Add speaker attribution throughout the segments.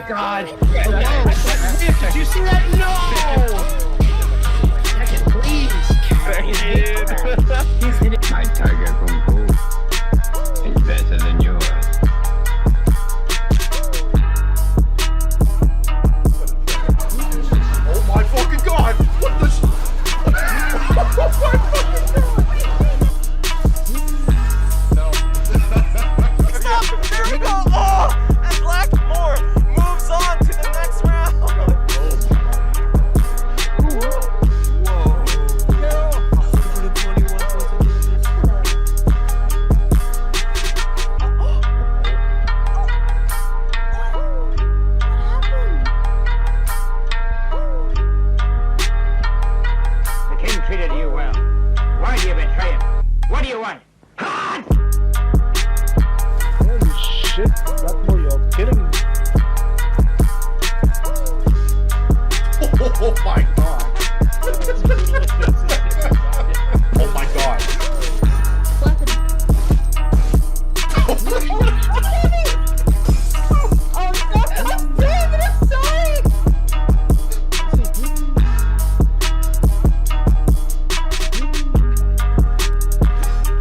Speaker 1: God!
Speaker 2: Did you see that? No!
Speaker 1: Second, please! He's hitting.
Speaker 3: My tiger kung fu is better than yours.
Speaker 2: Oh my fucking God! What the oh my fucking God! No.
Speaker 4: Stop! There we go! Oh! And Blackmore moves on to the next round!
Speaker 1: The king treated you well. Why do you betray him? What do you want? God!
Speaker 5: Holy shit, Blackmore, you're kidding me.
Speaker 2: Oh my God! Oh my God!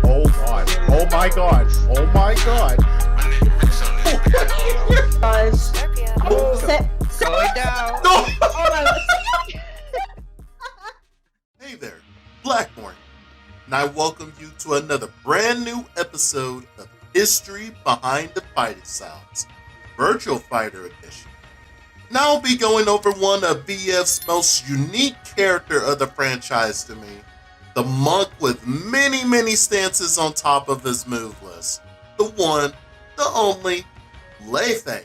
Speaker 2: Oh God! Oh my God! Oh my God!
Speaker 6: Guys.
Speaker 2: Oh,
Speaker 4: Slow it down!
Speaker 2: no!
Speaker 6: Oh
Speaker 7: Hey there, Blackmore, and I welcome you to another brand new episode of History Behind the Fighting Sounds, Virtual Fighter Edition. Now I'll be going over one of VF's most unique character of the franchise to me, the monk with many stances on top of his move list, the one, the only, Lei Fei.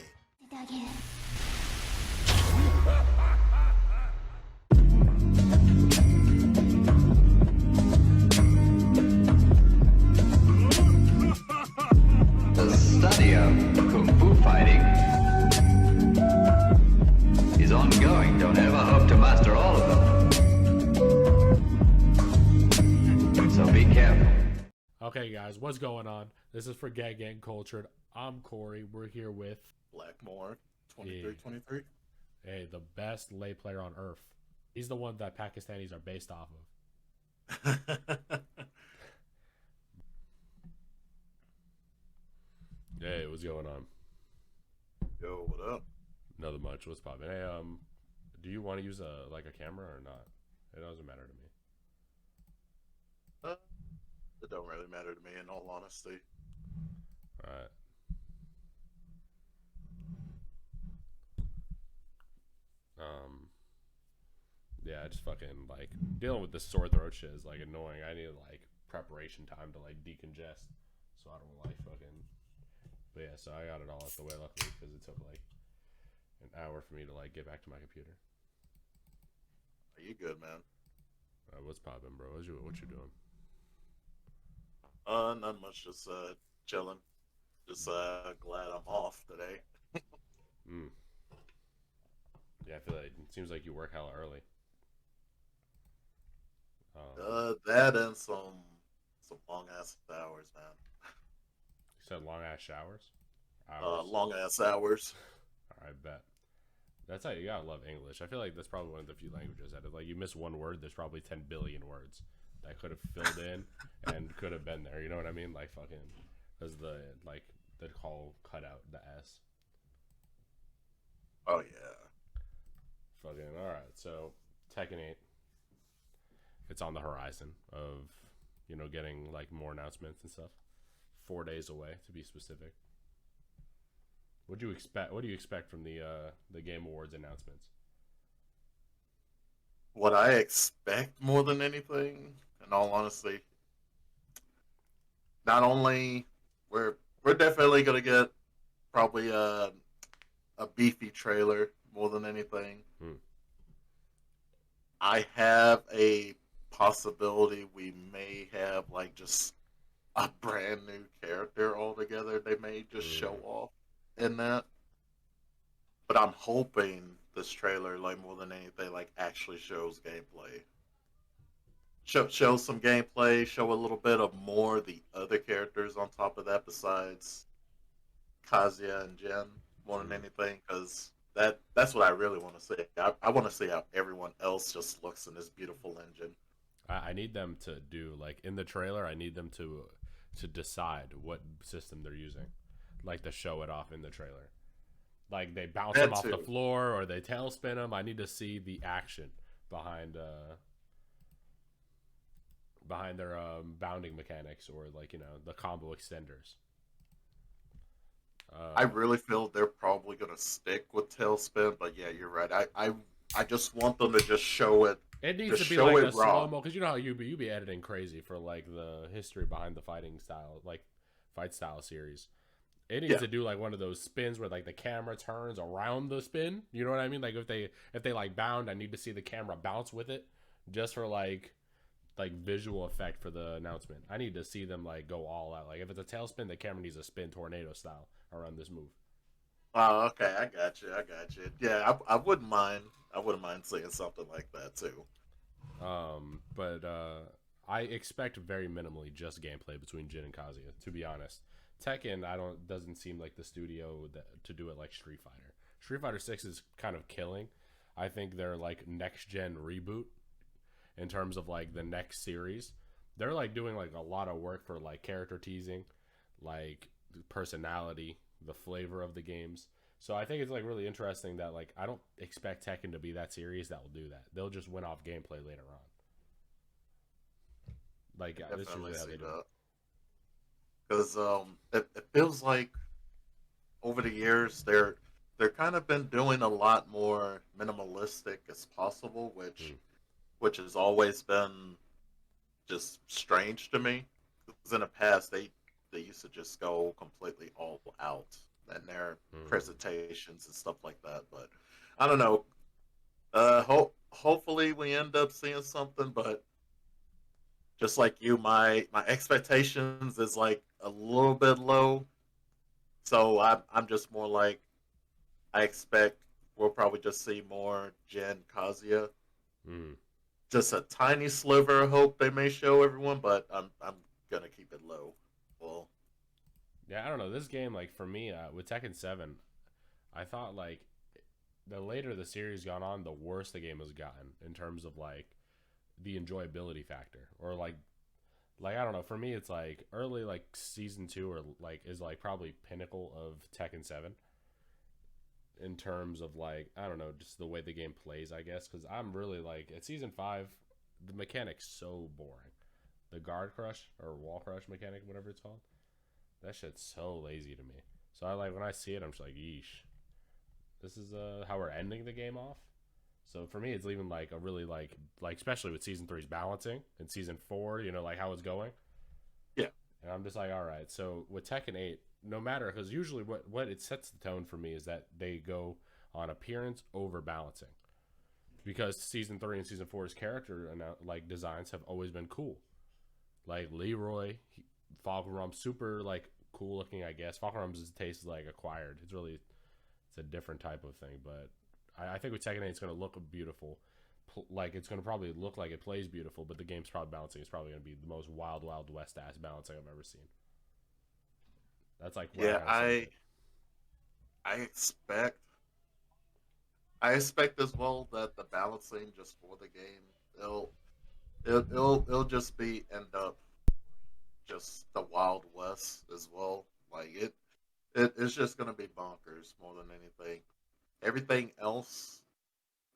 Speaker 3: The study of kung fu fighting is ongoing. Don't ever hope to master all of them. So be careful.
Speaker 8: Okay, guys, what's going on? This is for Getting Cultured. I'm Corey. We're here with
Speaker 7: Blackmore2323.
Speaker 8: the best lay player on earth. He's the one that Pakistanis are based off of. Hey, what's going on?
Speaker 7: Yo, what up?
Speaker 8: Nothing much. What's poppin'? Hey, do you want to use a camera or not? It doesn't matter to me.
Speaker 7: It don't really matter to me, in all honesty.
Speaker 8: All right. Yeah, I just fucking dealing with this sore throat shit is annoying. I need preparation time to decongest, so I don't fucking. But yeah, so I got it all out the way luckily because it took an hour for me to get back to my computer.
Speaker 7: Are you good, man?
Speaker 8: What's poppin', bro? What you doing?
Speaker 7: Not much, just chilling. Just glad I'm off today.
Speaker 8: Yeah, I feel like it seems like you work hella early.
Speaker 7: That and some long ass hours, man.
Speaker 8: You said long ass showers?
Speaker 7: Long ass hours.
Speaker 8: Alright, bet. That's how you gotta love English. I feel like that's probably one of the few languages that if you miss one word, there's probably 10 billion words that could have filled in and could have been there. You know what I mean? Fucking, there's the call cut out the S.
Speaker 7: Oh yeah.
Speaker 8: Fucking alright. So Tekken 8, it's on the horizon of getting more announcements and stuff. 4 days away to be specific. What do you expect? What do you expect from the Game Awards announcements?
Speaker 7: What I expect more than anything, in all honesty, not only we're definitely gonna get probably a beefy trailer more than anything. I have a possibility we may have just a brand new character altogether. They may just show off in that, but I'm hoping this trailer, more than anything, actually shows gameplay. Show some gameplay. Show a little bit of more the other characters on top of that besides Kazuya and Jen more than anything, because That's what I really want to see. I want to see how everyone else just looks in this beautiful engine.
Speaker 8: I need them to do like in the trailer. I need them to decide what system they're using, like to show it off in the trailer. Like they bounce
Speaker 7: That
Speaker 8: them off the
Speaker 7: too.
Speaker 8: floor or they tailspin them. I need to see the action behind their bounding mechanics or like the combo extenders.
Speaker 7: I really feel they're probably gonna stick with Tailspin, but yeah, you're right. I just want them to just show it.
Speaker 8: It needs
Speaker 7: Just
Speaker 8: to be
Speaker 7: show
Speaker 8: like
Speaker 7: it
Speaker 8: a
Speaker 7: raw.
Speaker 8: slow mo because you know how you be editing crazy for like the history behind the fighting style, like fight style series. It needs
Speaker 7: Yeah.
Speaker 8: to do like one of those spins where like the camera turns around the spin. You know what I mean? Like if they like bound, I need to see the camera bounce with it, just for like visual effect for the announcement. I need to see them like go all out. Like if it's a tailspin, the camera needs to spin tornado style around this move.
Speaker 7: Oh, okay, I got you. I got you. Yeah, I wouldn't mind. I wouldn't mind seeing something like that too.
Speaker 8: But I expect very minimally just gameplay between Jin and Kazuya. To be honest, Tekken doesn't seem like the studio to do it like Street Fighter. Street Fighter 6 is kind of killing. I think they're like next gen reboot in terms of like the next series. They're like doing like a lot of work for like character teasing, like personality, the flavor of the games. So I think it's like really interesting that like I don't expect Tekken to be that series that will do that. They'll just win off gameplay later on. Like this is
Speaker 7: Definitely
Speaker 8: usually how
Speaker 7: see
Speaker 8: they do
Speaker 7: that
Speaker 8: it.
Speaker 7: because it feels like over the years they're kind of been doing a lot more minimalistic as possible, which has always been just strange to me. Because in the past they used to just go completely all out in their presentations and stuff like that. But I don't know. Hopefully we end up seeing something. But just like you, my expectations is like a little bit low. So I'm just more like I expect we'll probably just see more Jen Kazuya.
Speaker 8: Mm.
Speaker 7: Just a tiny sliver of hope they may show everyone, but I'm gonna keep it low. Well,
Speaker 8: Yeah, I don't know. This game, like for me, with Tekken 7, I thought like the later the series gone on, the worse the game has gotten in terms of like the enjoyability factor, or like I don't know. For me, it's like early like season 2 or like is like probably pinnacle of Tekken 7 in terms of like I don't know, just the way the game plays, I guess. Because I'm really like at season 5, the mechanic's so boring. The guard crush or wall crush mechanic, whatever it's called, that shit's so lazy to me. So I like when I see it, I'm just like, yeesh. This is how we're ending the game off. So for me, it's leaving like a really like especially with season 3's balancing and season 4, like how it's going.
Speaker 7: yeah,
Speaker 8: And I'm just like, all right. So with Tekken 8, no matter, because usually what it sets the tone for me is that they go on appearance over balancing, because season 3 and season 4's character like designs have always been cool. Like Leroy, Falkenrum, super like cool looking, I guess. Falkenrum's taste is like acquired. It's a different type of thing, but I think with Tekken 8 it's going to look beautiful. Like it's going to probably look like it plays beautiful, but the game's probably balancing. It's probably going to be the most wild west ass balancing I've ever seen. That's like
Speaker 7: yeah. I expect I expect as well that the balancing just for the game it'll just be end up just the Wild West as well. Like it's just gonna be bonkers more than anything. Everything else,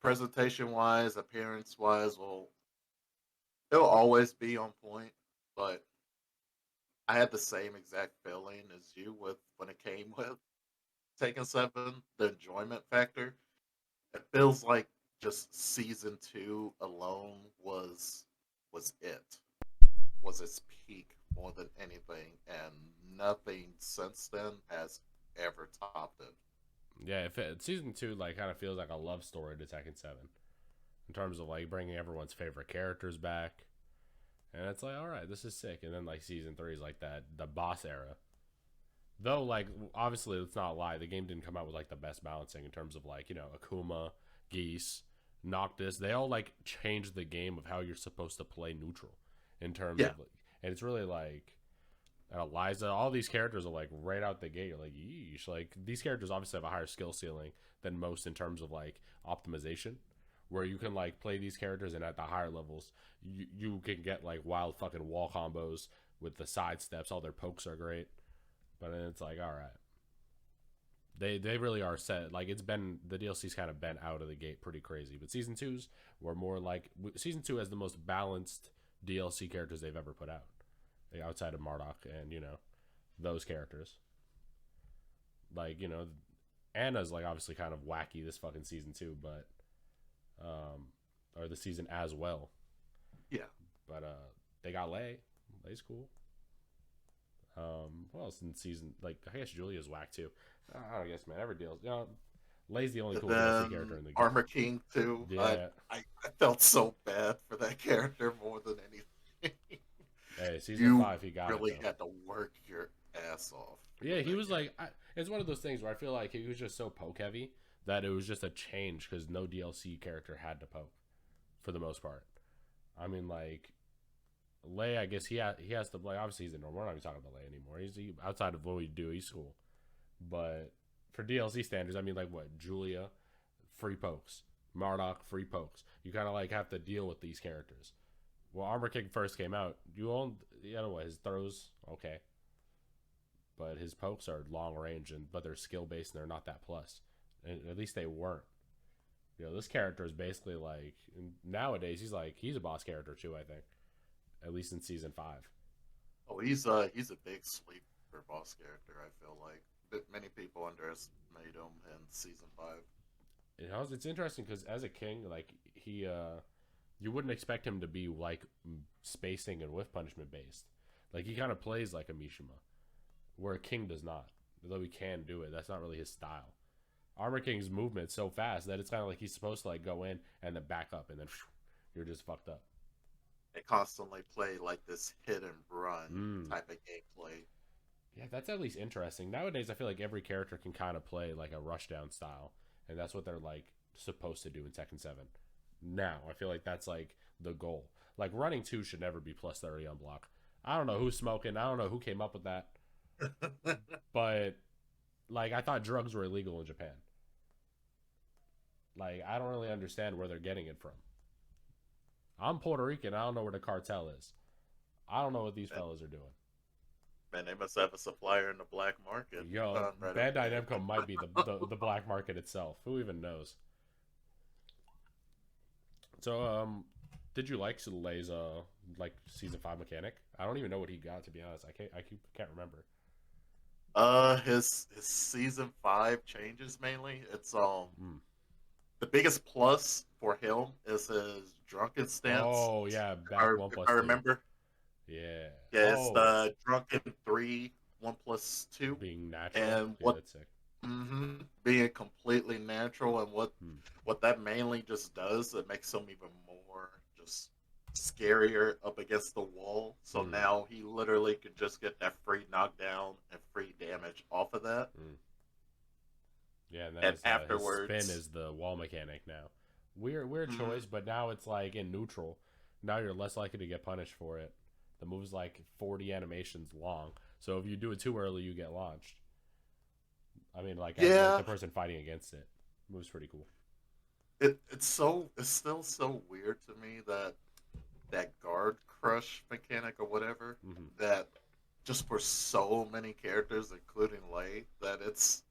Speaker 7: presentation wise, appearance wise, will it'll always be on point. But I had the same exact feeling as you with when it came with Taken 7, the enjoyment factor. It feels like just season 2 alone was it. Was its peak more than anything, and nothing since then has ever topped it.
Speaker 8: Yeah, if season 2 like kind of feels like a love story to Tekken 7 in terms of like bringing everyone's favorite characters back, and it's like all right, this is sick. And then like season 3 is like that the boss era. Though, like, obviously, let's not lie, the game didn't come out with, like, the best balancing in terms of, like, Akuma, Geese, Noctis. They all, like, changed the game of how you're supposed to play neutral in terms
Speaker 7: Yeah,
Speaker 8: of, like, and it's really, like, And Eliza, all these characters are like right out the gate. You're like, yeesh. Like these characters obviously have a higher skill ceiling than most in terms of like optimization, where you can like play these characters and at the higher levels, you can get like wild fucking wall combos with the side steps. All their pokes are great, but then it's like, all right, they really are set. Like it's been the DLC's kind of been out of the gate pretty crazy, but season 2's were more like season 2 has the most balanced DLC characters they've ever put out. Outside of Marduk and, you know, those characters. Like, you know, Anna's, like, obviously kind of wacky this fucking season, too, but, or the season as well.
Speaker 7: Yeah.
Speaker 8: But, they got Lei. Lei's cool. What else in season, like, I guess Julia's whack, too. I don't guess, man, every deal, you know, Lei's the only cool DLC character in the game.
Speaker 7: Armor King, too.
Speaker 8: Yeah.
Speaker 7: I felt so bad for that character more than anything.
Speaker 8: Hey, season 5, he got
Speaker 7: really
Speaker 8: it,
Speaker 7: had to work your ass off.
Speaker 8: Yeah, he was like, it's one of those things where I feel like he was just so poke heavy that it was just a change because no DLC character had to poke for the most part. I mean, like, Lei, I guess he has to play. Obviously, he's a normal. We're not even talking about Lei anymore. He's outside of what we do, he's cool. But for DLC standards, I mean, like, what? Julia, free pokes. Marduk, free pokes. You kind of like have to deal with these characters. Well, Armor King first came out. You owned, you know what, his throws, okay. But his pokes are long range, but they're skill based and they're not that plus. And at least they weren't. You know, this character is basically like, nowadays, he's a boss character too, I think. At least in season 5.
Speaker 7: Oh, he's a big sleeper boss character, I feel like. But many people underestimate him in season 5.
Speaker 8: You know, it's interesting because as a king, like, he, you wouldn't expect him to be like spacing and whiff punishment based. Like he kind of plays like a Mishima, where a king does not. Though he can do it, that's not really his style. Armor King's movement's so fast that it's kind of like he's supposed to like go in and then back up, and then you're just fucked up.
Speaker 7: They constantly play like this hit and run type of gameplay.
Speaker 8: Yeah, that's at least interesting. Nowadays, I feel like every character can kind of play like a rushdown style, and that's what they're like supposed to do in Tekken 7. Now I feel like that's like the goal. Like running 2 should never be plus 30 on block. I don't know who's smoking. I don't know who came up with that. But like I thought drugs were illegal in Japan. Like I don't really understand where they're getting it from. I'm Puerto Rican. I don't know where the cartel is. I don't know what these fellas are doing.
Speaker 7: Man, they must have a supplier in the black market.
Speaker 8: Yo, Bandai Namco might be the black market itself. Who even knows? So, did you like Lei's like season 5 mechanic? I don't even know what he got, to be honest. I can't remember.
Speaker 7: His season 5 changes mainly. It's the biggest plus for him is his drunken stance.
Speaker 8: Oh yeah, back 1+2.
Speaker 7: I remember.
Speaker 8: Yeah.
Speaker 7: Yeah, it's the drunken 3, 1+2
Speaker 8: being natural.
Speaker 7: And
Speaker 8: yeah, that's sick.
Speaker 7: Being completely natural, and what that mainly just does, it makes him even more just scarier up against the wall. So now he literally could just get that free knockdown and free damage off of that.
Speaker 8: Yeah, and then
Speaker 7: and afterwards,
Speaker 8: his spin is the wall mechanic now. Weird choice, but now it's like in neutral. Now you're less likely to get punished for it. The move's like 40 animations long, so if you do it too early, you get launched. I mean, like, as the person fighting against it. Move's pretty cool.
Speaker 7: It's still so weird to me that guard crush mechanic or whatever, that just for so many characters, including Lei, that it's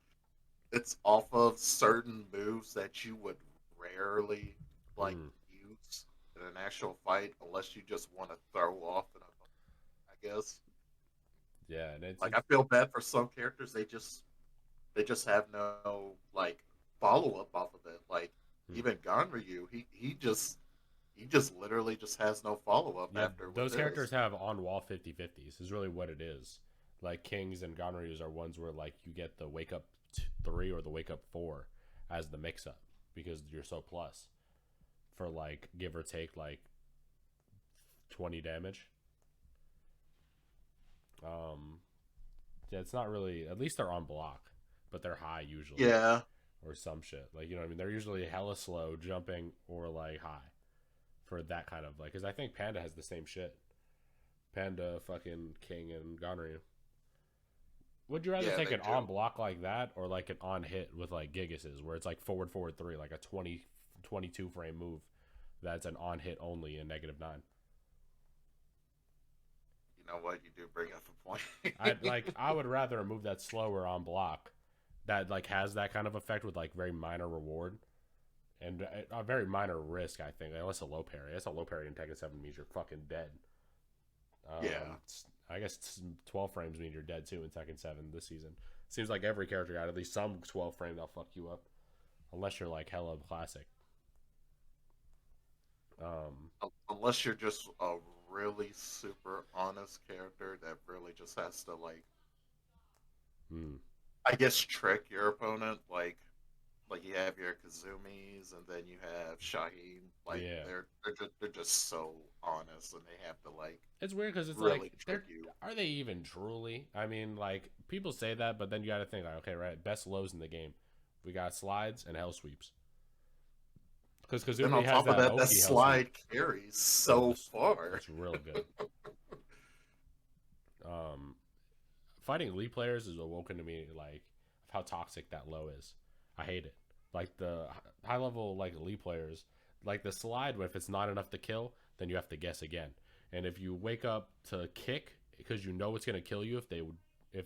Speaker 7: off of certain moves that you would rarely like use in an actual fight unless you just want to throw off an opponent, I guess.
Speaker 8: Yeah, and it's
Speaker 7: like I feel bad for some characters. They just have no like follow up off of it. Like even Ganryu, he just literally just has no follow up after.
Speaker 8: Those characters have on wall 50/50s is really what it is. Like Kings and Ganryus are ones where like you get the wake up 3 or the wake up 4 as the mix up because you're so plus for like give or take like 20 damage. Yeah, it's not really, at least they're on block, but they're high usually.
Speaker 7: Yeah.
Speaker 8: Or some shit. Like, you know what I mean? They're usually hella slow jumping or like high for that kind of like, because I think Panda has the same shit. Panda, fucking King, and Ganryu. Would you rather
Speaker 2: Yeah,
Speaker 8: take
Speaker 2: they
Speaker 8: an
Speaker 2: do.
Speaker 8: on block like that or like an on hit with like Gigas's where it's like forward 3, like a 22 frame move that's an on hit only in -9?
Speaker 2: You know what? You do bring up a point.
Speaker 8: I would rather a move that's slower on block that like has that kind of effect with like very minor reward and a very minor risk, I think, unless a low parry. That's a low parry in Tekken 7 means you're fucking dead.
Speaker 2: Yeah.
Speaker 8: I guess 12 frames mean you're dead too in Tekken 7 this season. Seems like every character got at least some 12 frame that'll fuck you up. Unless you're like hella classic.
Speaker 2: Unless you're just a really super honest character that really just has to like, I guess, trick your opponent. Like you have your Kazumis and then you have Shaheen. Like
Speaker 8: Yeah.
Speaker 2: they're just so honest and they have to like.
Speaker 8: It's weird because it's
Speaker 2: really
Speaker 8: like,
Speaker 2: trick you.
Speaker 8: are they even truly? I mean, like, people say that, but then you got to think, like, okay, right, best lows in the game. We got slides and hell sweeps. Because
Speaker 2: Then
Speaker 8: Kazumi
Speaker 2: on
Speaker 8: has
Speaker 2: top of that, that
Speaker 8: Oki hell
Speaker 2: slide
Speaker 8: sweep.
Speaker 2: carries so far.
Speaker 8: It's real good. Fighting League players is awoken to me, like, of how toxic that low is. I hate it. Like, the high-level, like, League players, like, the slide, if it's not enough to kill, then you have to guess again. And if you wake up to kick because you know it's gonna kill you if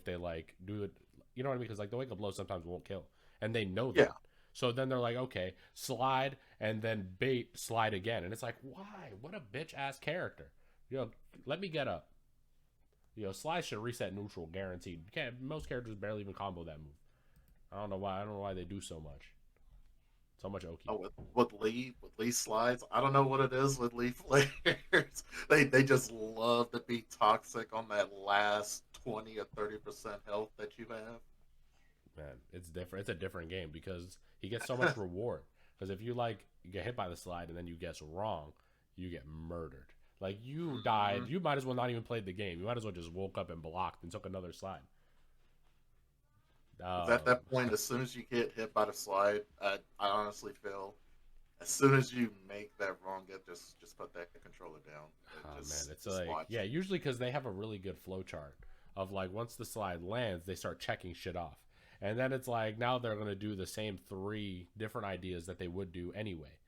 Speaker 8: they like do it, you know what I mean? Because like the wake up low sometimes won't kill, and they know that.
Speaker 2: Yeah.
Speaker 8: So then they're like, okay, slide and then bait, slide again, and it's like, why? What a bitch ass character. Let me get up. Slide should reset neutral guaranteed. Most characters barely even combo that move. I don't know why. I don't know why they do so much. So much Oki.
Speaker 2: Oh, with Lee slides, I don't know what it is with Lee players. They just love to be toxic on that last 20 or 30% health that you have.
Speaker 8: Man, it's different. It's a different game because he gets so much reward. Because if you get hit by the slide and then you guess wrong, you get murdered. Like you died, you might as well not even played the game. You might as well just woke up and blocked and took another slide.
Speaker 2: At that point, as soon as you get hit by the slide, I honestly feel as soon as you make that wrong get, just put that controller down.
Speaker 8: Man, it's like watch. Yeah, usually because they have a really good flow chart of like once the slide lands, they start checking shit off, and then it's like now they're gonna do the same 3 different ideas that they would do anyway,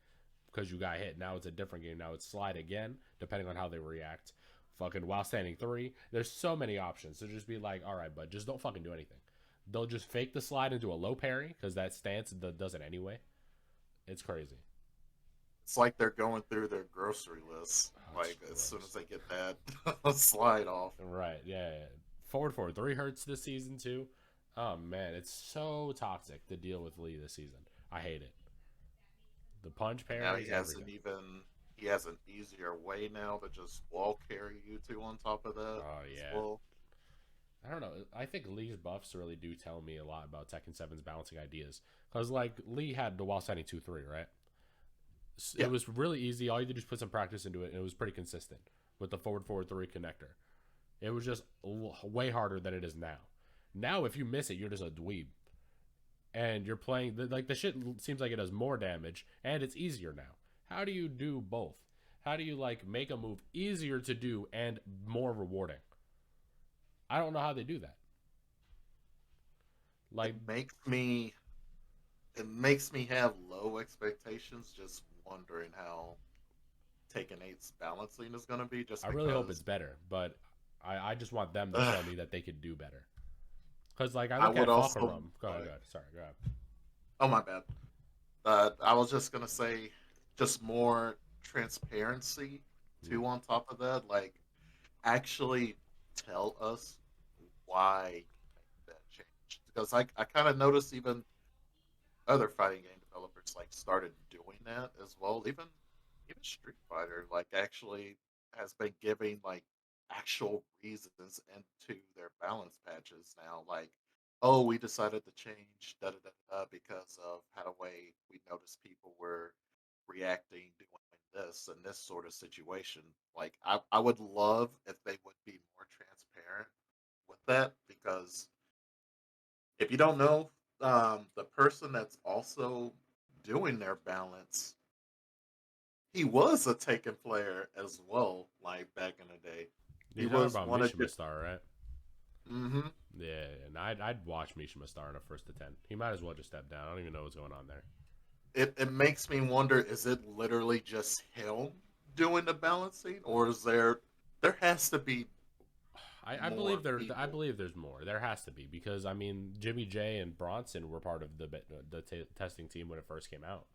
Speaker 8: because you got hit. Now it's a different game. Now it's slide again, depending on how they react. Fucking while standing 3. There's so many options. So just be like, all right, bud, just don't fucking do anything. They'll just fake the slide into a low parry because that stance does it anyway. It's crazy.
Speaker 2: It's like they're going through their grocery list. As soon as they get that slide off.
Speaker 8: Right, yeah. Forward 3 hurts this season too. Oh man, it's so toxic to deal with Lee this season. I hate it. The punch parry.
Speaker 2: Now he has an easier way now to just wall carry you two on top of that.
Speaker 8: Oh yeah. Well, I don't know. I think Lee's buffs really do tell me a lot about Tekken 7's balancing ideas. Because, like, Lee had the wall standing 2-3, right? Yeah. It was really easy. All you did was put some practice into it, and it was pretty consistent with the forward 3 connector. It was just way harder than it is now. Now, if you miss it, you're just a dweeb. And you're playing... the shit seems like it does more damage, and it's easier now. How do you do both? How do you, make a move easier to do and more rewarding? I don't know how they do that.
Speaker 2: It makes me have low expectations, just wondering how Tekken 8's balancing is going to be.
Speaker 8: I really hope it's better, but I just want them to tell me that they could do better. Because, I look at Falcarum. Go ahead. Sorry, go ahead.
Speaker 2: Oh, my bad. I was just going to say, just more transparency, too, on top of that. Actually tell us why that changed, because I kind of noticed even other fighting game developers started doing that as well. Even Street Fighter actually has been giving actual reasons into their balance patches now. Oh, we decided to change because of how the way we noticed people were reacting doing this and this sort of situation. I would love if they would be more transparent with that, because if you don't know, the person that's also doing their balance, he was a Taken player as well, back in the day.
Speaker 8: He was about Mishima Star, right?
Speaker 2: Mm-hmm.
Speaker 8: Yeah, and I'd watch Mishima Star in a first to 10. He might as well just step down. I don't even know what's going on there.
Speaker 2: It makes me wonder: is it literally just him doing the balancing, or is there has to be
Speaker 8: I
Speaker 2: more
Speaker 8: believe there.
Speaker 2: people?
Speaker 8: I believe there's more. There has to be because I mean Jimmy J and Bronson were part of the testing team when it first came out.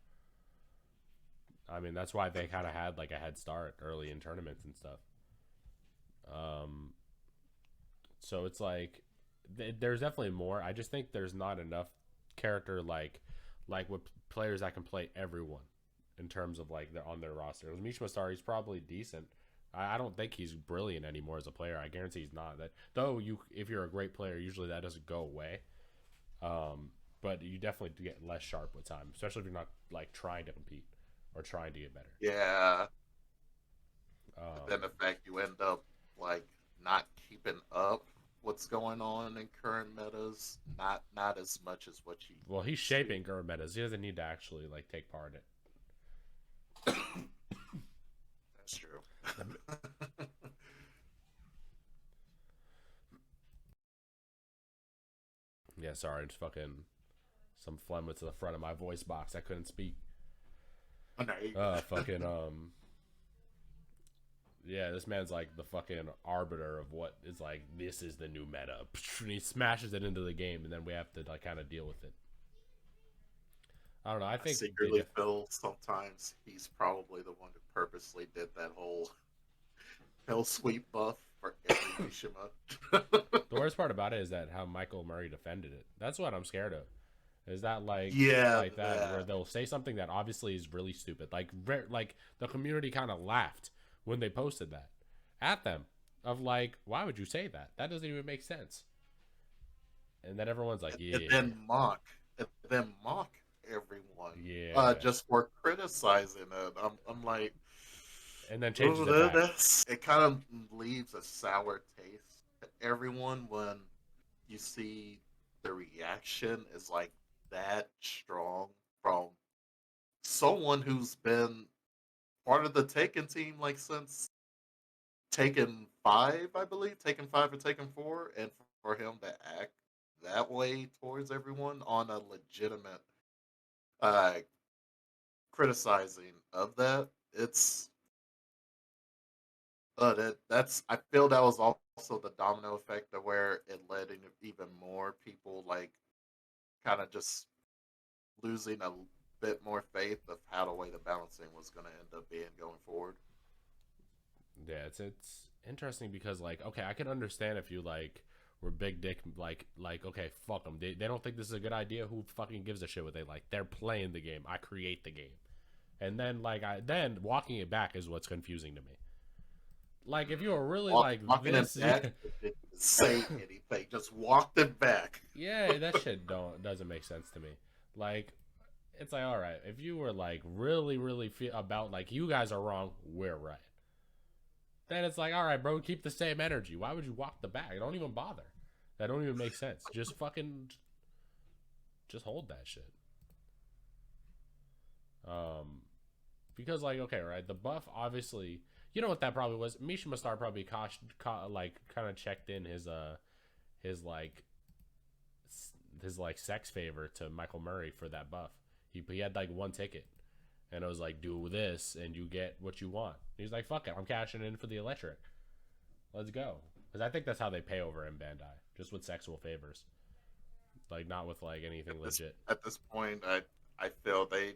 Speaker 8: I mean that's why they kind of had like a head start early in tournaments and stuff. So it's like there's definitely more. I just think there's not enough character like with players that can play everyone in terms of like they're on their roster. With Mishima Star, he's probably decent. I don't think he's brilliant anymore as a player. I guarantee he's not. That though if you're a great player, usually that doesn't go away. But you definitely get less sharp with time, especially if you're not like trying to compete or trying to get better.
Speaker 2: Yeah. Then the fact you end up like not keeping up what's going on in current metas, not as much as what you.
Speaker 8: Well, he's shaping current metas. He doesn't need to actually like take part in it.
Speaker 2: That's true.
Speaker 8: Yeah, sorry, just fucking some phlegm to the front of my voice box. I couldn't speak. Fucking yeah, this man's like the fucking arbiter of what is like this is the new meta. And he smashes it into the game, and then we have to like kind of deal with it. I don't know. I think
Speaker 2: secretly feel sometimes he's probably the one who purposely did that whole hell sweep buff for every Mishima.
Speaker 8: The worst part about it is that how Michael Murray defended it. That's what I'm scared of. Is that like like that where they'll say something that obviously is really stupid. Like the community kind of laughed when they posted that at them of like, why would you say that? That doesn't even make sense. And then everyone's like, yeah.
Speaker 2: And then mock everyone.
Speaker 8: Yeah.
Speaker 2: Just for criticizing it. I'm like,
Speaker 8: and then changes it back.
Speaker 2: It kind of leaves a sour taste to everyone when you see the reaction is like that strong from someone who's been part of the Taken team like since Taken 5, I believe, Taken 5 or Taken 4, and for him to act that way towards everyone on a legitimate criticizing of that, it's that's I feel that was also the domino effect of where it led into even more people like kind of just losing a bit more faith of how the way the balancing was going to end up being going forward.
Speaker 8: Yeah, it's interesting because like okay, I can understand if you like were big dick like okay, fuck them. They don't think this is a good idea. Who fucking gives a shit what they like? They're playing the game. I create the game, and then walking it back is what's confusing to me. Like if you were really like
Speaker 2: walking
Speaker 8: this,
Speaker 2: it back, didn't say anything. Just walked it back.
Speaker 8: Yeah, that shit doesn't make sense to me. Like, it's like all right, if you were like really feel about like you guys are wrong, we're right. Then it's like all right, bro, keep the same energy. Why would you walk the back? Don't even bother. That don't even make sense. Just fucking, just hold that shit. Because like okay, right, the buff obviously. You know what that probably was? Mishima Star probably like kind of checked in his sex favor to Michael Murray for that buff. He had like one ticket, and it was like do this and you get what you want. He's like fuck it, I'm cashing in for the electric. Let's go. Because I think that's how they pay over in Bandai, just with sexual favors, like not with like anything legit.
Speaker 2: At this point, I feel they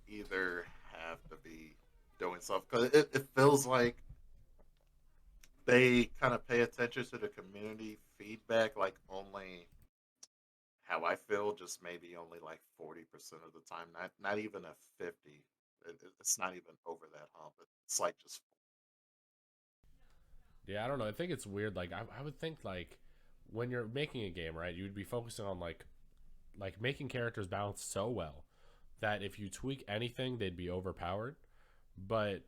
Speaker 2: either have to be doing stuff because it feels like they kind of pay attention to the community feedback like only how I feel, just maybe only like 40% of the time, not even a 50. It's not even over that hump. It's like just
Speaker 8: yeah, I don't know, I think it's weird. Like I would think like when you're making a game, right, you'd be focusing on like making characters balance so well that if you tweak anything they'd be overpowered, but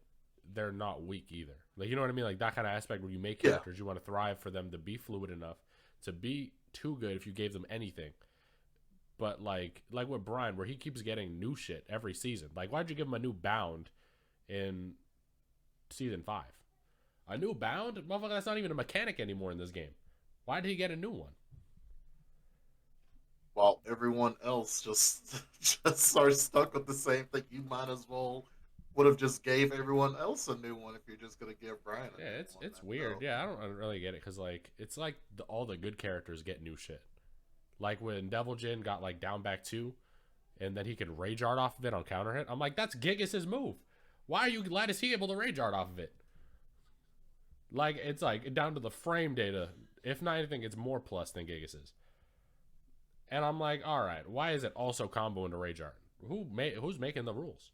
Speaker 8: they're not weak either. Like, you know what I mean? Like that kind of aspect where you make characters, you want to thrive for them to be fluid enough to be too good if you gave them anything. But like with Brian, where he keeps getting new shit every season. Like, why'd you give him a new bound in season 5? A new bound? Motherfucker, that's not even a mechanic anymore in this game. Why did he get a new one?
Speaker 2: while everyone else just just are stuck with the same thing. You might as well would have just gave everyone else a new one if you're just gonna give Brian a
Speaker 8: Yeah,
Speaker 2: new
Speaker 8: it's
Speaker 2: one.
Speaker 8: it's
Speaker 2: then,
Speaker 8: weird.
Speaker 2: though.
Speaker 8: Yeah, I don't really get it because like it's like all the good characters get new shit. Like when Devil Jin got like down back 2, and then he could rage art off of it on counter hit. I'm like, that's Gigas' move. Why are you glad is he able to rage art off of it? Like it's like down to the frame data. If not anything, it's more plus than Gigas's. And I'm like, all right, why is it also combo into rage art? Who's making the rules?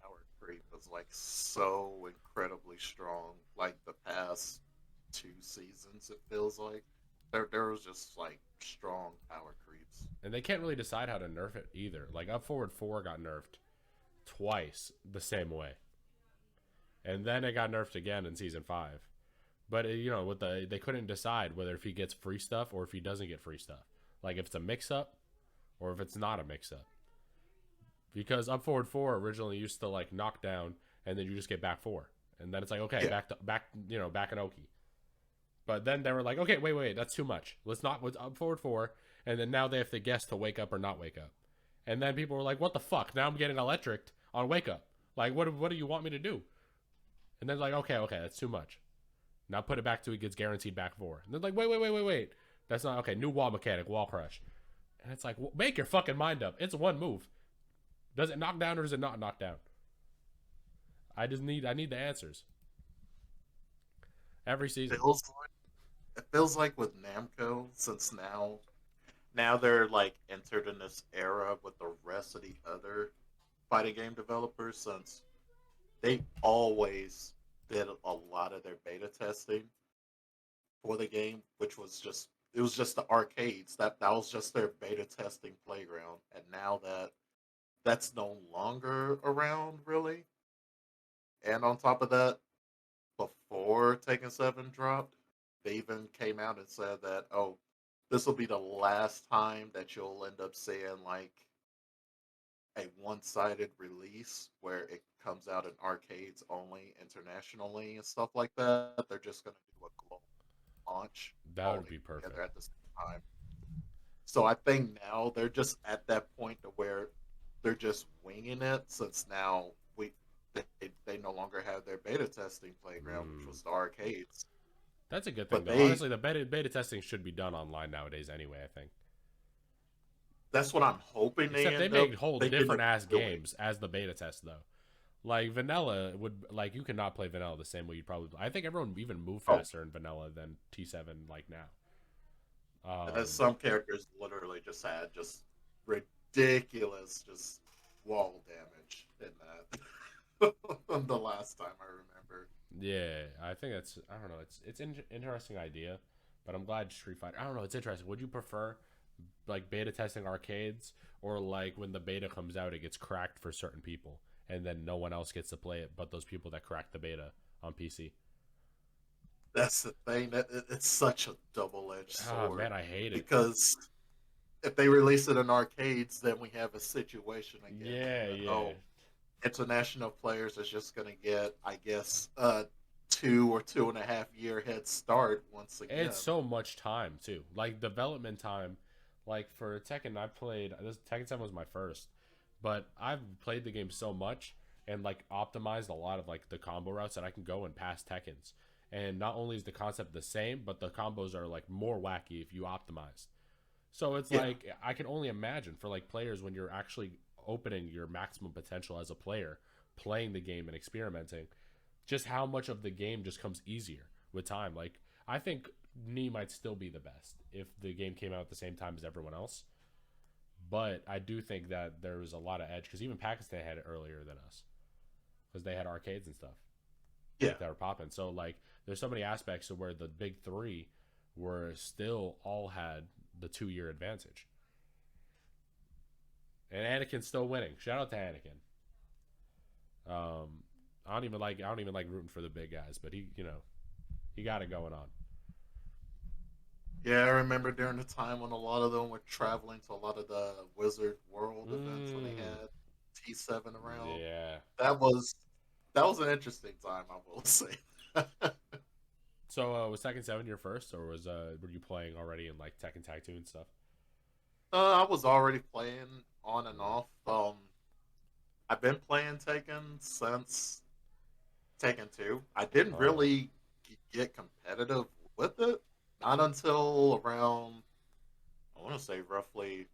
Speaker 2: Power creep was like so incredibly strong. Like the past 2 seasons, it feels like there was just like strong power creeps.
Speaker 8: And they can't really decide how to nerf it either. Like up forward 4 got nerfed twice the same way, and then it got nerfed again in season 5. But you know, with they couldn't decide whether if he gets free stuff or if he doesn't get free stuff. Like if it's a mix up or if it's not a mix up. Because up forward 4 originally used to like knock down and then you just get back 4. And then it's like, okay,
Speaker 2: Yeah.
Speaker 8: back an Oki. But then they were like, okay, wait, that's too much. Let's not with up forward 4, and then now they have to guess to wake up or not wake up. And then people were like, what the fuck? Now I'm getting electricked on wake up. Like what do you want me to do? And then like, okay, that's too much. Now put it back to he gets guaranteed back 4. And they're like, wait. That's not okay. New wall mechanic, wall crush. And it's like, well, make your fucking mind up. It's one move. Does it knock down or does it not knock down? I need the answers. Every season.
Speaker 2: It feels like with Namco, since now they're like entered in this era with the rest of the other fighting game developers, since they always did a lot of their beta testing for the game, which was just it was just the arcades. That was just their beta testing playground. And now that's no longer around really. And on top of that, before Tekken 7 dropped, they even came out and said that, oh, this will be the last time that you'll end up seeing like a one-sided release where it comes out in arcades only internationally and stuff like that. They're just going to do a global launch
Speaker 8: That
Speaker 2: all
Speaker 8: would be perfect.
Speaker 2: together at the same time. So I think now they're just at that point to where they're just winging it, since now they no longer have their beta testing playground, which was the arcades.
Speaker 8: That's a good thing,
Speaker 2: But
Speaker 8: though. Honestly, the beta testing should be done online nowadays anyway, I think.
Speaker 2: That's what I'm hoping.
Speaker 8: Except they make whole different ass
Speaker 2: do it.
Speaker 8: games as the beta test, though. Like vanilla would like you cannot play vanilla the same way you'd probably. I think everyone even move faster in vanilla than T7 like now.
Speaker 2: And then some characters literally just had just ridiculous just wall damage in that. The last time I remember.
Speaker 8: Yeah, I think that's I don't know. It's an interesting idea, but I'm glad Street Fighter. I don't know. It's interesting. Would you prefer like beta testing arcades or like when the beta comes out, it gets cracked for certain people, and then no one else gets to play it but those people that cracked the beta on PC?
Speaker 2: That's the thing. It's such a double-edged sword.
Speaker 8: Oh man, I hate it.
Speaker 2: Because if they release it in arcades, then we have a situation again.
Speaker 8: Yeah.
Speaker 2: Oh, international players is just going to get, I guess, a 2 or 2.5 year head start once again.
Speaker 8: It's so much time too. Like development time. Like for Tekken, Tekken 7 was my first, but I've played the game so much and like optimized a lot of like the combo routes that I can go and pass Tekkens. And not only is the concept the same, but the combos are like more wacky if you optimize. So it's like I can only imagine for like players when you're actually opening your maximum potential as a player, playing the game and experimenting, just how much of the game just comes easier with time. Like I think Knee might still be the best if the game came out at the same time as everyone else. But I do think that there was a lot of edge because even Pakistan had it earlier than us because they had arcades and stuff.
Speaker 2: Yeah,
Speaker 8: that were popping. So like, there's so many aspects of where the big three were still all had the 2-year advantage. And Anakin's still winning. Shout out to Anakin. I don't even like rooting for the big guys, but he got it going on.
Speaker 2: Yeah, I remember during the time when a lot of them were traveling to a lot of the Wizard World events when they had T7 around.
Speaker 8: Yeah,
Speaker 2: that was an interesting time, I will say.
Speaker 8: So was Tekken 7 your first, or were you playing already in like Tekken Tag 2 and stuff?
Speaker 2: I was already playing on and off. I've been playing Taken since Taken 2. I didn't
Speaker 8: Oh.
Speaker 2: really get competitive with it. Not until around, I want to say roughly,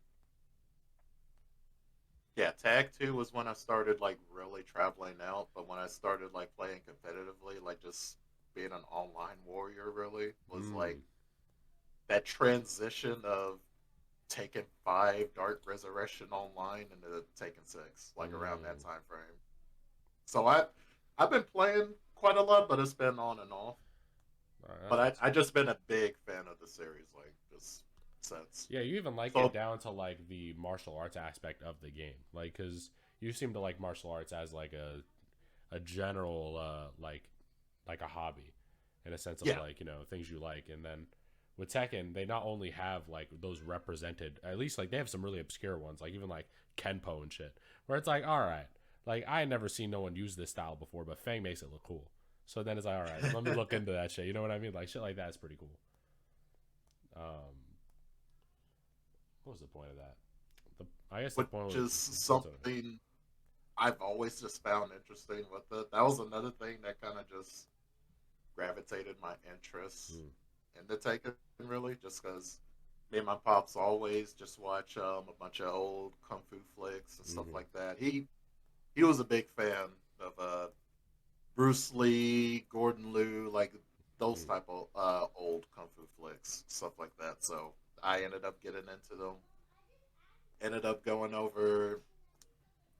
Speaker 2: yeah, Tag 2 was when I started like really traveling out. But when I started like playing competitively, like just being an online warrior, really was like
Speaker 8: Mm.
Speaker 2: that transition of Taken 5 Dark Resurrection online into Taken 6, like around that
Speaker 8: Mm.
Speaker 2: time frame. So I've been playing quite a lot, but it's been on and off.
Speaker 8: Alright, that's
Speaker 2: But
Speaker 8: what's
Speaker 2: I
Speaker 8: up.
Speaker 2: just been a big fan of the series, like just since.
Speaker 8: Yeah, you even like it
Speaker 2: So
Speaker 8: down to like the martial arts aspect of the game, like because you seem to like martial arts as like a general like a hobby, in a sense of
Speaker 2: yeah,
Speaker 8: like things you like, and then with Tekken they not only have like those represented, at least like they have some really obscure ones, like even like Kenpo and shit, where it's like all right, like I had never seen no one use this style before, but Fang makes it look cool. So then it's like all right, let me look into that shit. You know what I mean? Like shit like that's pretty cool. Um, what was the point of that? I guess the
Speaker 2: which
Speaker 8: point was
Speaker 2: is
Speaker 8: what's up?
Speaker 2: something I've always just found interesting with it. That was another thing that kind of just gravitated my interest
Speaker 8: Mm,
Speaker 2: into Taken, really, just because me and my pops always just watch a bunch of old kung fu flicks and stuff
Speaker 8: mm-hmm,
Speaker 2: like that. He was a big fan of Bruce Lee, Gordon Liu, like those
Speaker 8: mm,
Speaker 2: type of old kung fu flicks, stuff like that. So I ended up getting into them. Ended up going over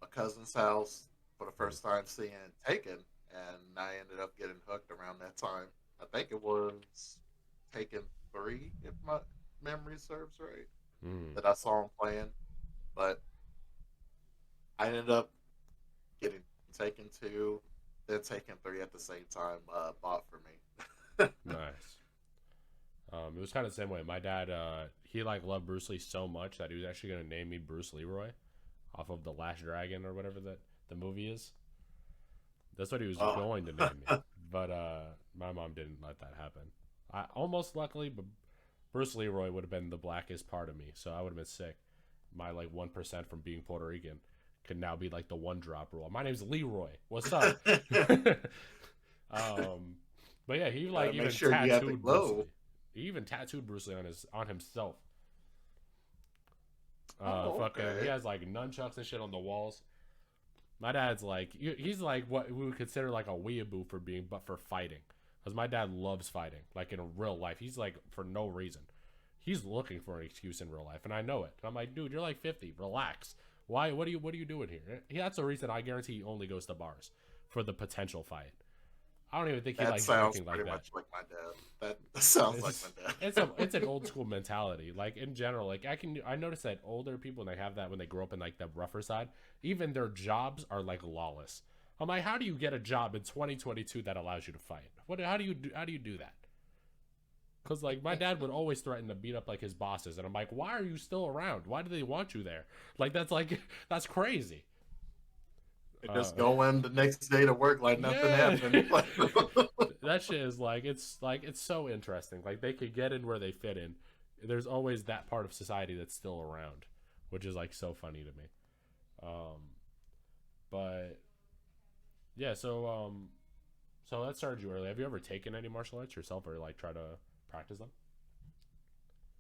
Speaker 2: a cousin's house for the
Speaker 8: mm.
Speaker 2: first time seeing Taken, and I ended up getting hooked around that time. I think it was Taken 3, if my memory serves right,
Speaker 8: Mm.
Speaker 2: that I saw him playing. But I ended up getting Taken 2, then Taken 3 at the same time, bought for me.
Speaker 8: Nice. It was kind of the same way. My dad, he like loved Bruce Lee so much that he was actually gonna name me Bruce Leroy, off of the Last Dragon or whatever that the movie is. That's what he was
Speaker 2: Oh,
Speaker 8: going to name me, but my mom didn't let that happen. I almost luckily, but Bruce Leroy would have been the blackest part of me, so I would have been sick. My like 1% from being Puerto Rican could now be like the one drop rule. My name's Leroy. What's up? um, but yeah, he like
Speaker 2: gotta make
Speaker 8: even
Speaker 2: sure you have the
Speaker 8: tattooed Bruce
Speaker 2: glow.
Speaker 8: Lee. He even tattooed Bruce Lee on himself.
Speaker 2: Oh,
Speaker 8: Fucking, he
Speaker 2: okay.
Speaker 8: has like nunchucks and shit on the walls. My dad's like he's like what we would consider like a weeaboo for being, but for fighting, because my dad loves fighting. Like in real life, he's like for no reason. He's looking for an excuse in real life, and I know it. And I'm like, dude, you're like 50. Relax. Why? What are you doing here? That's the reason I guarantee he only goes to bars for the potential fight. I don't even think he
Speaker 2: That
Speaker 8: likes
Speaker 2: sounds
Speaker 8: drinking like
Speaker 2: pretty
Speaker 8: that.
Speaker 2: much like my dad. That sounds like
Speaker 8: It's
Speaker 2: my dad.
Speaker 8: it's an old school mentality. Like in general, like I notice that older people, when they have that when they grow up in like the rougher side, even their jobs are like lawless. I'm like, how do you get a job in 2022 that allows you to fight? How do you do that? Because like my dad would always threaten to beat up like his bosses, and I'm like, why are you still around? Why do they want you there? Like that's crazy.
Speaker 2: And just
Speaker 8: Uh,
Speaker 2: go in the next day to work like nothing
Speaker 8: yeah.
Speaker 2: happened.
Speaker 8: That shit is like it's so interesting. Like they could get in where they fit in. There's always that part of society that's still around, which is like so funny to me. Um, but yeah, so that started you early. Have you ever taken any martial arts yourself, or like try to practice them?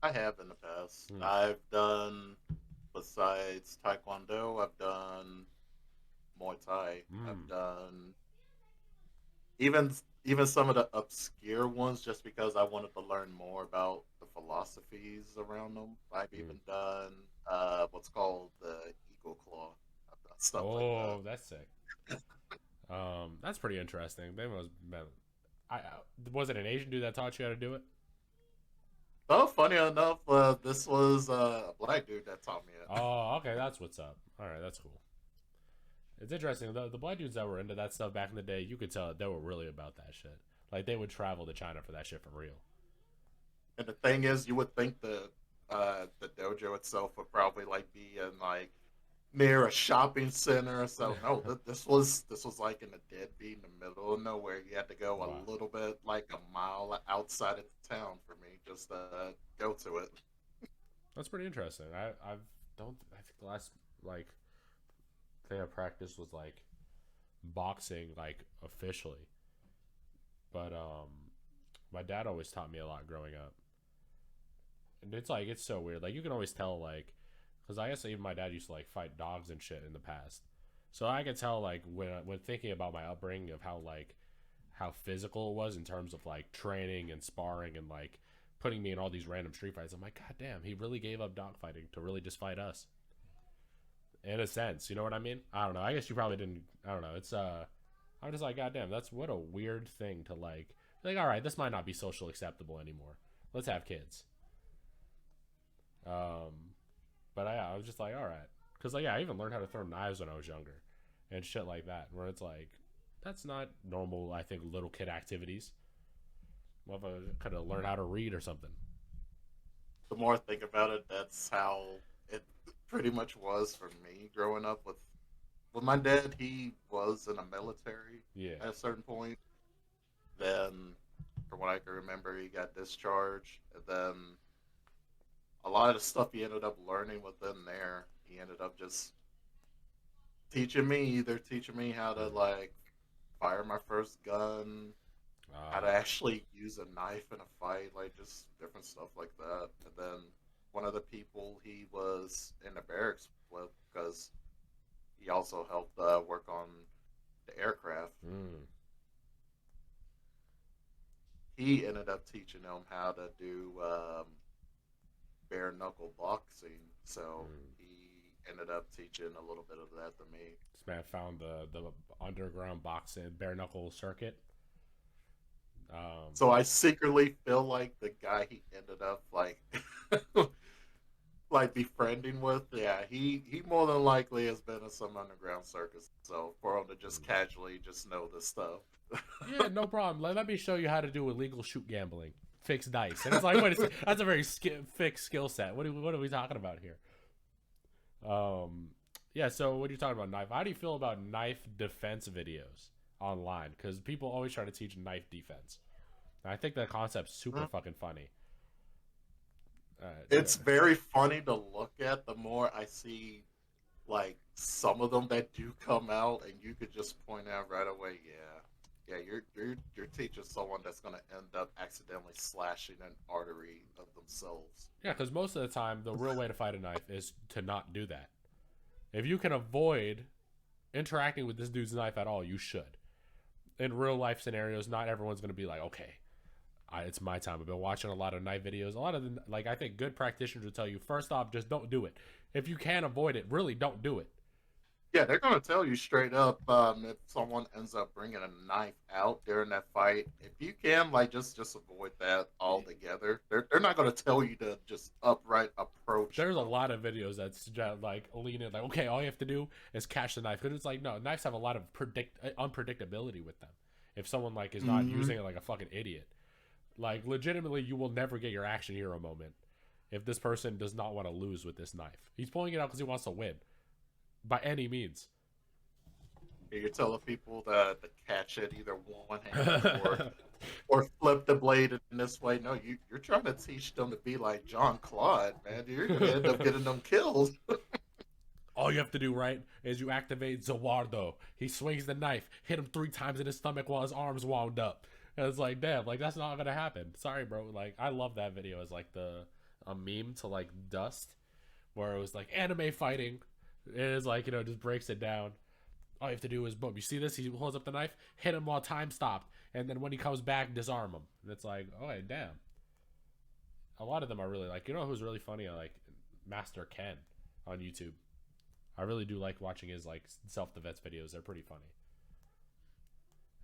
Speaker 2: I have in the past.
Speaker 8: Hmm.
Speaker 2: I've done, besides Taekwondo, I've done Muay Thai. I've
Speaker 8: Mm.
Speaker 2: done even even some of the obscure ones just because I wanted to learn more about the philosophies around them. I've
Speaker 8: Mm.
Speaker 2: even done what's called the Eagle Claw. I've done stuff like that.
Speaker 8: Oh, that's sick. That's pretty interesting. They must been. Was it an Asian dude that taught you how to do it?
Speaker 2: Oh, funny enough, this was a black dude that taught me it.
Speaker 8: Oh, okay, that's what's up. All right, that's cool. It's interesting. The black dudes that were into that stuff back in the day, you could tell they were really about that shit. Like they would travel to China for that shit for real.
Speaker 2: And the thing is, you would think the dojo itself would probably like be in like near a shopping center. So no, this was like in a deadbeat in the middle of nowhere. You had to go a
Speaker 8: Wow.
Speaker 2: little bit, like a mile outside of town for me just to go to it.
Speaker 8: That's pretty interesting. I think the last like thing I practiced was like boxing, like officially. But my dad always taught me a lot growing up, and it's so weird. Like you can always tell, like, because I guess even my dad used to like fight dogs and shit in the past, so I could tell like when thinking about my upbringing of how physical it was in terms of like training and sparring and like putting me in all these random street fights. I'm like, God damn, he really gave up dog fighting to really just fight us. In a sense, you know what I mean? I don't know. I guess you probably didn't. I don't know. It's I'm just like, God damn, that's what a weird thing to like. All right, this might not be social acceptable anymore. Let's have kids. But I was just like, all right, because like I even learned how to throw knives when I was younger, and shit like that. Where it's like, that's not normal. I think little kid activities. Well, I could have learned how to read or something.
Speaker 2: The more I think about it, that's how it pretty much was for me growing up with my dad. He was in the military at a certain point. Then, from what I can remember, he got discharged. And then a lot of the stuff he ended up learning within there, he ended up just teaching me how to like fire my first gun, how to actually use a knife in a fight, like just different stuff like that. And then one of the people he was in the barracks with, because he also helped work on the aircraft. He ended up teaching him how to do bare knuckle boxing, so he ended up teaching a little bit of that to me.
Speaker 8: This man found the underground boxing bare knuckle circuit.
Speaker 2: So I secretly feel like the guy he ended up like like befriending with, he more than likely has been in some underground circus. So for him to just casually just know this stuff.
Speaker 8: Yeah, no problem. Let me show you how to do illegal shoot gambling, fix dice. And it's like, wait a second, that's a very fixed skill set. What are we talking about here? Yeah. So what are you talking about, knife? How do you feel about knife defense videos online? Because people always try to teach knife defense. And I think that concept's super fucking funny.
Speaker 2: It's very funny to look at. The more I see, like some of them that do come out, and you could just point out right away, yeah, you're teaching someone that's gonna end up accidentally slashing an artery of themselves.
Speaker 8: Yeah, because most of the time, the real way to fight a knife is to not do that. If you can avoid interacting with this dude's knife at all, you should. In real life scenarios, not everyone's gonna be like, okay, it's my time. I've been watching a lot of knife videos. A lot of them, like, I think good practitioners will tell you, first off, just don't do it. If you can avoid it, really don't do it.
Speaker 2: Yeah, they're going to tell you straight up if someone ends up bringing a knife out during that fight. If you can, like, just avoid that altogether. They're not going to tell you to just upright approach.
Speaker 8: There's a lot of videos that's like lean in, like, okay, all you have to do is catch the knife. Because it's like, no, knives have a lot of unpredictability with them. If someone like is not using it like a fucking idiot, like legitimately, you will never get your action hero moment if this person does not want to lose with this knife. He's pulling it out because he wants to win. By any means.
Speaker 2: You're telling people to catch it either one hand or flip the blade in this way. No, you're trying to teach them to be like John Claude, man. You're going to end up getting them killed.
Speaker 8: All you have to do, right, is you activate Zawardo. He swings the knife, hit him 3 times in his stomach while his arms wound up. And it's like, damn, like, that's not going to happen. Sorry, bro. Like, I love that video as, like, a meme to, like, Dust, where it was, like, anime fighting. It is like, just breaks it down. All you have to do is, boom, you see this? He holds up the knife, hit him while time stopped, and then when he comes back, disarm him. And it's like, oh, hey, damn. A lot of them are really like, who's really funny? I like Master Ken on YouTube. I really do like watching his, like, self-defense videos. They're pretty funny.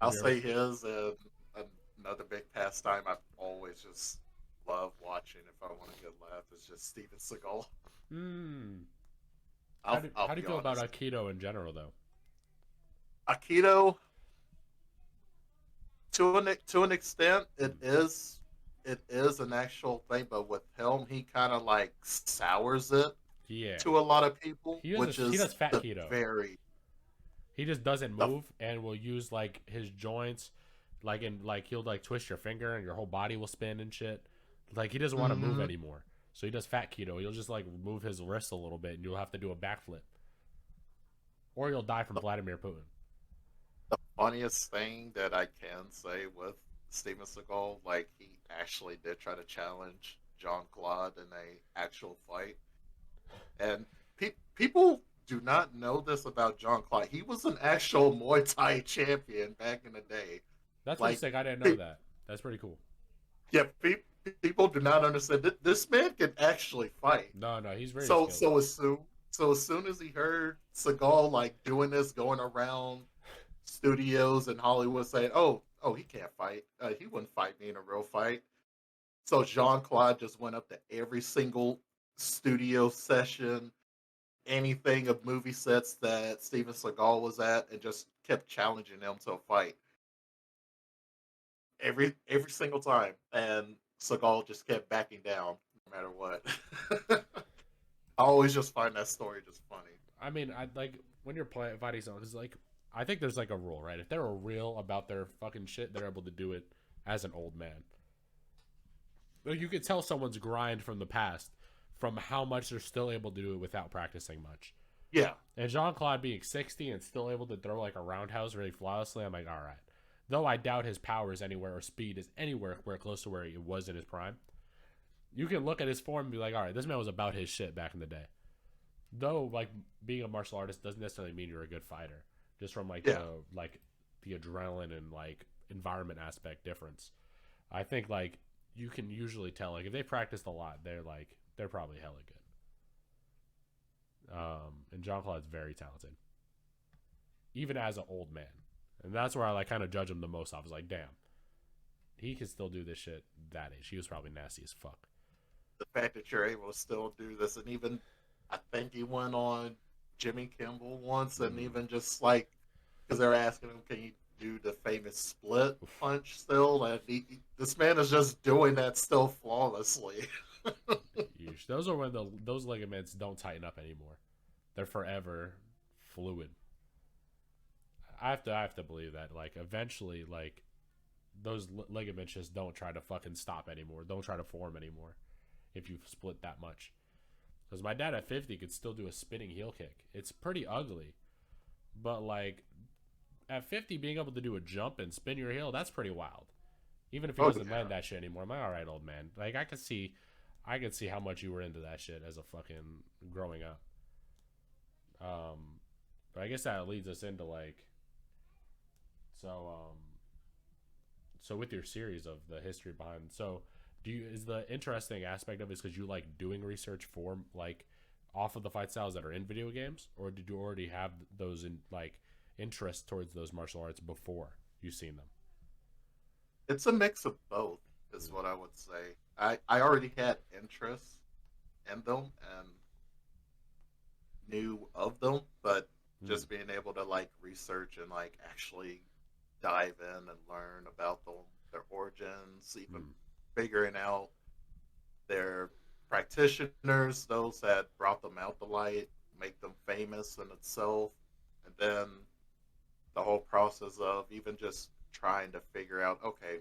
Speaker 2: I'll say his, another big pastime I always just love watching if I want a good laugh is just Steven Seagal.
Speaker 8: How do you feel about Aikido in general, though?
Speaker 2: Aikido, to an extent, it is an actual thing, but with him, he kind of like sours it to a lot of people,
Speaker 8: he does fat keto. He just doesn't move and will use like his joints, like he'll like twist your finger and your whole body will spin and shit. Like he doesn't want to move anymore. So he does fat keto. He'll just like move his wrist a little bit, and you'll have to do a backflip, or you'll die from Vladimir Putin.
Speaker 2: The funniest thing that I can say with Steven Seagal, like he actually did try to challenge Jean Claude in a actual fight, and people do not know this about Jean Claude. He was an actual Muay Thai champion back in the day.
Speaker 8: That's
Speaker 2: Like,
Speaker 8: pretty sick. I didn't know that. That's pretty cool.
Speaker 2: Yeah, people do not understand that this man can actually fight.
Speaker 8: No, he's very
Speaker 2: So
Speaker 8: skilled.
Speaker 2: as soon as he heard Seagal like doing this, going around studios in Hollywood saying, "Oh, he can't fight. He wouldn't fight me in a real fight." So Jean Claude just went up to every single studio session, anything of movie sets that Steven Seagal was at, and just kept challenging him to a fight. Every single time, and Seagal just kept backing down no matter what. I always just find that story just funny.
Speaker 8: I mean, I like when you're playing fighting someone. It's like I think there's like a rule, right? If they're real about their fucking shit, they're able to do it as an old man. Like, you could tell someone's grind from the past from how much they're still able to do it without practicing much.
Speaker 2: Yeah,
Speaker 8: And Jean Claude being 60 and still able to throw like a roundhouse really flawlessly, I'm like, all right. Though I doubt his power is anywhere or speed is anywhere where close to where he was in his prime. You can look at his form and be like, all right, this man was about his shit back in the day. Though, like, being a martial artist doesn't necessarily mean you're a good fighter. Just from like the adrenaline and like environment aspect difference. I think like you can usually tell like if they practiced a lot, they're probably hella good. And Jean Claude's very talented, even as an old man, and that's where I like kind of judge him the most. I was like, damn, he can still do this shit that age. He was probably nasty as fuck.
Speaker 2: the fact that you're able to still do this, and even I think he went on Jimmy Kimmel once, and even just like because they're asking him, can you do the famous split punch still? And this man is just doing that still flawlessly.
Speaker 8: Yeesh. Those are when those ligaments don't tighten up anymore. They're forever fluid. I have to believe that like eventually like those ligaments just don't try to fucking stop anymore. Don't try to form anymore if you split that much. Because my dad at 50 could still do a spinning heel kick. It's pretty ugly, but like at 50 being able to do a jump and spin your heel, that's pretty wild. Even if he doesn't land that shit anymore, I'm like, all right, old man. Like I could see how much you were into that shit as a fucking growing up. But I guess that leads us into like so with your series of the history behind, so is the interesting aspect of it because you like doing research for like off of the fight styles that are in video games, or did you already have those in like interest towards those martial arts before you've seen them?
Speaker 2: It's a mix of both, is what I would say. I already had interest in them and knew of them, but just being able to like research and like actually dive in and learn about them, their origins, even figuring out their practitioners, those that brought them out the light, make them famous in itself, and then the whole process of even just trying to figure out, okay,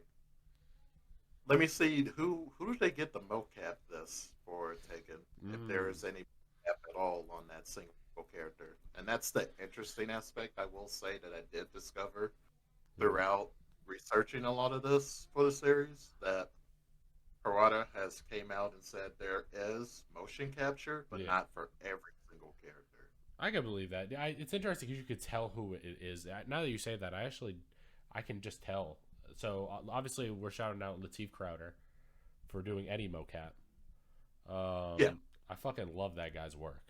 Speaker 2: let me see who do they get the mocap this for taken, if there is any mocap at all on that single character. And that's the interesting aspect I will say that I did discover throughout researching a lot of this for the series, that Harada has came out and said there is motion capture, but not for every single character.
Speaker 8: I can believe that. It's interesting because you could tell who it is. Now that you say that, I can just tell. So obviously we're shouting out Lateef Crowder for doing any mocap. I fucking love that guy's work.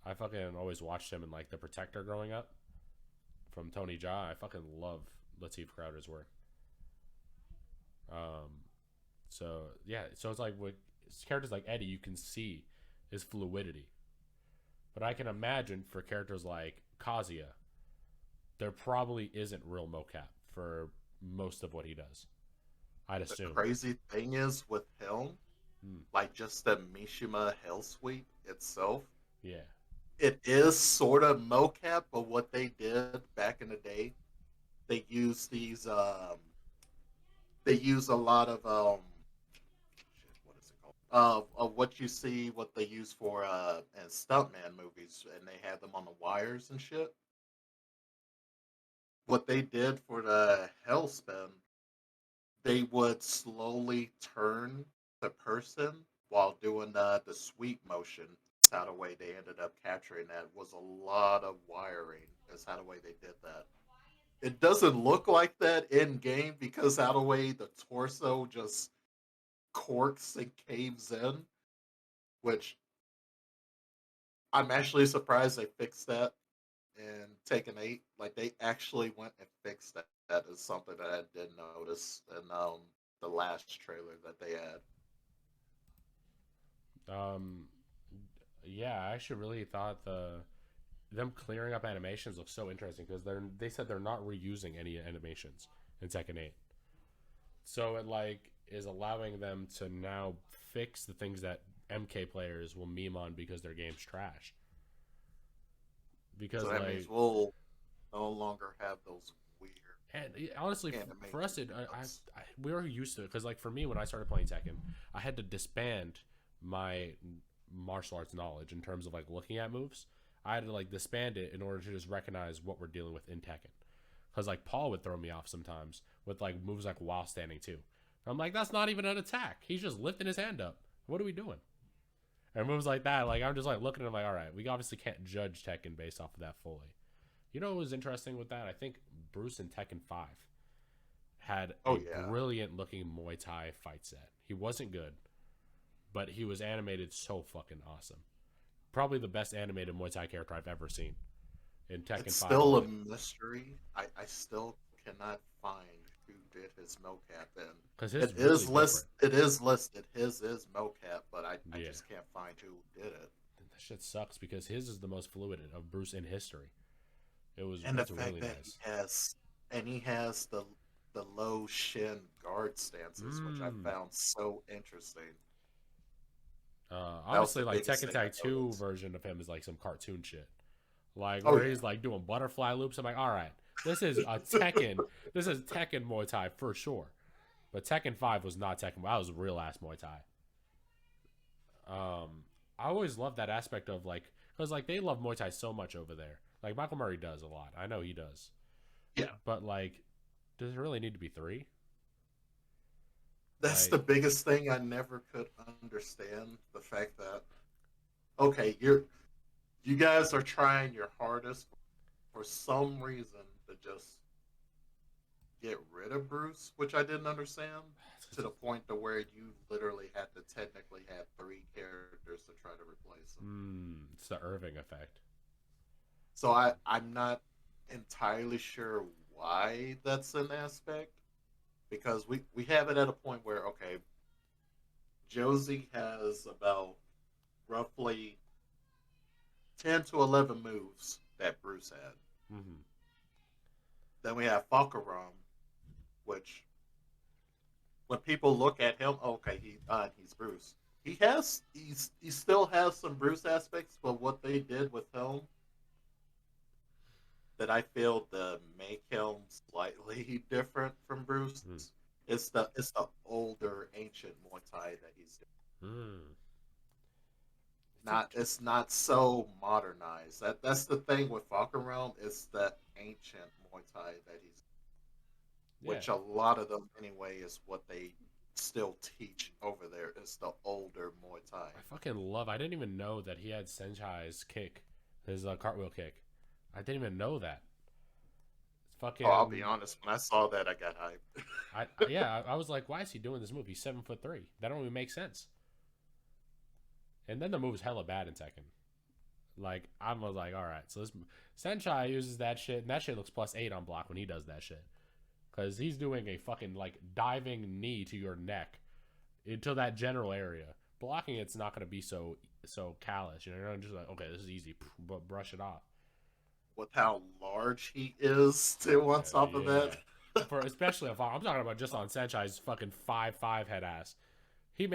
Speaker 8: I fucking always watched him in like The Protector growing up from Tony Jaa. I fucking love Lateef Crowder's work. So it's like with characters like Eddie, you can see his fluidity. But I can imagine for characters like Kazuya, there probably isn't real mocap for most of what he does, I'd assume.
Speaker 2: The crazy thing is with him, like just the Mishima Hell Sweep itself, it is sort of mocap, but what they did back in the day, they used these they use a lot of what is it called, of what you see, what they use for in stuntman movies, and they had them on the wires and shit. What they did for the Hellspin, they would slowly turn the person while doing the sweep motion. That's how the way they ended up capturing that was a lot of wiring. That's how the way they did that. It doesn't look like that in game because how the way the torso just corks and caves in, which I'm actually surprised they fixed that in Taken 8. Like they actually went and fixed that. That is something that I did notice in the last trailer that they had.
Speaker 8: Yeah, I actually really thought them clearing up animations looks so interesting because they said they're not reusing any animations in Tekken 8. So it like is allowing them to now fix the things that MK players will meme on because their game's trash. Because
Speaker 2: So that
Speaker 8: like
Speaker 2: means we'll no longer have those weird.
Speaker 8: and honestly, for us, we were used to it because like for me when I started playing Tekken, I had to disband my martial arts knowledge in terms of like looking at moves. I had to like disband it in order to just recognize what we're dealing with in Tekken. Because like Paul would throw me off sometimes with like moves like while standing too. I'm like, that's not even an attack. He's just lifting his hand up. What are we doing? And moves like that, like I'm just like looking at him like, all right, we obviously can't judge Tekken based off of that fully. You know what was interesting with that? I think Bruce in Tekken 5 had a brilliant looking Muay Thai fight set. He wasn't good, but he was animated so fucking awesome. Probably the best animated Muay Thai character I've ever seen. In Tekken 5.
Speaker 2: It's still a mystery. I still cannot find who did his mocap in.
Speaker 8: Because
Speaker 2: it is listed. His is mocap, but I just can't find who did it.
Speaker 8: That shit sucks because his is the most fluid of Bruce in history. It was
Speaker 2: and the fact
Speaker 8: really
Speaker 2: that
Speaker 8: nice.
Speaker 2: he has the low shin guard stances, which I found so interesting.
Speaker 8: Obviously, like Tekken Tag 2 version of him is like some cartoon shit. Like where he's like doing butterfly loops. I'm like, all right, this is a Tekken. This is Tekken Muay Thai for sure. But Tekken 5 was not Tekken. That was real ass Muay Thai. I always loved that aspect of like, because like they love Muay Thai so much over there. Like Michael Murray does a lot. I know he does.
Speaker 2: Yeah.
Speaker 8: But like, does it really need to be 3?
Speaker 2: That's
Speaker 8: like,
Speaker 2: the biggest thing I never could understand. The fact that you guys are trying your hardest for some reason to just get rid of Bruce, which I didn't understand, to the point to where you literally had to technically have 3 characters to try to replace him.
Speaker 8: It's the Irving effect.
Speaker 2: So I'm not entirely sure why that's an aspect, because we have it at a point where, okay, Josie has about roughly 10 to 11 moves that Bruce had.
Speaker 8: Mm-hmm.
Speaker 2: Then we have Falcarum, which when people look at him, okay, he's Bruce. He still has some Bruce aspects, but what they did with him that I feel to make him slightly different from Bruce is the older ancient Muay Thai that he's doing. It's not so modernized. That's the thing with Falcon Realm, is that ancient Muay Thai that he's which a lot of them anyway is what they still teach over there, is the older Muay Thai.
Speaker 8: I fucking love. I didn't even know that he had Senchai's kick, his cartwheel kick. I didn't even know that. It's fucking.
Speaker 2: Oh, I'll be honest. When I saw that, I got hyped.
Speaker 8: I was like, why is he doing this move? He's 7'3". That don't even make sense. And then the move is hella bad in Tekken. Like I was like, all right, so this Senchai uses that shit, and that shit looks +8 on block when he does that shit, because he's doing a fucking like diving knee to your neck into that general area. Blocking it's not going to be so callous. You know, you're just like, okay, this is easy, but brush it off.
Speaker 2: With how large he is, too, on top of that.
Speaker 8: Especially if I'm talking about just on Senchai's fucking 5'5" head ass. He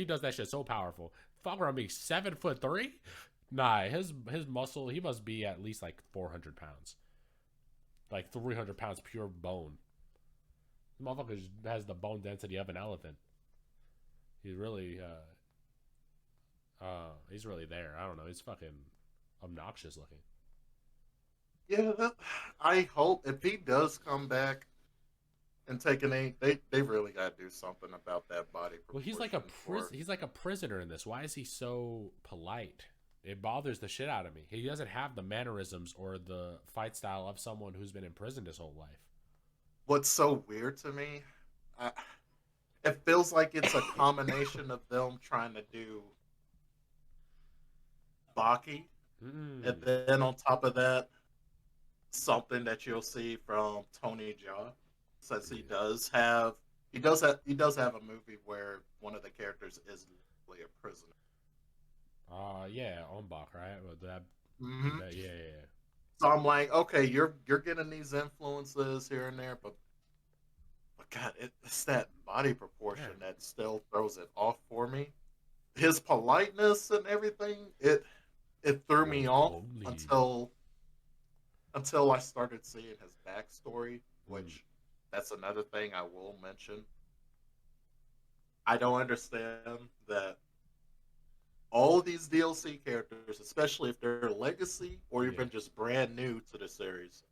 Speaker 8: does that shit so powerful. Falcon being 7'3". Nah, his muscle, he must be at least like 400 pounds, like 300 pounds pure bone. The motherfucker has the bone density of an elephant. He's really He's really there. I don't know. He's fucking obnoxious looking.
Speaker 2: Yeah, I hope if he does come back and take an eight, they really got to do something about that body
Speaker 8: Well,
Speaker 2: proportion.
Speaker 8: he's like a prisoner in this. Why is he so polite? It bothers the shit out of me. He doesn't have the mannerisms or the fight style of someone who's been imprisoned his whole life.
Speaker 2: What's so weird to me, it feels like it's a combination of them trying to do Baki, and then on top of that, something that you'll see from Tony Jaa, since he does have a movie where one of the characters is literally a prisoner.
Speaker 8: Yeah, Ombak, right? Well,
Speaker 2: Mm-hmm.
Speaker 8: yeah.
Speaker 2: So I'm like, okay, you're getting these influences here and there, but God, it's that body proportion that still throws it off for me. His politeness and everything, it threw me off until I started seeing his backstory, which that's another thing I will mention. I don't understand that all of these DLC characters, especially if they're legacy or even just brand new to the series,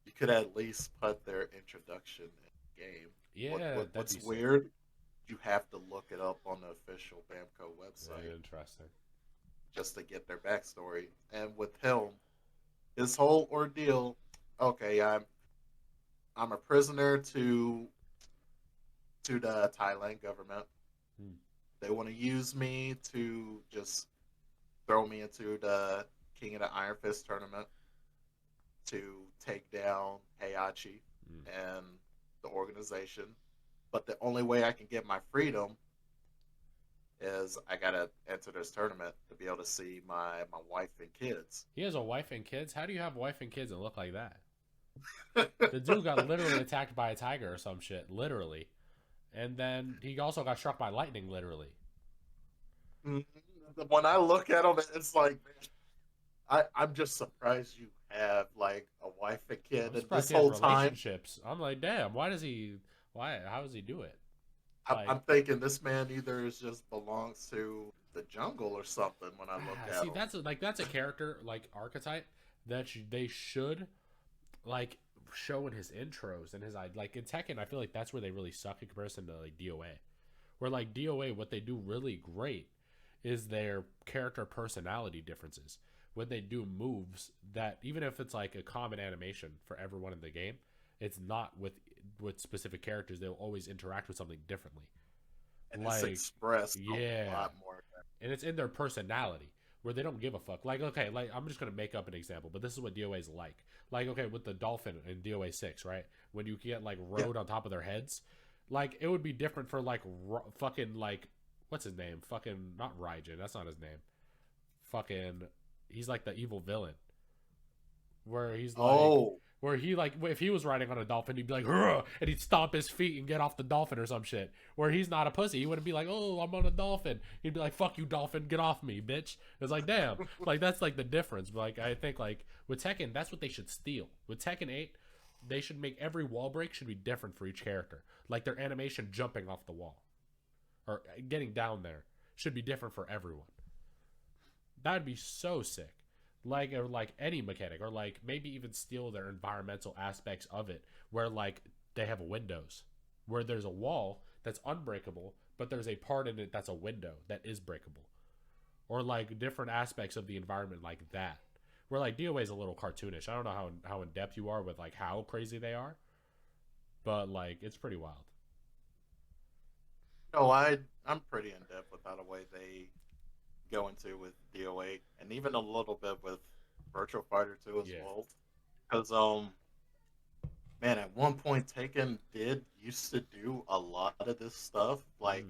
Speaker 2: you could at least put their introduction in the game.
Speaker 8: Yeah,
Speaker 2: what's weird, you have to look it up on the official Bamco website.
Speaker 8: Yeah, interesting.
Speaker 2: Just to get their backstory. And with him, his whole ordeal, okay, I'm a prisoner to the Thailand government. They want to use me to just throw me into the King of the Iron Fist tournament to take down Heihachi and the organization. But the only way I can get my freedom is I gotta enter this tournament to be able to see my wife and kids.
Speaker 8: He has a wife and kids? How do you have wife and kids and look like that? The dude got literally attacked by a tiger or some shit, literally. And then he also got struck by lightning, literally.
Speaker 2: When I look at him, it's like, man, I'm just surprised you have like a wife and kid. And this whole time,
Speaker 8: relationships. I'm like, damn, how does he do it?
Speaker 2: I'm thinking this man either just belongs to the jungle or something when I look at him.
Speaker 8: That's a character like archetype that they should like show in his intros and his like in Tekken. I feel like that's where they really suck in comparison to like DOA. Where like DOA, what they do really great is their character personality differences. When they do moves that, even if it's like a common animation for everyone in the game, it's not with specific characters. They'll always interact with something differently.
Speaker 2: And it's expressed a lot more.
Speaker 8: And it's in their personality where they don't give a fuck. Like, okay, like I'm just going to make up an example, but this is what DOA is like. Like, okay, with the dolphin in DOA 6, right? When you get like road on top of their heads, like it would be different for like fucking like, what's his name? Fucking, not Raijin, that's not his name. Fucking, he's like the evil villain. Where he's like, where he like, if he was riding on a dolphin, he'd be like, "Hurrah!" and he'd stomp his feet and get off the dolphin or some shit. Where he's not a pussy, he wouldn't be like, "Oh, I'm on a dolphin." He'd be like, "Fuck you, dolphin, get off me, bitch." It's like, damn, like that's like the difference. But like, I think like with Tekken, that's what they should steal. With Tekken 8, they should make every wall break should be different for each character. Like their animation jumping off the wall or getting down there should be different for everyone. That'd be so sick. Like, or like any mechanic, or like maybe even steal their environmental aspects of it, where like they have windows, where there's a wall that's unbreakable, but there's a part in it that's a window that is breakable, or like different aspects of the environment like that. Where like DOA is a little cartoonish. I don't know how in depth you are with like how crazy they are, but like it's pretty wild.
Speaker 2: No, I'm pretty in depth with how the way they go into with DOA and even a little bit with Virtual Fighter 2 as well. Because man, at one point Taken used to do a lot of this stuff. Like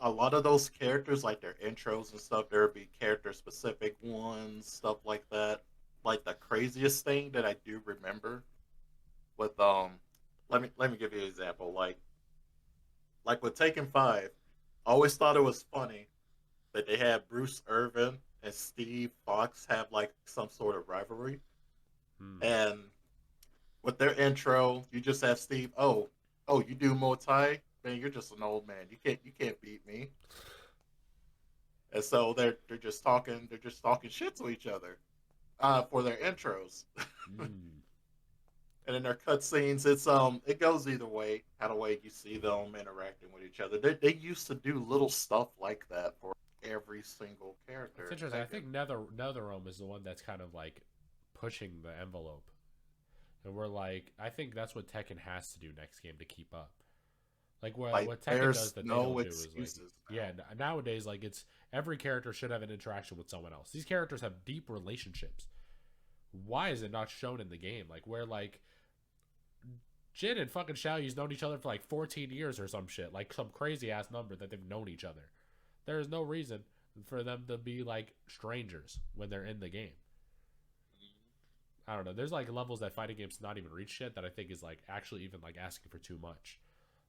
Speaker 2: a lot of those characters, like their intros and stuff, there would be character specific ones, stuff like that. Like the craziest thing that I do remember with let me give you an example. Like with Taken 5, I always thought it was funny that they had Bruce Irvin and Steve Fox have like some sort of rivalry. And with their intro, you just have Steve, oh, you do Muay Thai? Man, you're just an old man. You can't beat me. and so they're just talking shit to each other for their intros. And in their cutscenes, it goes either way. Kind of way you see them interacting with each other. They used to do little stuff like that for every single character.
Speaker 8: It's interesting. I think NetherRealm is the one that's kind of like pushing the envelope, and we're like, I think that's what Tekken has to do next game to keep up. Like what Tekken does that they don't do is like, yeah. Nowadays, like it's every character should have an interaction with someone else. These characters have deep relationships. Why is it not shown in the game? Like where like Jin and fucking Xiaoyu's known each other for like 14 years or some shit, like some crazy ass number that they've known each other. There is no reason for them to be like strangers when they're in the game. I don't know. There's like levels that fighting games not even reach shit that I think is like actually even like asking for too much.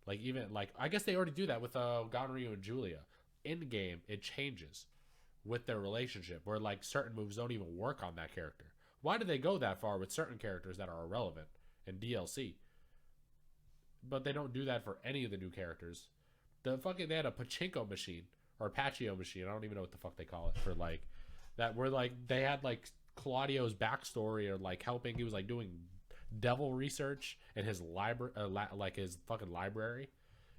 Speaker 8: Like even like I guess they already do that with Ganryu and Julia. In game, it changes with their relationship where like certain moves don't even work on that character. Why do they go that far with certain characters that are irrelevant in DLC? But they don't do that for any of the new characters. They had a pachinko machine or a Pachinko machine. I don't even know what the fuck they call it for like that. Where like they had like Claudio's backstory or like helping. He was like doing devil research in his library, like his fucking library.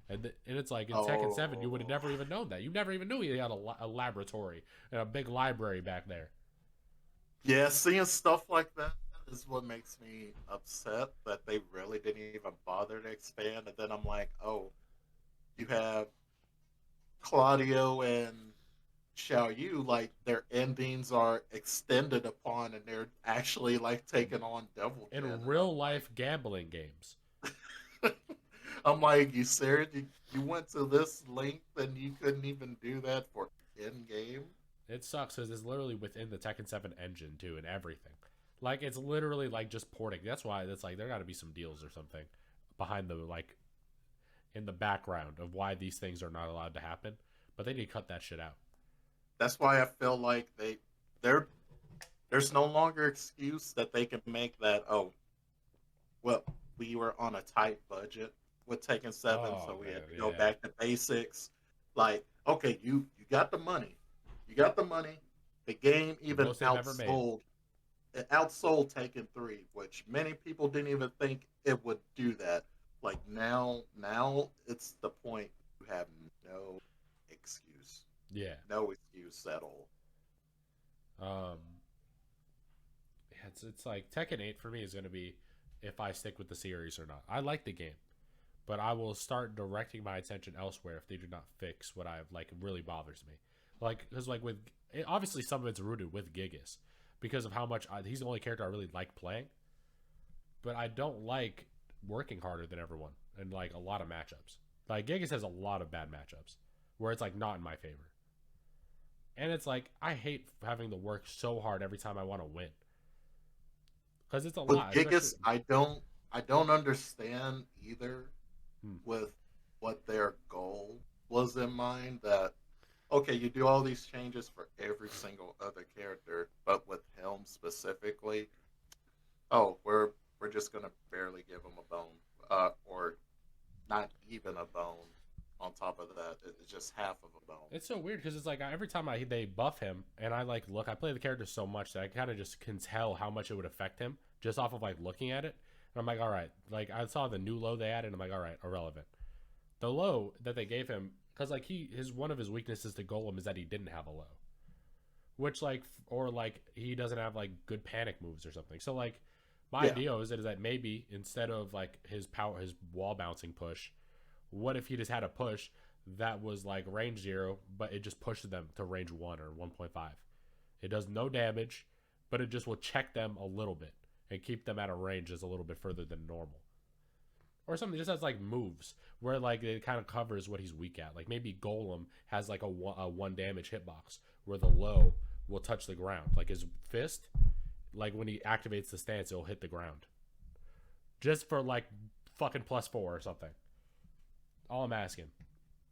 Speaker 8: And it's like in Tekken 7, you would have never even known that. You never even knew he had a laboratory and a big library back there.
Speaker 2: Yeah, seeing stuff like that is what makes me upset that they really didn't even bother to expand. And then I'm like, oh, you have Claudio and Xiaoyu, like their endings are extended upon, and they're actually like taking on devil
Speaker 8: in real life gambling games.
Speaker 2: I'm like, you serious? You went to this length and you couldn't even do that for in game?
Speaker 8: It sucks because it's literally within the Tekken 7 engine too, and everything. Like it's literally like just porting. That's why it's like there got to be some deals or something behind the like in the background of why these things are not allowed to happen. But they need to cut that shit out.
Speaker 2: That's why I feel like there's no longer excuse that they can make that, oh, well, we were on a tight budget with Tekken 7, so we had to go back to basics. Like, okay, you got the money. You got the money. The game even outsold Tekken 3, which many people didn't even think it would do that. Like now it's the point you have no excuse.
Speaker 8: Yeah.
Speaker 2: No excuse at all.
Speaker 8: It's like Tekken 8 for me is going to be if I stick with the series or not. I like the game, but I will start directing my attention elsewhere if they do not fix what I like really bothers me. Like because like with obviously some of it's rooted with Gigas because of how much he's the only character I really like playing, but I don't like working harder than everyone in like a lot of matchups. Like Gigas has a lot of bad matchups where it's like not in my favor. And it's like I hate having to work so hard every time I want to win. Cuz it's a lot.
Speaker 2: With Gigas, I don't understand either with what their goal was in mind that okay, you do all these changes for every single other character, but with him specifically, oh, we're just going to barely give him a bone or not even a bone. On top of that, it's just half of a bone.
Speaker 8: It's so weird because it's like every time they buff him and I like look, I play the character so much that I kind of just can tell how much it would affect him just off of like looking at it. And I'm like, all right, like I saw the new low they added, and I'm like, all right, irrelevant. The low that they gave him, because like one of his weaknesses to Golem is that he didn't have a low, which like or like he doesn't have like good panic moves or something. So like my idea is that maybe instead of like his wall bouncing push. What if he just had a push that was like range 0, but it just pushed them to range 1 or 1.5? It does no damage, but it just will check them a little bit and keep them at a range that's a little bit further than normal. Or something just has like moves where like it kind of covers what he's weak at. Like maybe Golem has like a 1 damage hitbox where the low will touch the ground. Like his fist, like when he activates the stance, it'll hit the ground. Just for like fucking +4 or something. All I'm asking.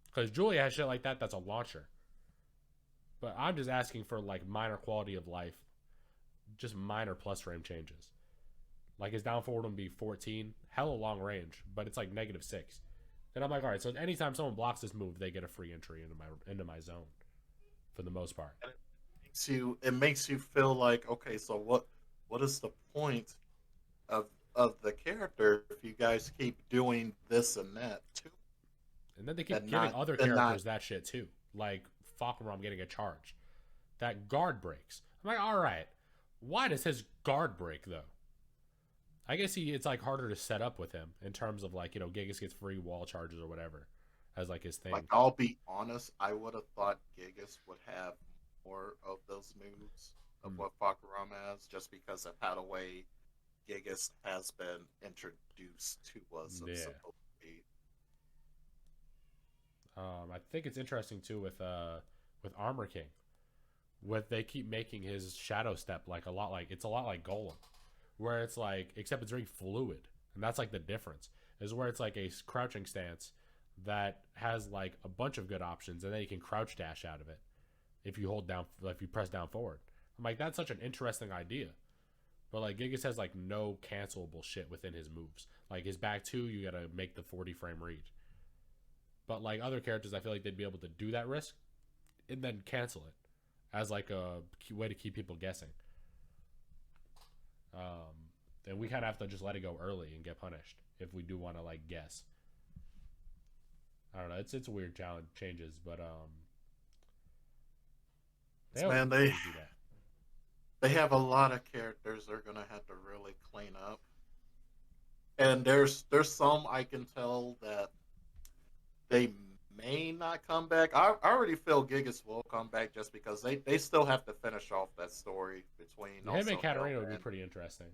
Speaker 8: Because Julia has shit like that that's a launcher. But I'm just asking for like minor quality of life. Just minor plus frame changes. Like his down forward would be 14. Hella long range. But it's like -6. And I'm like, alright, so anytime someone blocks this move, they get a free entry into my zone. for the most part.
Speaker 2: It makes you feel like, okay, so what is the point of the character if you guys keep doing this and that too?
Speaker 8: And then they keep
Speaker 2: And
Speaker 8: giving
Speaker 2: not
Speaker 8: other
Speaker 2: and
Speaker 8: characters
Speaker 2: not
Speaker 8: that shit too. Like Fakaram getting a charge. That guard breaks. I'm like, alright. Why does his guard break though? I guess it's like harder to set up with him in terms of like, Gigas gets free wall charges or whatever as like his thing.
Speaker 2: like, I'll be honest, I would have thought Gigas would have more of those moves of what Fakaram has, just because of how the way Gigas has been introduced to us.
Speaker 8: Yeah.
Speaker 2: Supposed to be.
Speaker 8: I think it's interesting too with Armor King. They keep making his shadow step it's a lot like Golem, where it's like, except it's very fluid, and that's like the difference, is where it's like a crouching stance that has like a bunch of good options, and then you can crouch dash out of it if you press down forward. I'm like, that's such an interesting idea, but like Gigas has like no cancelable shit within his moves. Like his back two, you gotta make the 40 frame read. But like other characters, I feel like they'd be able to do that risk and then cancel it as like a way to keep people guessing. And we kind of have to just let it go early and get punished if we do want to like guess. I don't know. It's a weird challenge changes, but
Speaker 2: they have a lot of characters they're gonna have to really clean up, and there's some I can tell that they may not come back. I already feel Gigas will come back just because they still have to finish off that story between
Speaker 8: him and Katarina would be pretty interesting.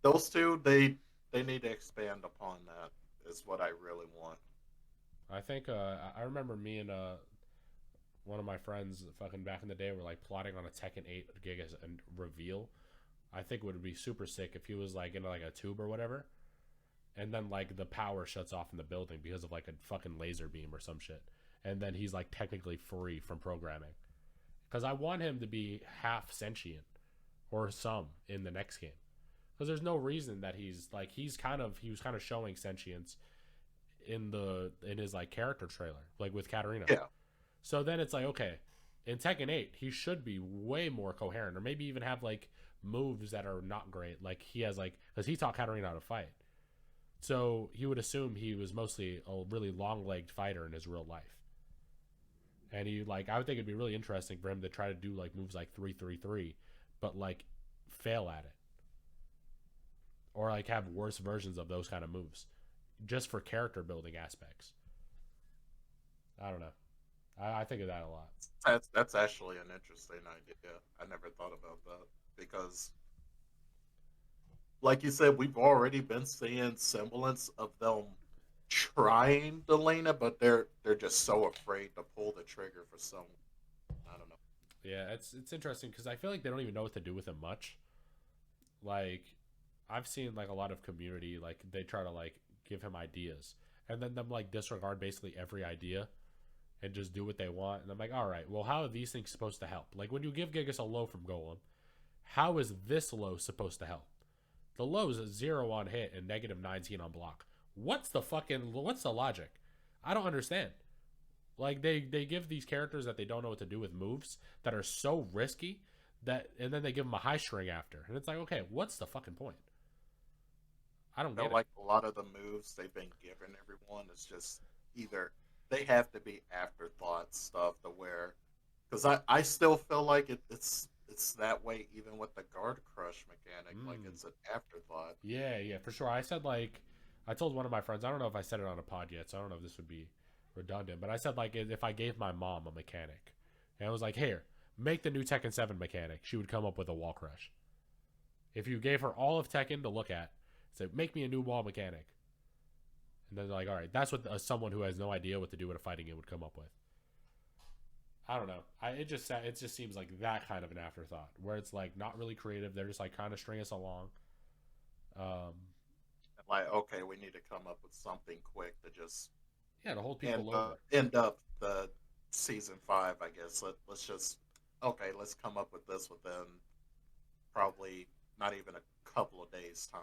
Speaker 2: Those two, they need to expand upon that. Is what I really want.
Speaker 8: I think I remember me and one of my friends fucking back in the day were like plotting on a Tekken 8 Gigas and reveal. I think it would be super sick if he was like in like a tube or whatever, and then like the power shuts off in the building because of like a fucking laser beam or some shit, and then he's like technically free from programming. Because I want him to be half sentient or some in the next game. Because there's no reason that he was kind of showing sentience in his like character trailer, like with Katarina.
Speaker 2: Yeah.
Speaker 8: So then it's like, okay, in Tekken 8, he should be way more coherent, or maybe even have like moves that are not great. Like he has like, because he taught Katarina how to fight. So you would assume he was mostly a really long-legged fighter in his real life. And I would think it'd be really interesting for him to try to do like moves like 3-3-3, but like fail at it. Or like have worse versions of those kind of moves, just for character building aspects. I don't know. I think of that a lot.
Speaker 2: That's actually an interesting idea. I never thought about that because, like you said, we've already been seeing semblance of them trying to lane it, but they're just so afraid to pull the trigger for some. I don't know.
Speaker 8: Yeah, it's interesting because I feel like they don't even know what to do with him much. Like, I've seen like a lot of community, like they try to like give him ideas and then them like disregard basically every idea and just do what they want. And I'm like, all right, well, how are these things supposed to help? Like when you give Gigas a low from Golem, how is this low supposed to help? The low is a 0 on hit and negative 19 on block. What's the logic? I don't understand. Like they give these characters that they don't know what to do with moves that are so risky and then they give them a high string after. And it's like, okay, what's the fucking point? I don't get it.
Speaker 2: Like a lot of the moves they've been giving everyone is just either they have to be afterthought stuff to where, because I still feel like it's that way even with the guard crush mechanic. Like it's an afterthought.
Speaker 8: Yeah, for sure. I told one of my friends, I don't know if I said it on a pod yet, so I don't know if this would be redundant, but I said like if I gave my mom a mechanic and I was like, here, make the new Tekken 7 mechanic, she would come up with a wall crush. If you gave her all of Tekken to look at, say, make me a new wall mechanic. And then they're like, all right, that's what someone who has no idea what to do with a fighting game would come up with. I don't know. It just seems like that kind of an afterthought where it's like not really creative. They're just like kind of string us along.
Speaker 2: Like, okay, we need to come up with something quick to just
Speaker 8: to hold people over.
Speaker 2: End up the season 5, I guess. Let's just let's come up with this within probably not even a couple of days time.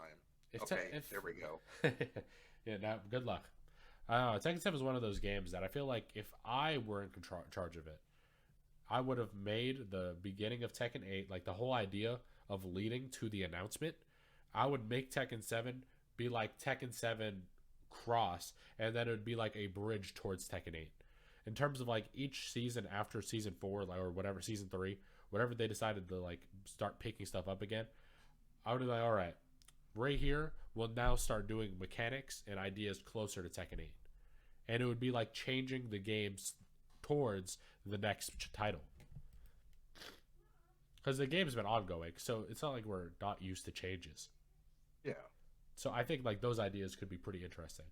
Speaker 2: There we go.
Speaker 8: Yeah, now good luck. Tekken 7 is one of those games that I feel like if I were in charge of it, I would have made the beginning of Tekken 8, like the whole idea of leading to the announcement. I would make Tekken 7 be like Tekken 7 Cross, and then it would be like a bridge towards Tekken 8. In terms of like each season after season 4, like, or whatever, season 3, whatever they decided to like start picking stuff up again, I would be like, all right, right here, we'll now start doing mechanics and ideas closer to Tekken 8. And it would be like changing the games towards the next title. Because the game's been ongoing, so it's not like we're not used to changes.
Speaker 2: Yeah.
Speaker 8: So I think like those ideas could be pretty interesting.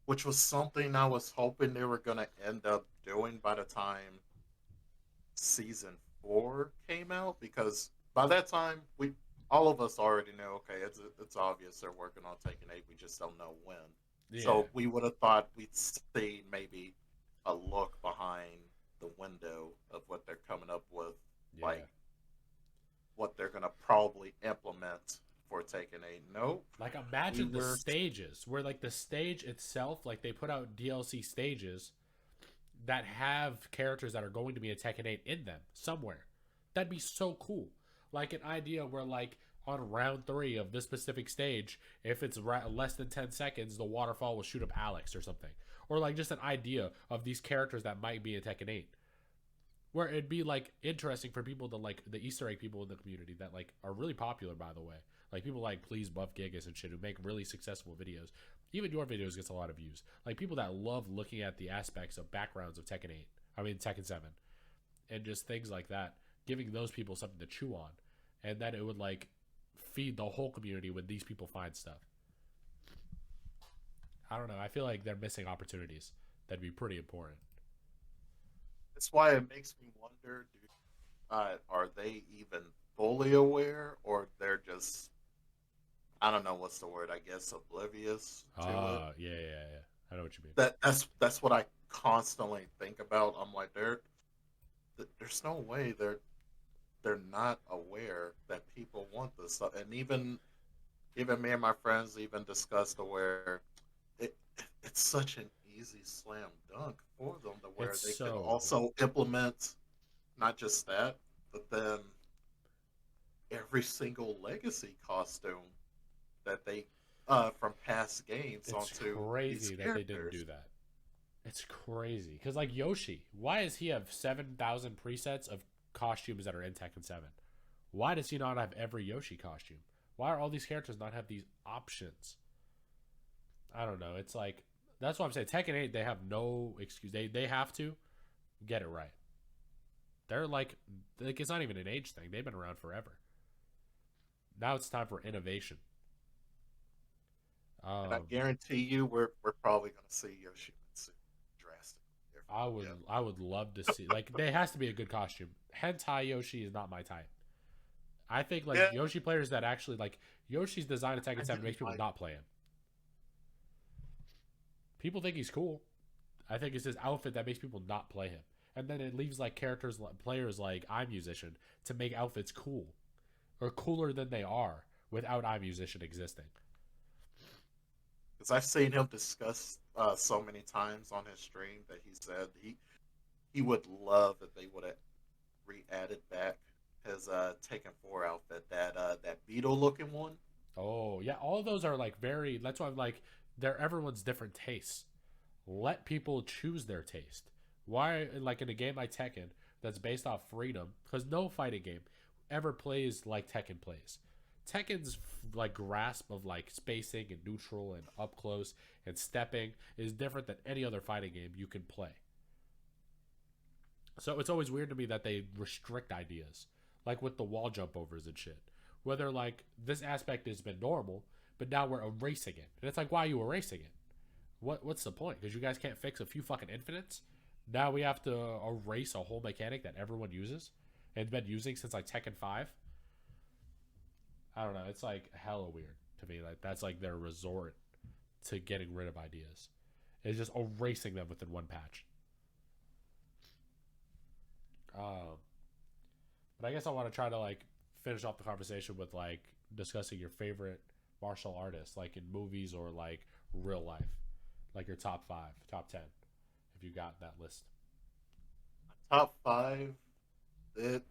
Speaker 2: Which was something I was hoping they were going to end up doing by the time season 4 came out, because by that time all of us already know, okay, it's obvious they're working on Tekken 8, we just don't know when.
Speaker 8: Yeah.
Speaker 2: So we would have thought we'd see maybe a look behind the window of what they're coming up with, like what they're gonna probably implement for Tekken 8. Nope.
Speaker 8: Like imagine the stages where like the stage itself, like they put out DLC stages that have characters that are going to be in Tekken 8 in them somewhere. That'd be so cool. Like an idea where like on round 3 of this specific stage, if it's less than 10 seconds, the waterfall will shoot up Alex or something. Or like just an idea of these characters that might be in Tekken 8. Where it'd be like interesting for people to like the Easter egg people in the community that like are really popular, by the way. Like people like Please Buff Gigas and shit who make really successful videos. Even your videos gets a lot of views. Like people that love looking at the aspects of backgrounds of Tekken 8. I mean Tekken 7. And just things like that. Giving those people something to chew on. And then it would like feed the whole community when these people find stuff. I don't know. I feel like they're missing opportunities. That'd be pretty important.
Speaker 2: That's why it makes me wonder, are they even fully aware, or they're just, I don't know what's the word, I guess, oblivious to it?
Speaker 8: Yeah. I know what you mean.
Speaker 2: That's what I constantly think about. I'm like, there's no way they're not aware that people want this stuff. And even me and my friends even discussed where it's such an easy slam dunk for them to where they can also implement not just that, but then every single legacy costume that they from past games onto
Speaker 8: crazy
Speaker 2: these
Speaker 8: that they didn't do that. It's crazy because like Yoshi, why does he have 7,000 presets of costumes that are in Tekken 7? Why does he not have every Yoshi costume? Why are all these characters not have these options? I don't know. It's like that's why I'm saying Tekken 8, they have no excuse. They have to get it right. They're like it's not even an age thing. They've been around forever. Now it's time for innovation.
Speaker 2: And I guarantee you, we're probably going to see Yoshi drastically.
Speaker 8: I would love to see like there has to be a good costume. Hentai Yoshi is not my type. I think like Yoshi players that actually like Yoshi's design in Tekken 7 makes people not play him. People think he's cool. I think it's his outfit that makes people not play him. And then it leaves like players like iMusician to make outfits cool. Or cooler than they are without iMusician existing.
Speaker 2: Because I've seen him discuss so many times on his stream that he said he would love if they would have re-added back his Tekken 4 outfit, that beetle looking one.
Speaker 8: Oh yeah, all of those are like very. That's why I'm like they're everyone's different tastes. Let people choose their taste. Why like in a game like Tekken that's based off freedom? Because no fighting game ever plays like Tekken plays. Tekken's like grasp of like spacing and neutral and up close and stepping is different than any other fighting game you can play. So it's always weird to me that they restrict ideas, like with the wall jump overs and shit. Whether like this aspect has been normal, but now we're erasing it, and it's like, why are you erasing it? What's the point? Because you guys can't fix a few fucking infinites. Now we have to erase a whole mechanic that everyone uses and been using since like Tekken 5. I don't know. It's like hella weird to me. Like that's like their resort to getting rid of ideas. It's just erasing them within one patch. But I guess I want to try to like finish off the conversation with like discussing your favorite martial artists, like in movies or like real life, like your top 5, top 10, if you got that list.
Speaker 2: My top 5, it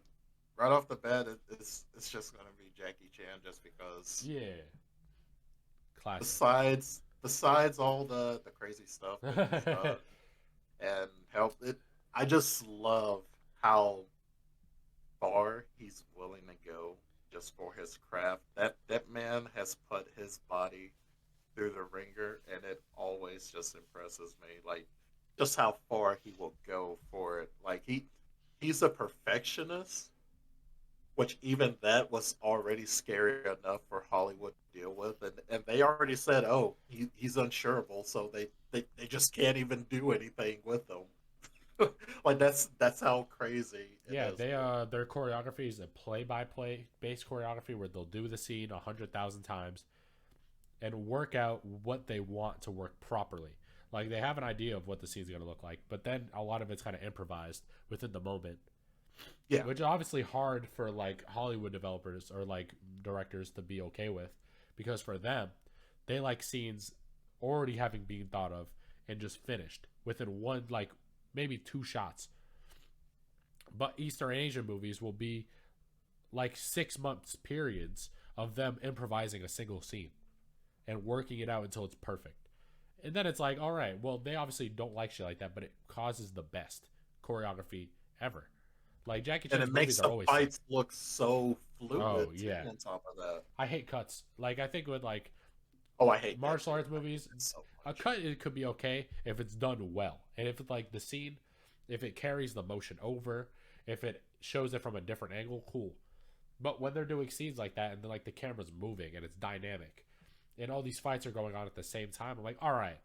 Speaker 2: right off the bat, it's just gonna be Jackie Chan, just because.
Speaker 8: Yeah. Classic.
Speaker 2: Besides all the crazy stuff that he's done and help it, I just love how far he's willing to go just for his craft. That man has put his body through the ringer, and it always just impresses me. Like, just how far he will go for it. Like, he's a perfectionist, which even that was already scary enough for Hollywood to deal with, and they already said, "Oh, he's unshareable," so they just can't even do anything with him. Like, that's how crazy it
Speaker 8: Yeah,
Speaker 2: is.
Speaker 8: they their choreography is a play-by-play based choreography where they'll do the scene 100,000 times and work out what they want to work properly. Like, they have an idea of what the scene's going to look like, but then a lot of it's kind of improvised within the moment.
Speaker 2: Yeah.
Speaker 8: Which is obviously hard for, like, Hollywood developers or, like, directors to be okay with, because for them, they like scenes already having been thought of and just finished within one, like, maybe 2 shots. But Eastern Asian movies will be like 6 months periods of them improvising a single scene and working it out until it's perfect. And then it's like, all right, well, they obviously don't like shit like that, but it causes the best choreography ever. Like, Jackie
Speaker 2: And
Speaker 8: Chan's
Speaker 2: it makes
Speaker 8: movies are
Speaker 2: the
Speaker 8: always
Speaker 2: fights look so fluid.
Speaker 8: Oh, yeah.
Speaker 2: On top of that,
Speaker 8: I hate cuts. Like, I think with, like,
Speaker 2: oh, I hate
Speaker 8: martial
Speaker 2: that
Speaker 8: arts
Speaker 2: too.
Speaker 8: movies,
Speaker 2: So
Speaker 8: a
Speaker 2: much.
Speaker 8: cut, it could be okay if it's done well. And if it's like the scene, if it carries the motion over, if it shows it from a different angle, cool. But when they're doing scenes like that and then, like, the camera's moving and it's dynamic and all these fights are going on at the same time, I'm like, all right,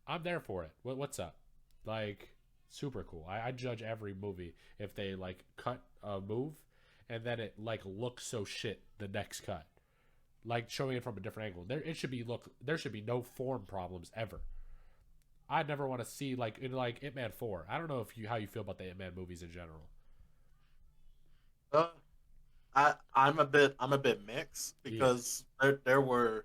Speaker 8: I'm there for it. What's up? Like, super cool. I judge every movie if they, like, cut a move and then it, like, looks so shit the next cut, like showing it from a different angle. There should be no form problems ever. I'd never want to see, like, in, like, Ip Man 4. I don't know how you feel about the Ip Man movies in general.
Speaker 2: Uh, I'm a bit mixed, because there were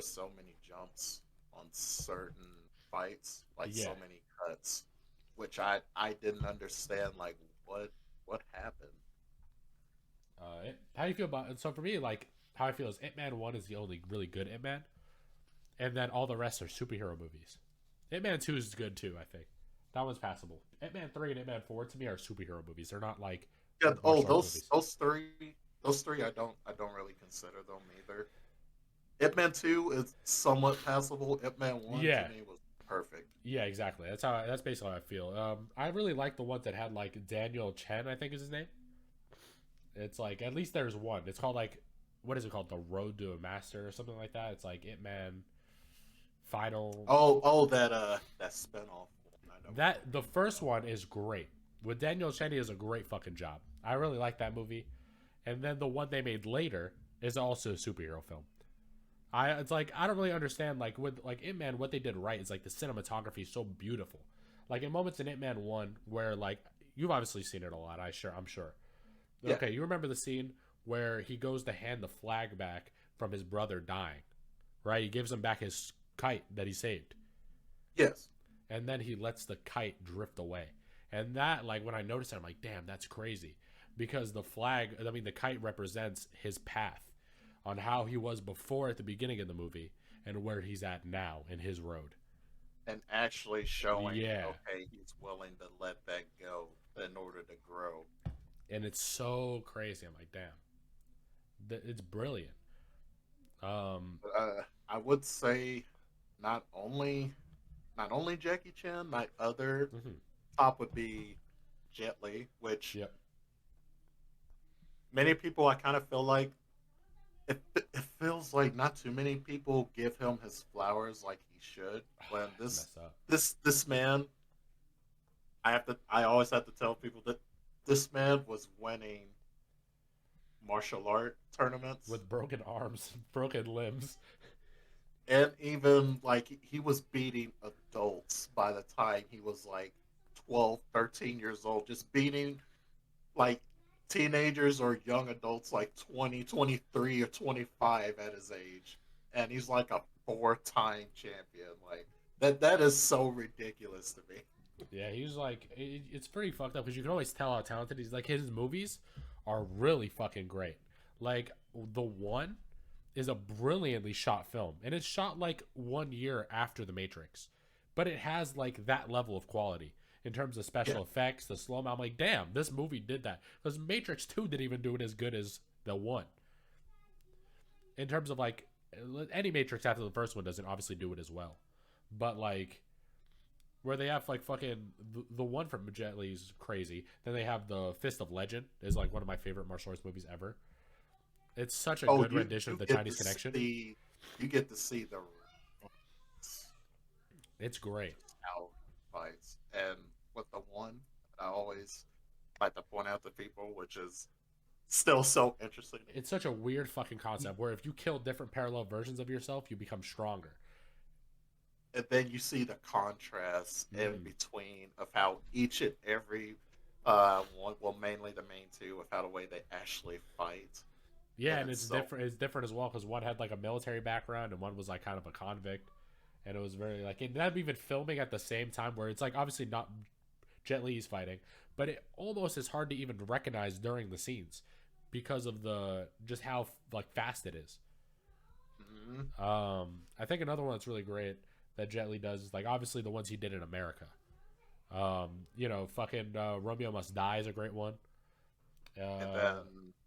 Speaker 2: so many jumps on certain fights, like
Speaker 8: Yeah.
Speaker 2: so many cuts, which I didn't understand, like, what happened.
Speaker 8: How do you feel about? So for me, like, how I feel is Ip Man 1 is the only really good Ip Man, and then all the rest are superhero movies. Ip Man 2 is good too, I think. That one's passable. Ip Man 3 and Ip Man 4 to me are superhero movies. They're not like
Speaker 2: Yeah,
Speaker 8: martial arts movies.
Speaker 2: those three I don't really consider them either. Ip Man 2 is somewhat passable. Ip Man 1
Speaker 8: Yeah.
Speaker 2: to me was perfect.
Speaker 8: Yeah, exactly. That's basically how I feel. I really like the ones that had, like, Daniel Chen, I think is his name. It's like, at least there's one. It's called, like, what is it called? The Road to a Master or something like that. It's like Ip Man Final.
Speaker 2: That spinoff. I know.
Speaker 8: That the first one is great. With Daniel Chen, he does a great fucking job. I really like that movie. And then the one they made later is also a superhero film. It's like, I don't really understand, like, with, like, Ip Man, what they did right is, like, the cinematography is so beautiful. Like, in moments in Ip Man 1 where, like, you've obviously seen it a lot, I'm sure.
Speaker 2: Yeah.
Speaker 8: Okay, you remember the scene where he goes to hand the flag back from his brother dying, right? He gives him back his kite that he saved.
Speaker 2: Yes.
Speaker 8: And then he lets the kite drift away. And that, like, when I noticed that, I'm like, damn, that's crazy. Because the kite represents his path on how he was before at the beginning of the movie and where he's at now in his road.
Speaker 2: And actually showing,
Speaker 8: Yeah.
Speaker 2: okay, he's willing to let that go in order to grow.
Speaker 8: And it's so crazy. I'm like, damn. It's brilliant.
Speaker 2: I would say not only Jackie Chan, my other top would be Jet Li, which
Speaker 8: Yep.
Speaker 2: many people, I kind of feel like it feels like not too many people give him his flowers like he should. When
Speaker 8: Mess up.
Speaker 2: this man, I always have to tell people that this man was winning martial art tournaments
Speaker 8: With broken arms, broken limbs.
Speaker 2: and even, like, he was beating adults by the time he was like 12, 13 years old, just beating, like, teenagers or young adults like 20, 23, or 25 at his age, and he's like a 4-time champion. Like, that is so ridiculous to me.
Speaker 8: Yeah, he was like, it's pretty fucked up because you can always tell how talented he's. Like, his movies are really fucking great. Like, The One is a brilliantly shot film, and it's shot like 1 year after The Matrix, but it has like that level of quality in terms of special effects, the slow mo. I'm like, damn, this movie did that because Matrix 2 didn't even do it as good as The One. In terms of like any Matrix after the first one doesn't obviously do it as well, but like where they have like fucking the one from Jet Li's crazy. Then they have the Fist of Legend is like one of my favorite martial arts movies ever. It's such a good rendition of the Chinese Connection.
Speaker 2: You get to see the
Speaker 8: It's great.
Speaker 2: how fights, and with the one I always like to point out to people, which is still so interesting.
Speaker 8: It's such a weird fucking concept where if you kill different parallel versions of yourself, you become stronger.
Speaker 2: And then you see the contrast in between of how each and every one, well, mainly the main two, of how the way they actually fight.
Speaker 8: Yeah, and it's different. It's different as well because one had like a military background and one was like kind of a convict, and it was very like and them even filming at the same time where it's like obviously not Jet Li's fighting, but it almost is hard to even recognize during the scenes because of the just how like fast it is. I think another one that's really great that Jet Li does is like obviously the ones he did in America. You know, fucking Romeo Must Die is a great one.
Speaker 2: And then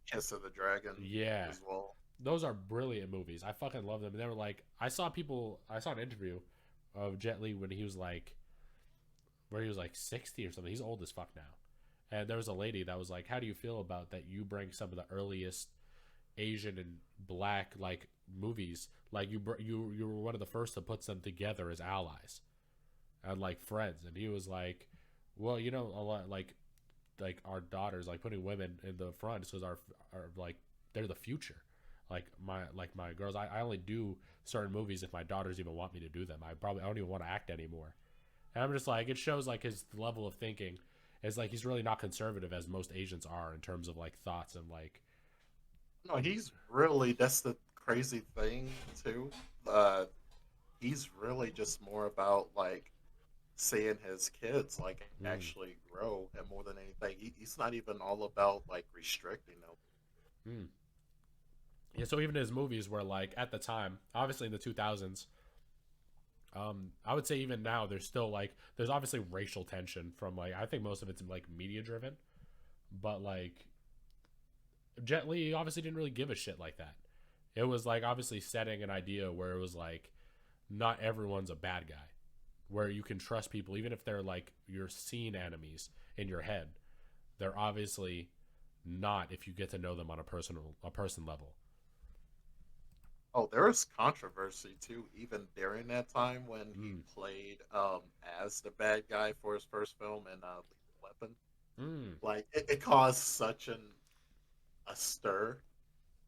Speaker 2: Kiss of the Dragon,
Speaker 8: yeah,
Speaker 2: as well.
Speaker 8: Those are brilliant movies. I fucking love them. And they were like, I saw an interview of Jet Li when he was like, where he was like 60 or something. He's old as fuck now. And there was a lady that was like, how do you feel about that you bring some of the earliest Asian and black like movies, like you were one of the first to put them together as allies and like friends. And he was like, well, you know, a lot like our daughters, like putting women in the front because our like they're the future. Like my girls, I only do certain movies if my daughters even want me to do them. I don't even want to act anymore. And I'm just like, it shows like his level of thinking is like he's really not conservative as most Asians are in terms of like thoughts and like.
Speaker 2: No, he's really, that's the crazy thing too. He's really just more about like seeing his kids like actually grow, and more than anything, he's not even all about like restricting them.
Speaker 8: Yeah, so even his movies were like at the time, obviously in the 2000s, I would say even now there's still like there's obviously racial tension from like I think most of it's like media driven, but like Jet Li obviously didn't really give a shit like that. It was like obviously setting an idea where it was like not everyone's a bad guy, where you can trust people even if they're like your seen enemies in your head. They're obviously not if you get to know them on a person level.
Speaker 2: Oh, there was controversy too, even during that time when he played as the bad guy for his first film in Weapon. Like it caused such a stir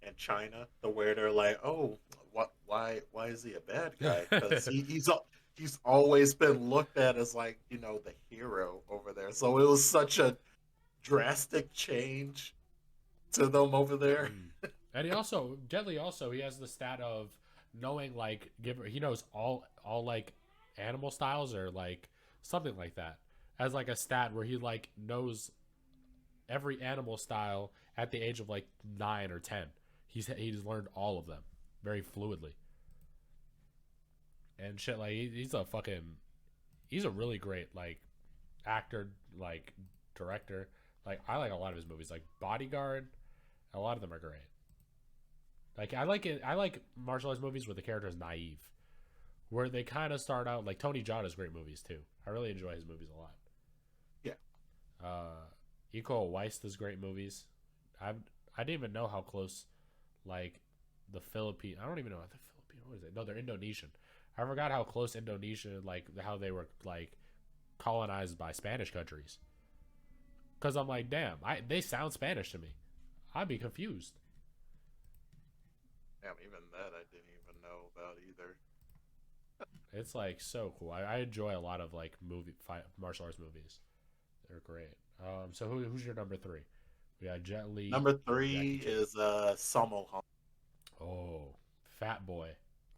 Speaker 2: in China, to where they're like, "Oh, why is he a bad guy?" Because he's always been looked at as like, you know, the hero over there. So it was such a drastic change to them over there.
Speaker 8: And Jet Li he has the stat of knowing like he knows all like animal styles or like something like that as like a stat where he like knows every animal style at the age of like 9 or 10. He's learned all of them very fluidly. And shit, like he's a really great like actor, like director. Like I like a lot of his movies, like Bodyguard. A lot of them are great. Like I like martial arts movies where the character is naive, where they kind of start out like Tony Jaa has great movies too. I really enjoy his movies a lot.
Speaker 2: Yeah.
Speaker 8: Iko Uwais does great movies. I didn't even know how close, like, the Philippine. I don't even know what the Philippine. What is it? No, they're Indonesian. I forgot how close Indonesia, like how they were like colonized by Spanish countries. Because I'm like, damn, they sound Spanish to me. I'd be confused.
Speaker 2: Damn, even that I didn't even know about either.
Speaker 8: It's like so cool. I enjoy a lot of like martial arts movies. They're great. So who's your number 3? We got Jet Li.
Speaker 2: Number 3 is Sammo Hung.
Speaker 8: Oh, fat boy,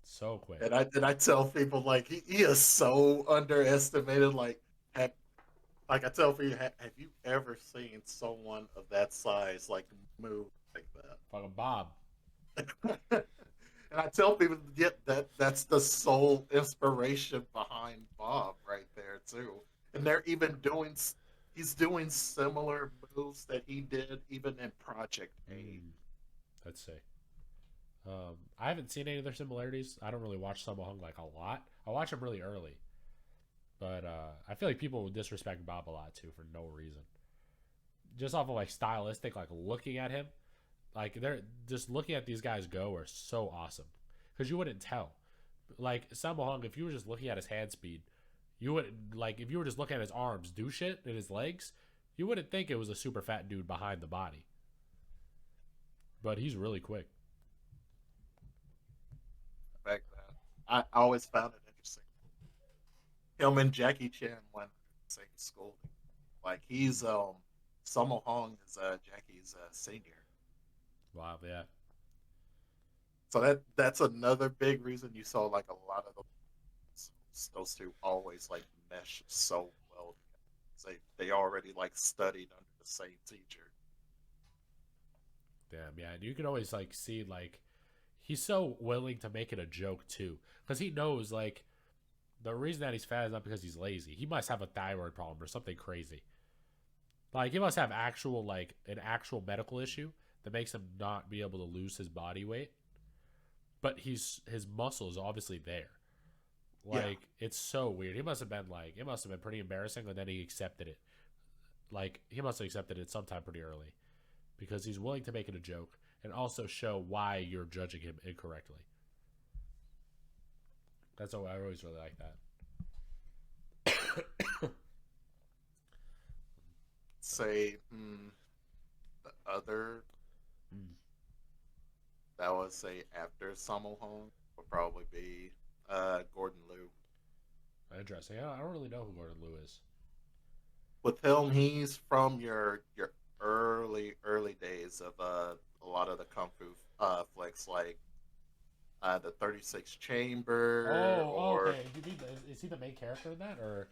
Speaker 8: so quick.
Speaker 2: And I tell people like he is so underestimated. Like Like I tell people, have you ever seen someone of that size like move like that?
Speaker 8: Fucking Bob.
Speaker 2: And I tell people, yeah, that's the sole inspiration behind Bob right there too. And they're even doing, he's doing similar moves that he did even in Project A.
Speaker 8: Let's see. I haven't seen any of their similarities. I don't really watch Sammo Hung like a lot. I watch him really early, but I feel like people would disrespect Bob a lot too for no reason. Just off of like stylistic, like looking at him, like they're just looking at these guys go are so awesome because you wouldn't tell. Like Sammo Hung, if you were just looking at his hand speed, you wouldn't like if you were just looking at his arms do shit and his legs, you wouldn't think it was a super fat dude behind the body. But he's really quick.
Speaker 2: Back then, I always found it interesting. Him and Jackie Chan went to the same school. Like he's Sammo Hung is Jackie's senior.
Speaker 8: Wow, yeah.
Speaker 2: So that's another big reason you saw like a lot of those two always like mesh so well. They already like studied under the same teacher.
Speaker 8: Damn, yeah. And you can always like see like he's so willing to make it a joke too, because he knows like the reason that he's fat is not because he's lazy. He must have a thyroid problem or something crazy. Like he must have actual like an actual medical issue that makes him not be able to lose his body weight. But his muscle is obviously there. Like it's so weird. He must have been like it must have been pretty embarrassing, and then he accepted it. Like he must have accepted it sometime pretty early, because he's willing to make it a joke and also show why you're judging him incorrectly. That's what I always really like that.
Speaker 2: Say the other that would say after Sammo Hung would probably be Gordon Liu.
Speaker 8: Interesting. I don't really know who Gordon Liu is.
Speaker 2: With him, he's from your early days of a lot of the kung fu flicks like the 36 Chamber.
Speaker 8: Okay. Is he the main character in that, or?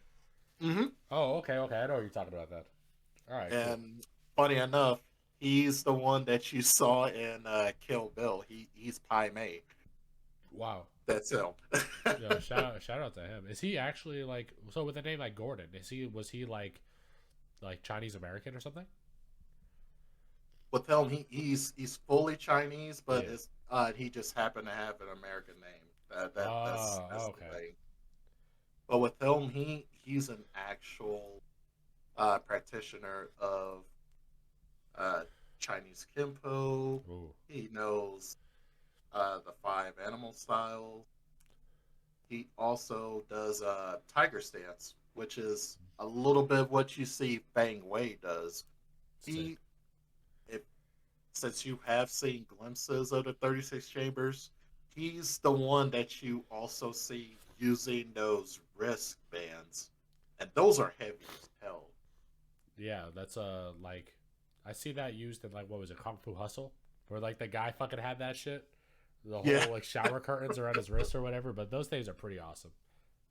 Speaker 2: Mm-hmm.
Speaker 8: Oh, okay. I know what you're talking about. That. All right.
Speaker 2: And funny enough, he's the one that you saw in Kill Bill. He's Pai Mei.
Speaker 8: Wow.
Speaker 2: That's him.
Speaker 8: Yo, shout out to him. Is he actually like so with a name like Gordon? Was he like Chinese American or something?
Speaker 2: With him, he's fully Chinese, but he just happened to have an American name. That's
Speaker 8: okay.
Speaker 2: the thing. But with him, he's an actual practitioner of Chinese Kempo.
Speaker 8: Ooh.
Speaker 2: He knows the 5 animal styles. He also does tiger stance, which is a little bit of what you see Fang Wei does. Since you have seen glimpses of the 36 Chambers, he's the one that you also see using those wristbands, and those are heavy as hell.
Speaker 8: Yeah, that's like I see that used in like what was it, Kung Fu Hustle, where like the guy fucking had that shit, the whole like shower curtains around his wrist or whatever. But those things are pretty awesome,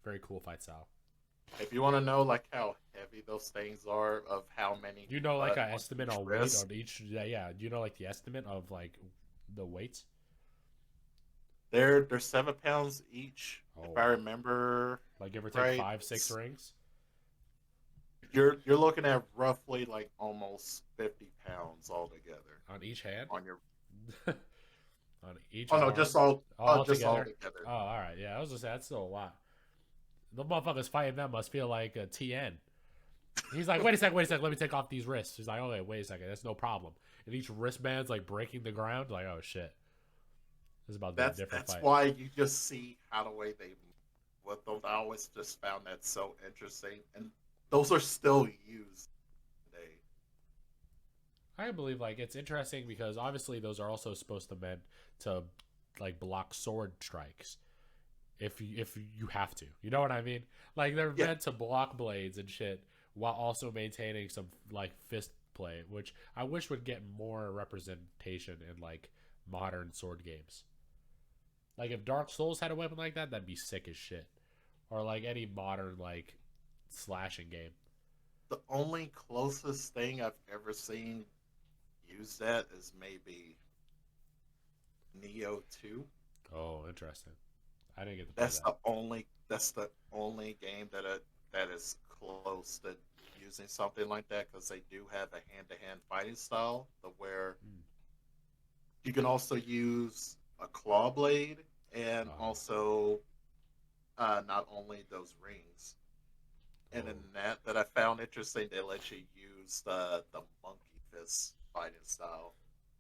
Speaker 8: very cool fight style.
Speaker 2: If you want to know like how heavy those things are, of how many,
Speaker 8: do you know like an estimate on weight
Speaker 2: wrist?
Speaker 8: on each? Yeah. Do you know like the estimate of like the weights?
Speaker 2: They're 7 pounds each, if I remember.
Speaker 8: Like give or take
Speaker 2: right.
Speaker 8: 5-6 rings.
Speaker 2: You're looking at roughly like almost 50 pounds altogether
Speaker 8: On each hand?
Speaker 2: on your.
Speaker 8: On each.
Speaker 2: Oh no,
Speaker 8: arm?
Speaker 2: just all
Speaker 8: together?
Speaker 2: all together.
Speaker 8: Oh, all right. Yeah, I was just saying that's still a lot. The motherfuckers fighting them must feel like a TN. He's like, wait a second, let me take off these wrists. He's like, okay, wait a second, that's no problem. And each wristband's like breaking the ground. Like, oh shit, this is about to be a different fight.
Speaker 2: That's why you just see how the way they with those. I always just found that so interesting, and those are still used today.
Speaker 8: I believe like it's interesting because obviously those are also supposed to meant to like block sword strikes. If you have to, you know what I mean? Like they're meant to block blades and shit while also maintaining some like fist play, which I wish would get more representation in like modern sword games. Like if Dark Souls had a weapon like that, that'd be sick as shit. Or like any modern like slashing game.
Speaker 2: the only closest thing I've ever seen use that is maybe Neo 2.
Speaker 8: Oh, interesting. I didn't get to play
Speaker 2: That's the only game that is close to using something like that, because they do have a hand-to-hand fighting style where you can also use a claw blade and also not only those rings. And in that I found interesting, they let you use the monkey fist fighting style.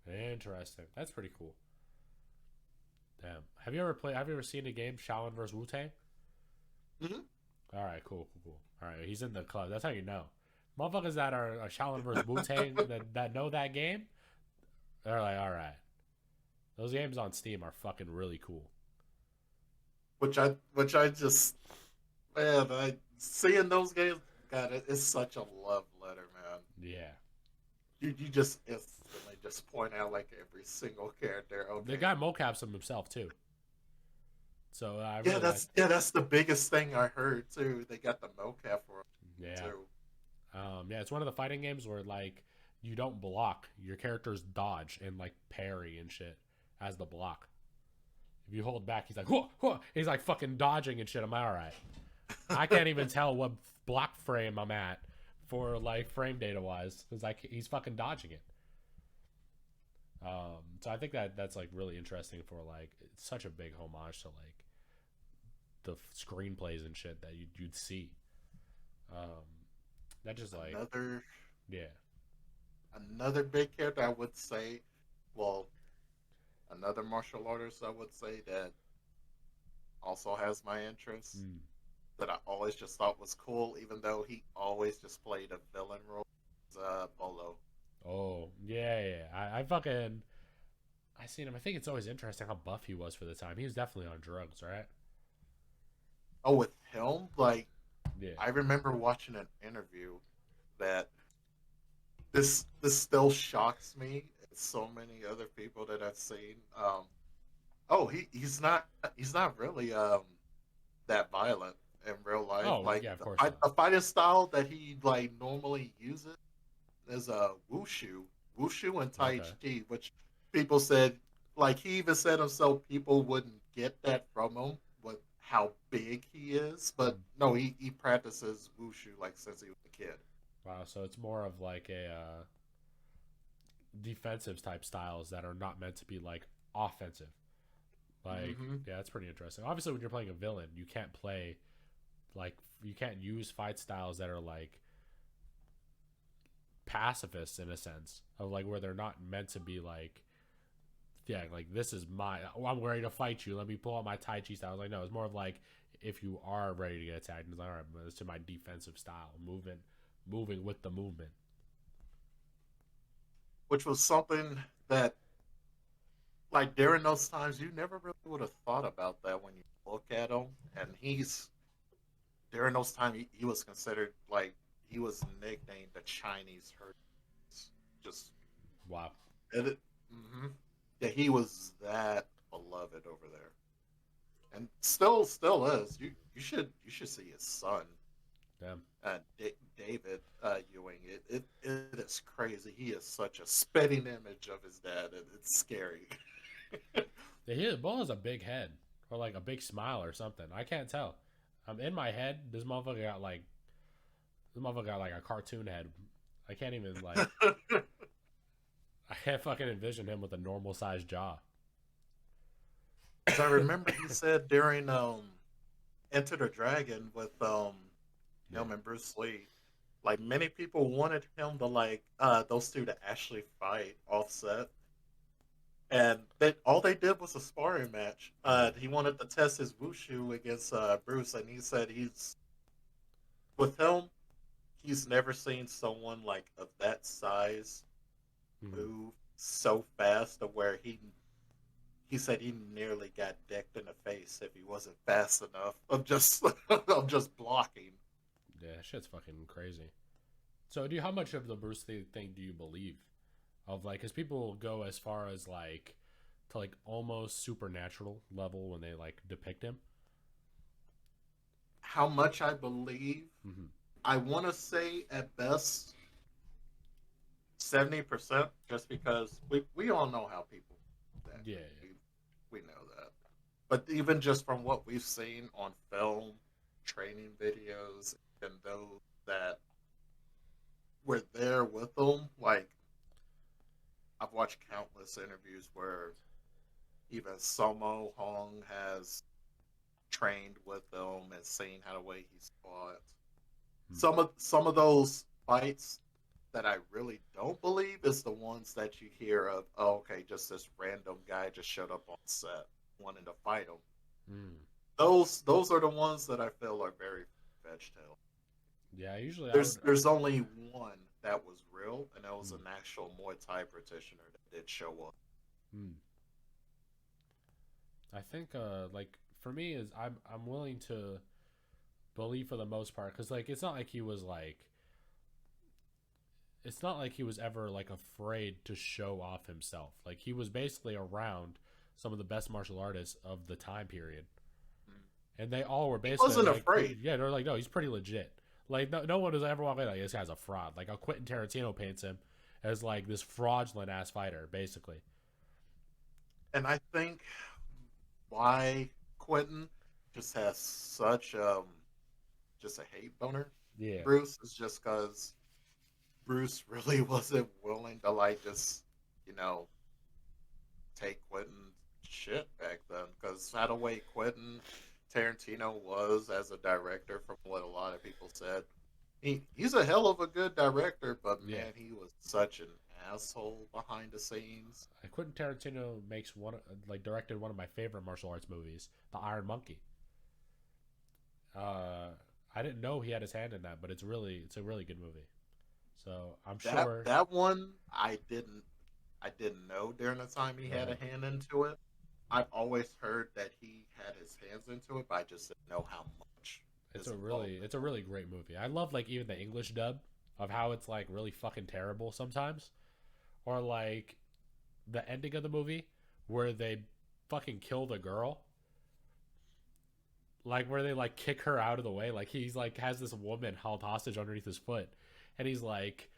Speaker 8: Interesting. That's pretty cool. Damn. Have you ever seen a game Shaolin vs. Wu-Tang?
Speaker 2: Mm-hmm.
Speaker 8: All right, cool. All right, he's in the club. That's how you know. Motherfuckers that are Shaolin vs. Wu-Tang that know that game, they're like, all right. Those games on Steam are fucking really cool.
Speaker 2: Which I just, man, seeing those games, God, it's such a love letter, man.
Speaker 8: Yeah.
Speaker 2: You just instantly just point out like every single character. Okay.
Speaker 8: The guy mocaps him himself too. So I really
Speaker 2: that's the biggest thing I heard too. They got the mocap for him too.
Speaker 8: Yeah, it's one of the fighting games where like you don't block, your characters dodge and like parry and shit as the block. If you hold back, he's like, whoa, whoa. He's like fucking dodging and shit. I'm all right. I can't even tell what block frame I'm at for like frame data wise, because like he's fucking dodging it. So I think that's like really interesting for like it's such a big homage to like the screenplays and shit that you'd see. That just like
Speaker 2: another big character I would say, well, another martial artist I would say that also has my interest that I always just thought was cool, even though he always just played a villain role. Bolo.
Speaker 8: Oh yeah. I seen him. I think it's always interesting how buff he was for the time. He was definitely on drugs, right?
Speaker 2: Oh, with him, like
Speaker 8: Yeah.
Speaker 2: I remember watching an interview that this still shocks me. And so many other people that I've seen. He's not really that violent in real life.
Speaker 8: Oh,
Speaker 2: like
Speaker 8: yeah, of course
Speaker 2: the fighting style that he like normally uses is wushu and tai chi, which people said, like he even said himself, people wouldn't get that from him with how big he is, but no, he practices wushu like since he was a kid.
Speaker 8: Wow, so it's more of like a defensive type styles that are not meant to be like offensive. Like, yeah, that's pretty interesting. Obviously, when you're playing a villain, you can't use fight styles that are like pacifists in a sense of like where they're not meant to be like, yeah, like this is I'm ready to fight you. Let me pull out my Tai Chi style. Like, no, it's more of like if you are ready to get attacked, it's like, all right, it's to my defensive style, moving with the movement.
Speaker 2: Which was something that, like during those times, you never really would have thought about that when you look at him. And during those times, he was considered like he was nicknamed the Chinese Hercules. Just
Speaker 8: wow.
Speaker 2: Yeah, he was that beloved over there, and still is. You should see his son.
Speaker 8: Yeah.
Speaker 2: David Ewing. It is crazy. He is such a spitting image of his dad, and it's scary.
Speaker 8: The ball has a big head or like a big smile or something. I can't tell. In my head, this motherfucker got like a cartoon head. I can't even like. I can't fucking envision him with a normal sized jaw.
Speaker 2: I remember he said during Enter the Dragon with him and Bruce Lee, like many people wanted him to like those two to actually fight offset. And all they did was a sparring match. He wanted to test his wushu against Bruce, and he said with him, he's never seen someone like of that size move so fast to where he said he nearly got decked in the face if he wasn't fast enough of just blocking.
Speaker 8: Yeah, shit's fucking crazy. So, how much of the Bruce Lee thing do you believe? Of like, because people go as far as like to like almost supernatural level when they like depict him.
Speaker 2: How much I believe? I want to say at best 70%, just because we all know how people that
Speaker 8: Yeah,
Speaker 2: we know that. But even just from what we've seen on film, training videos, and those that were there with them, like I've watched countless interviews where even Somo Hong has trained with them and seen how the way he's fought. Some of those fights that I really don't believe is the ones that you hear of. Oh, okay, just this random guy just showed up on set wanting to fight him.
Speaker 8: Mm.
Speaker 2: Those are the ones that I feel are very fetched hell.
Speaker 8: Yeah. Usually,
Speaker 2: There's only one that was real, and that was an actual Muay Thai practitioner that did show up.
Speaker 8: I think, like for me, is I'm willing to believe for the most part, because like it's not like he was like. It's not like he was ever like afraid to show off himself. Like he was basically around some of the best martial artists of the time period, and they all were basically
Speaker 2: wasn't
Speaker 8: like,
Speaker 2: afraid.
Speaker 8: yeah, they're like, no, he's pretty legit. Like no one has ever walked like this guy's a fraud. Like Quentin Tarantino paints him as like this fraudulent ass fighter, basically.
Speaker 2: And I think why Quentin just has such just a hate boner.
Speaker 8: Yeah,
Speaker 2: Bruce is just because Bruce really wasn't willing to like just take Quentin's shit back then, because how the way Quentin Tarantino was as a director, from what a lot of people said, he's a hell of a good director, but
Speaker 8: Yeah.
Speaker 2: man, he was such an asshole behind the scenes.
Speaker 8: Quentin Tarantino directed one of my favorite martial arts movies, The Iron Monkey. I didn't know he had his hand in that, but it's a really good movie. So I'm sure
Speaker 2: That one I didn't know during the time he had a hand into it. I've always heard that he had his hands into it, but I just didn't know how much.
Speaker 8: it's a really great movie. I love like even the English dub of how it's like really fucking terrible sometimes, or like the ending of the movie where they fucking kill the girl. Like where they like kick her out of the way. Like he's like has this woman held hostage underneath his foot, and he's like,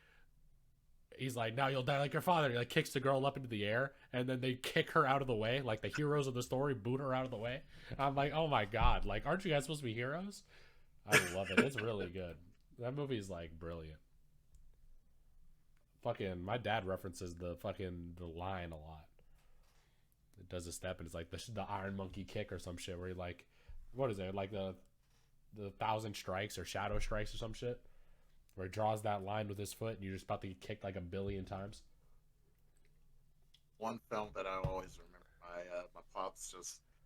Speaker 8: now you'll die like your father. He like kicks the girl up into the air, and then they kick her out of the way. Like the heroes of the story boot her out of the way. I'm like, oh my god! Like, aren't you guys supposed to be heroes? I love it. It's really good. That movie is like brilliant. Fucking, my dad references the line a lot. It does a step, and it's like the Iron Monkey kick or some shit where he like, what is it, like the 1,000 strikes or shadow strikes or some shit, where he draws that line with his foot and you're just about to get kicked like 1,000,000,000 times.
Speaker 2: One film that I always remember, my pops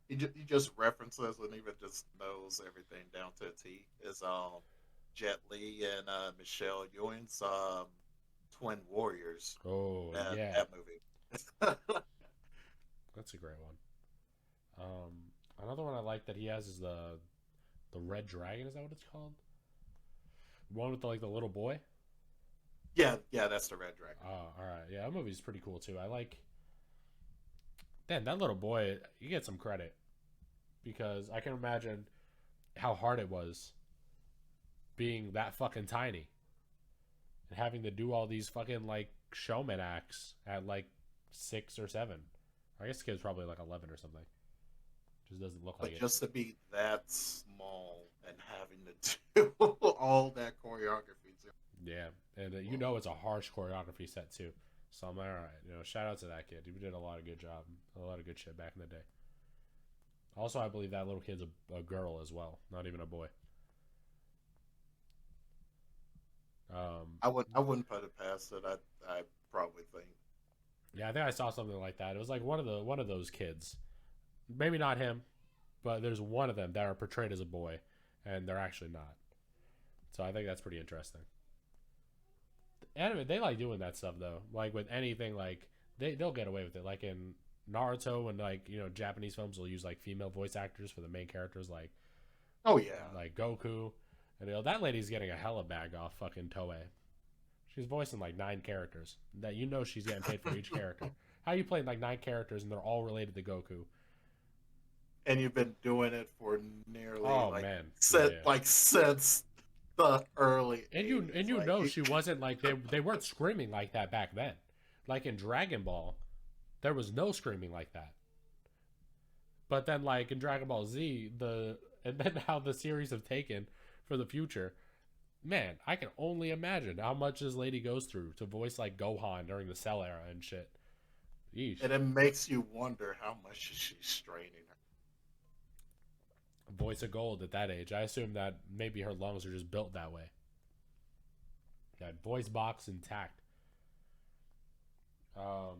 Speaker 2: he just references and even just knows everything down to a T, is Jet Li and Michelle Yeoh's Twin Warriors.
Speaker 8: Oh yeah,
Speaker 2: that movie.
Speaker 8: that's a great one. Another one I like that he has is the Red Dragon. Is that what it's called? One with the little boy.
Speaker 2: Yeah, that's the Red Dragon.
Speaker 8: Oh, all right. Yeah, that movie's pretty cool too. I like. Damn, that little boy. You get some credit, because I can imagine how hard it was being that fucking tiny and having to do all these fucking like showman acts at like 6 or 7. I guess the kid's probably like 11 or something. Just doesn't look like it.
Speaker 2: Just to be that small and having to do all that choreography too.
Speaker 8: Yeah, and it's a harsh choreography set too. So I'm like, all right, shout out to that kid. He did a lot of good job, a lot of good shit back in the day. Also, I believe that little kid's a girl as well, not even a boy.
Speaker 2: I wouldn't put it past it. I probably think.
Speaker 8: Yeah, I think I saw something like that. It was like one of those kids, maybe not him, but there's one of them that are portrayed as a boy, and they're actually not. So I think that's pretty interesting. Anime, they like doing that stuff though. Like with anything, like they'll get away with it. Like in Naruto, and like Japanese films will use like female voice actors for the main characters, like like Goku, and that lady's getting a hella bag off fucking Toei. She's voicing like 9 characters. That she's getting paid for each character. How you playing like 9 characters and they're all related to Goku?
Speaker 2: And you've been doing it for nearly
Speaker 8: man.
Speaker 2: since the early.
Speaker 8: And you
Speaker 2: 80s,
Speaker 8: know she wasn't like they weren't screaming like that back then. Like in Dragon Ball, there was no screaming like that. But then like in Dragon Ball Z, and then how the series have taken for the future, man, I can only imagine how much this lady goes through to voice like Gohan during the Cell era and shit. Yeesh.
Speaker 2: and it makes you wonder how much is she straining.
Speaker 8: Voice of gold at that age. I assume that maybe her lungs are just built that way. That voice box intact. But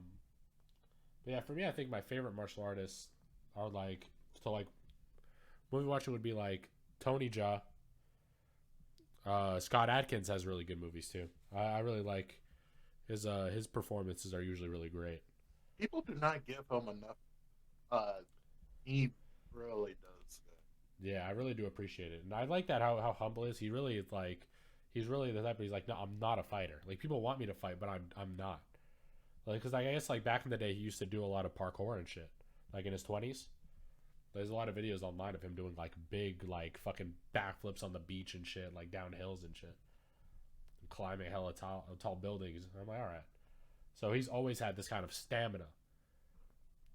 Speaker 8: yeah, for me, I think my favorite martial artists are like, so like, movie watching would be like Tony Jaa. Scott Adkins has really good movies too. I really like his performances are usually really great.
Speaker 2: People do not give him enough. He really does good.
Speaker 8: Yeah, I really do appreciate it, and I like that how humble is. He really is like, he's really the type. He's like, no, I'm not a fighter. Like people want me to fight, but I'm not. Like, cause I guess like back in the day, he used to do a lot of parkour and shit. Like in his 20s, there's a lot of videos online of him doing like big like fucking backflips on the beach and shit, like down hills and shit, and climbing hella tall buildings. I'm like, all right. So he's always had this kind of stamina.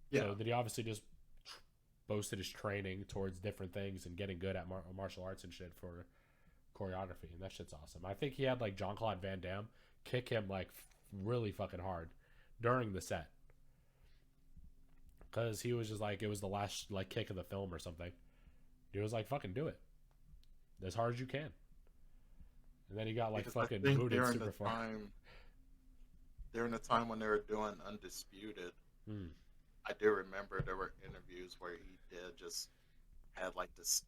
Speaker 2: Yeah.
Speaker 8: So that he obviously just boasted his training towards different things and getting good at martial arts and shit for choreography, and that shit's awesome. I think he had like Jean-Claude Van Damme kick him like really fucking hard during the set, because he was just like, it was the last like kick of the film or something. He was like, fucking do it as hard as you can, and then he got like
Speaker 2: Because
Speaker 8: fucking
Speaker 2: I think
Speaker 8: booted
Speaker 2: during
Speaker 8: super
Speaker 2: the
Speaker 8: far.
Speaker 2: during the time when they were doing Undisputed, I do remember there were interviews where he did just had like this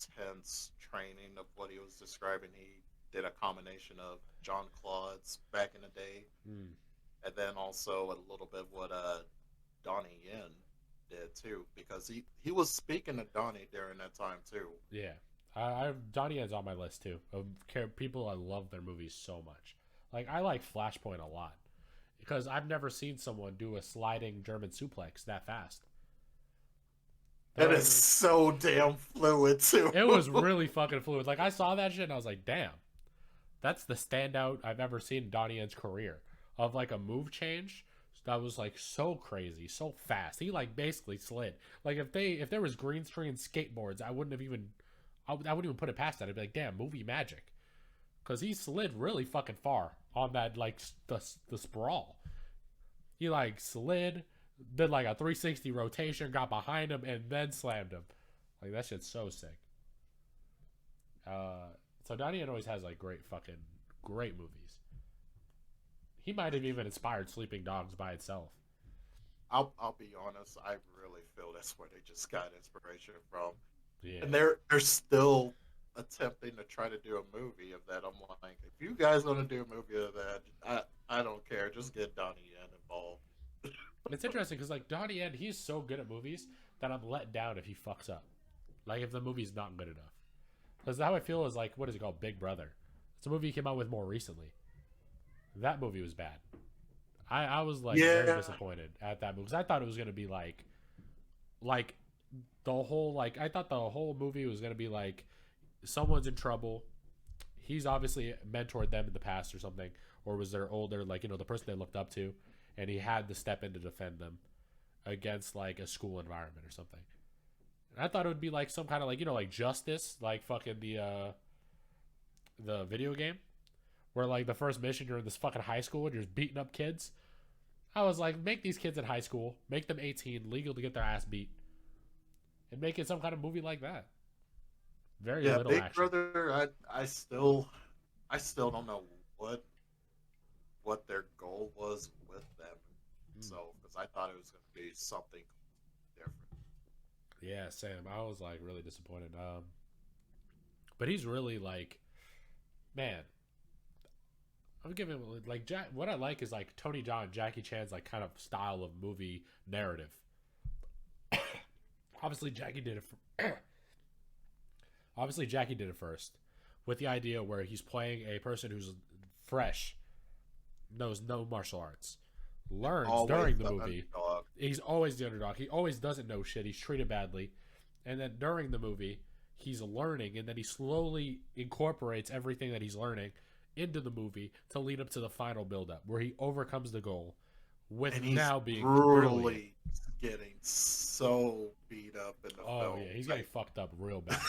Speaker 2: intense training of what he was describing. He did a combination of John Claude's back in the day, and then also a little bit what Donnie Yen did too, because he was speaking to Donnie during that time too.
Speaker 8: Yeah, Donnie Yen's on my list too. Of people I love their movies so much. Like I like Flashpoint a lot, because I've never seen someone do a sliding German suplex that fast.
Speaker 2: It is so damn fluid too.
Speaker 8: It was really fucking fluid. Like I saw that shit and I was like, damn, that's the standout I've ever seen in Donnie Yen's career of like a move change that was like so crazy, so fast. He like basically slid. Like if there was green screen skateboards, I wouldn't even put it past that. I'd be like, damn, movie magic, because he slid really fucking far on that like the sprawl. He like slid, did like a 360 rotation, got behind him, and then slammed him. Like that shit's so sick. So Donnie Yen always has like great movies. He might have even inspired Sleeping Dogs by itself.
Speaker 2: I'll be honest, I really feel that's where they just got inspiration from.
Speaker 8: Yeah.
Speaker 2: And they're still attempting to try to do a movie of that. I'm like, if you guys want to do a movie of that, I don't care. Just get Donnie Yen involved.
Speaker 8: It's interesting because like Donnie Yen, he's so good at movies that I'm let down if he fucks up. Like if the movie's not good enough. Because how I feel is like, what is it called? Big Brother. It's a movie he came out with more recently. That movie was bad. I was like very disappointed at that movie, because I thought it was gonna be like the whole I thought the whole movie was gonna be like someone's in trouble. He's obviously mentored them in the past or something, or was their older the person they looked up to, and he had to step in to defend them against like a school environment or something. And I thought it would be like some kind of like Justice, like fucking the video game, where like the first mission you're in this fucking high school and you're just beating up kids. I was like, make these kids in high school, make them 18, legal to get their ass beat, and make it some kind of movie like that. Very little
Speaker 2: Big
Speaker 8: action.
Speaker 2: Brother, I still don't know what their goal was with them. So, because I thought it was going to be something different.
Speaker 8: Yeah, Sam, I was like really disappointed. But he's really like, man, I'm giving like what I like is like Tony Jaa and Jackie Chan's like kind of style of movie narrative. Obviously, Jackie did it first, with the idea where he's playing a person who's fresh, knows no martial arts, learns
Speaker 2: Always
Speaker 8: during the movie.
Speaker 2: Underdog.
Speaker 8: He's always the underdog. He always doesn't know shit. He's treated badly, and then during the movie, he's learning, and then he slowly incorporates everything that he's learning into the movie to lead up to the final build-up where he overcomes the goal with
Speaker 2: And he's
Speaker 8: now being
Speaker 2: brutally
Speaker 8: brilliant.
Speaker 2: getting so beat up in the
Speaker 8: Oh
Speaker 2: film.
Speaker 8: yeah, he's getting fucked up real bad.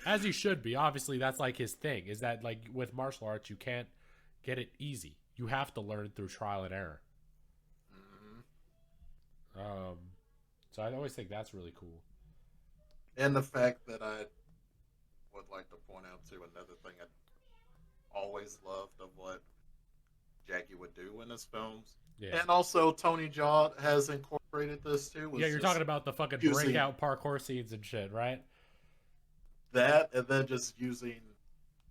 Speaker 8: As he should be. Obviously, that's like his thing. Is that like with martial arts, you can't get it easy. You have to learn through trial and error. So I always think that's really cool.
Speaker 2: And the fact that I would like to point out too, another thing I always loved of what Jackie would do in his films.
Speaker 8: Yeah.
Speaker 2: And also Tony Jaa has incorporated this too. was
Speaker 8: Yeah, you're
Speaker 2: just
Speaker 8: talking about the fucking
Speaker 2: using
Speaker 8: breakout parkour scenes and shit, right?
Speaker 2: that, and then just using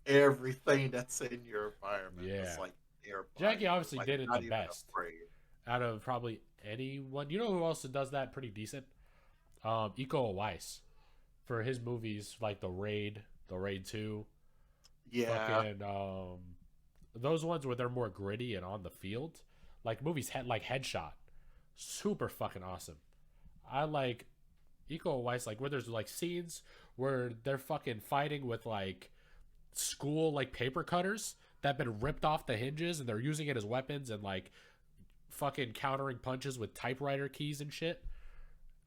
Speaker 2: everything that's in your environment.
Speaker 8: Yeah.
Speaker 2: Just like airplanes,
Speaker 8: Jackie obviously
Speaker 2: like,
Speaker 8: did it
Speaker 2: not
Speaker 8: the
Speaker 2: even
Speaker 8: best.
Speaker 2: afraid.
Speaker 8: Out of probably anyone. You know who else does that pretty decent? Iko Uwais. For his movies like The Raid 2.
Speaker 2: Yeah.
Speaker 8: Fucking, those ones where they're more gritty and on the field. Like movies like Headshot. Super fucking awesome. I like Iko Uwais, like where there's like scenes where they're fucking fighting with like school like paper cutters that have been ripped off the hinges and they're using it as weapons and like fucking countering punches with typewriter keys and shit.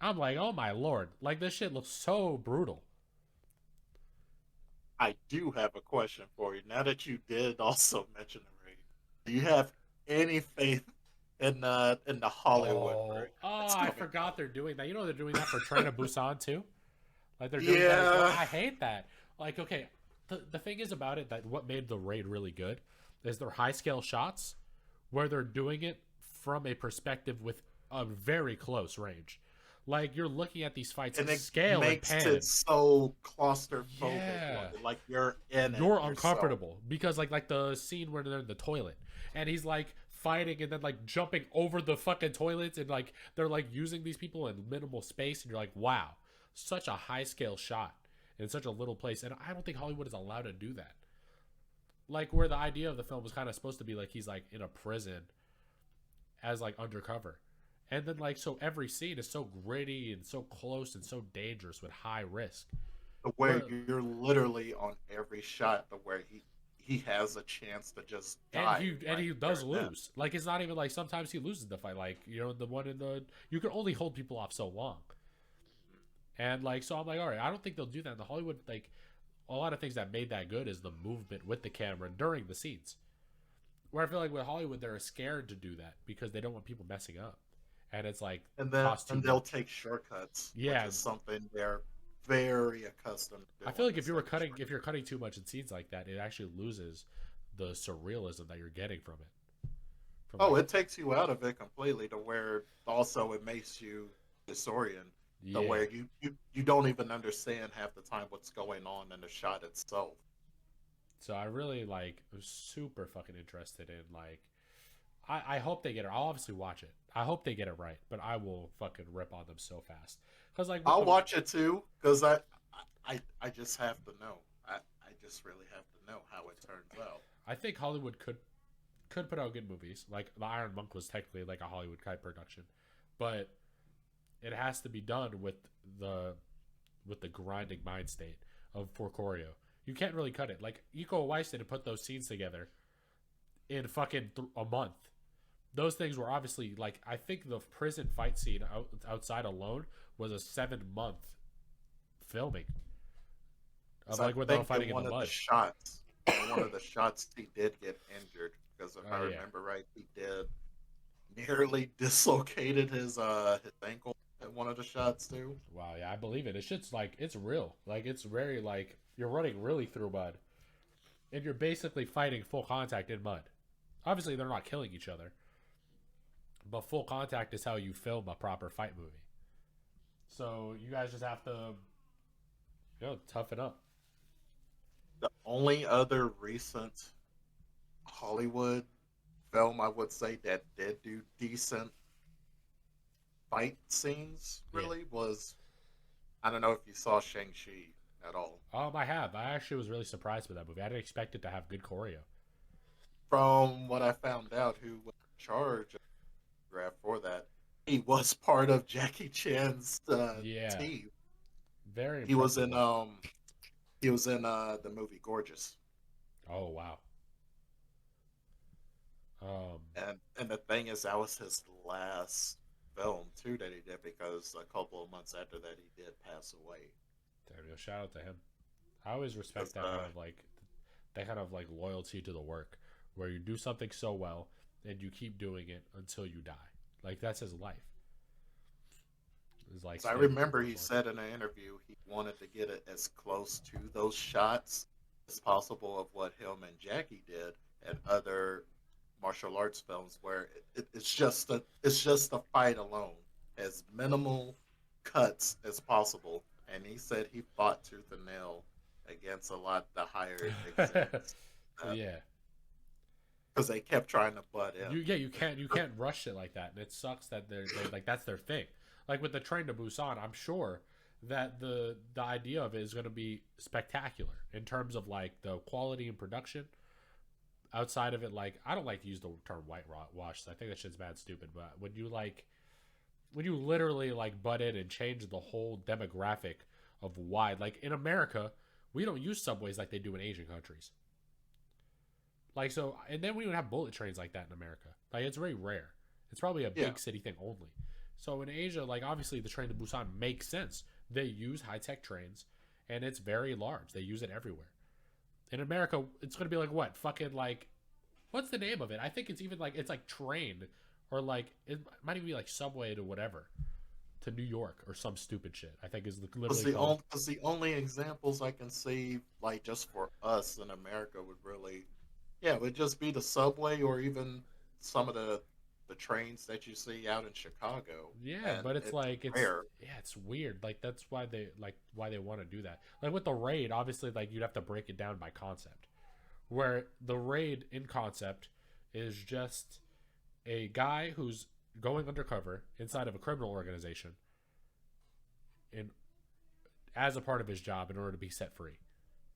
Speaker 8: I'm like, oh my lord. Like this shit looks so brutal.
Speaker 2: I do have a question for you. Now that you did also mention the Raid, do you have any faith in the Hollywood Raid? that's
Speaker 8: I
Speaker 2: coming
Speaker 8: forgot
Speaker 2: out?
Speaker 8: they're doing that. You know they're doing that for Train to Busan too? Like they're doing that as well.
Speaker 2: Yeah.
Speaker 8: I hate that. Like, okay, the thing is about it that what made the Raid really good is their high scale shots where they're doing it from a perspective with a very close range. Like you're looking at these fights
Speaker 2: And
Speaker 8: in
Speaker 2: it
Speaker 8: scale and
Speaker 2: makes
Speaker 8: pan.
Speaker 2: it so claustrophobic.
Speaker 8: Yeah.
Speaker 2: Like you're in it.
Speaker 8: You're
Speaker 2: yourself.
Speaker 8: uncomfortable because like the scene where they're in the toilet and he's like fighting and then like jumping over the fucking toilets and like they're like using these people in minimal space and you're like, wow, such a high scale shot in such a little place. And I don't think Hollywood is allowed to do that. Like where the idea of the film was kind of supposed to be like he's like in a prison as like undercover. And then like so every scene is so gritty and so close and so dangerous with high risk.
Speaker 2: Where
Speaker 8: Well-
Speaker 2: you're literally on every shot to where he has a chance to just die.
Speaker 8: And he
Speaker 2: right
Speaker 8: does
Speaker 2: there and then.
Speaker 8: lose. Like it's not even like sometimes he loses the fight. Like you know the one in the you can only hold people off so long. And like so I'm like all right, I don't think they'll do that in the Hollywood. Like a lot of things that made that good is the movement with the camera during the scenes. Where I feel like with Hollywood they're scared to do that because they don't want people messing up. And it's like
Speaker 2: And then
Speaker 8: cost too
Speaker 2: they'll
Speaker 8: much.
Speaker 2: take shortcuts.
Speaker 8: Yeah.
Speaker 2: Which is something they're very accustomed to.
Speaker 8: I feel like if
Speaker 2: doing,
Speaker 8: you're cutting too much in scenes like that, it actually loses the surrealism that you're getting from it.
Speaker 2: Oh, it takes you out of it completely to where also it makes you disoriented.
Speaker 8: yeah.
Speaker 2: To where you don't even understand half the time what's going on in the shot itself.
Speaker 8: So I really like was super fucking interested in like I hope they get it. I'll obviously watch it. I hope they get it right, but I will fucking rip on them so fast. Cause like
Speaker 2: I'll watch it too, because I just have to know. I just really have to know how it turns out.
Speaker 8: I think Hollywood could put out good movies. Like The Iron Monk was technically like a Hollywood type production, but it has to be done with the grinding mind state of for choreo. You can't really cut it. Like Iko Uwais didn't put those scenes together in fucking a month. Those things were obviously like I think the prison fight scene outside alone was a 7-month filming of
Speaker 2: So
Speaker 8: like
Speaker 2: I
Speaker 8: when they were
Speaker 2: think
Speaker 8: fighting in
Speaker 2: one
Speaker 8: the
Speaker 2: of
Speaker 8: mud.
Speaker 2: the shots, in one of the shots, he did get injured because if I
Speaker 8: Oh, yeah.
Speaker 2: remember right, he did nearly dislocated his ankle in one of the shots too.
Speaker 8: Wow, yeah, I believe it. It's just like it's real. Like it's very like you're running really through mud, and you're basically fighting full contact in mud. Obviously, they're not killing each other, but full contact is how you film a proper fight movie. So you guys just have to, toughen up.
Speaker 2: The only other recent Hollywood film I would say that did do decent fight scenes really was, I don't know if you saw Shang-Chi at all.
Speaker 8: I have. I actually was really surprised with that movie. I didn't expect it to have good choreo.
Speaker 2: From what I found out, who was in charge of the for that, he was part of Jackie Chan's
Speaker 8: Yeah.
Speaker 2: team.
Speaker 8: Very
Speaker 2: He was in
Speaker 8: impressive.
Speaker 2: the movie Gorgeous.
Speaker 8: Oh wow.
Speaker 2: And the thing is, that was his last film too that he did, because a couple of months after that he did pass away.
Speaker 8: Damn, yo, shout out to him. I always respect that kind of like loyalty to the work, where you do something so well and you keep doing it until you die. Like that's his life. It's like
Speaker 2: So I remember he said in an interview he wanted to get it as close to those shots as possible of what him and Jackie did and other martial arts films, where it's just a fight alone, as minimal cuts as possible. And he said he fought tooth and nail against a lot of the higher execs,
Speaker 8: yeah.
Speaker 2: because they kept trying to butt in.
Speaker 8: You can't rush it like that, and it sucks that they like that's their thing. Like with the Train to Busan, I'm sure that the idea of it is going to be spectacular in terms of like the quality and production. Outside of it, like I don't like to use the term whitewash. I think that shit's bad stupid. But when you literally like butt in and change the whole demographic of why, like in America, we don't use subways like they do in Asian countries. Like so, and then we don't have bullet trains like that in America. Like it's very rare. It's probably a big city thing only. So in Asia, like obviously the Train to Busan makes sense. They use high-tech trains, and it's very large. They use it everywhere. In America, it's going to be like what? Fucking like, what's the name of it? I think it's even like, it's like train, or like, it might even be like subway to whatever, to New York or some stupid shit. I think is literally called.
Speaker 2: Because the only examples I can see, like just for us in America, would just be the subway, or even some of the trains that you see out in Chicago.
Speaker 8: Yeah,
Speaker 2: And
Speaker 8: but it's like
Speaker 2: rare.
Speaker 8: it's weird. Like that's why they want to do that. Like with the raid, obviously, like you'd have to break it down by concept. Where the raid in concept is just a guy who's going undercover inside of a criminal organization, in as a part of his job in order to be set free.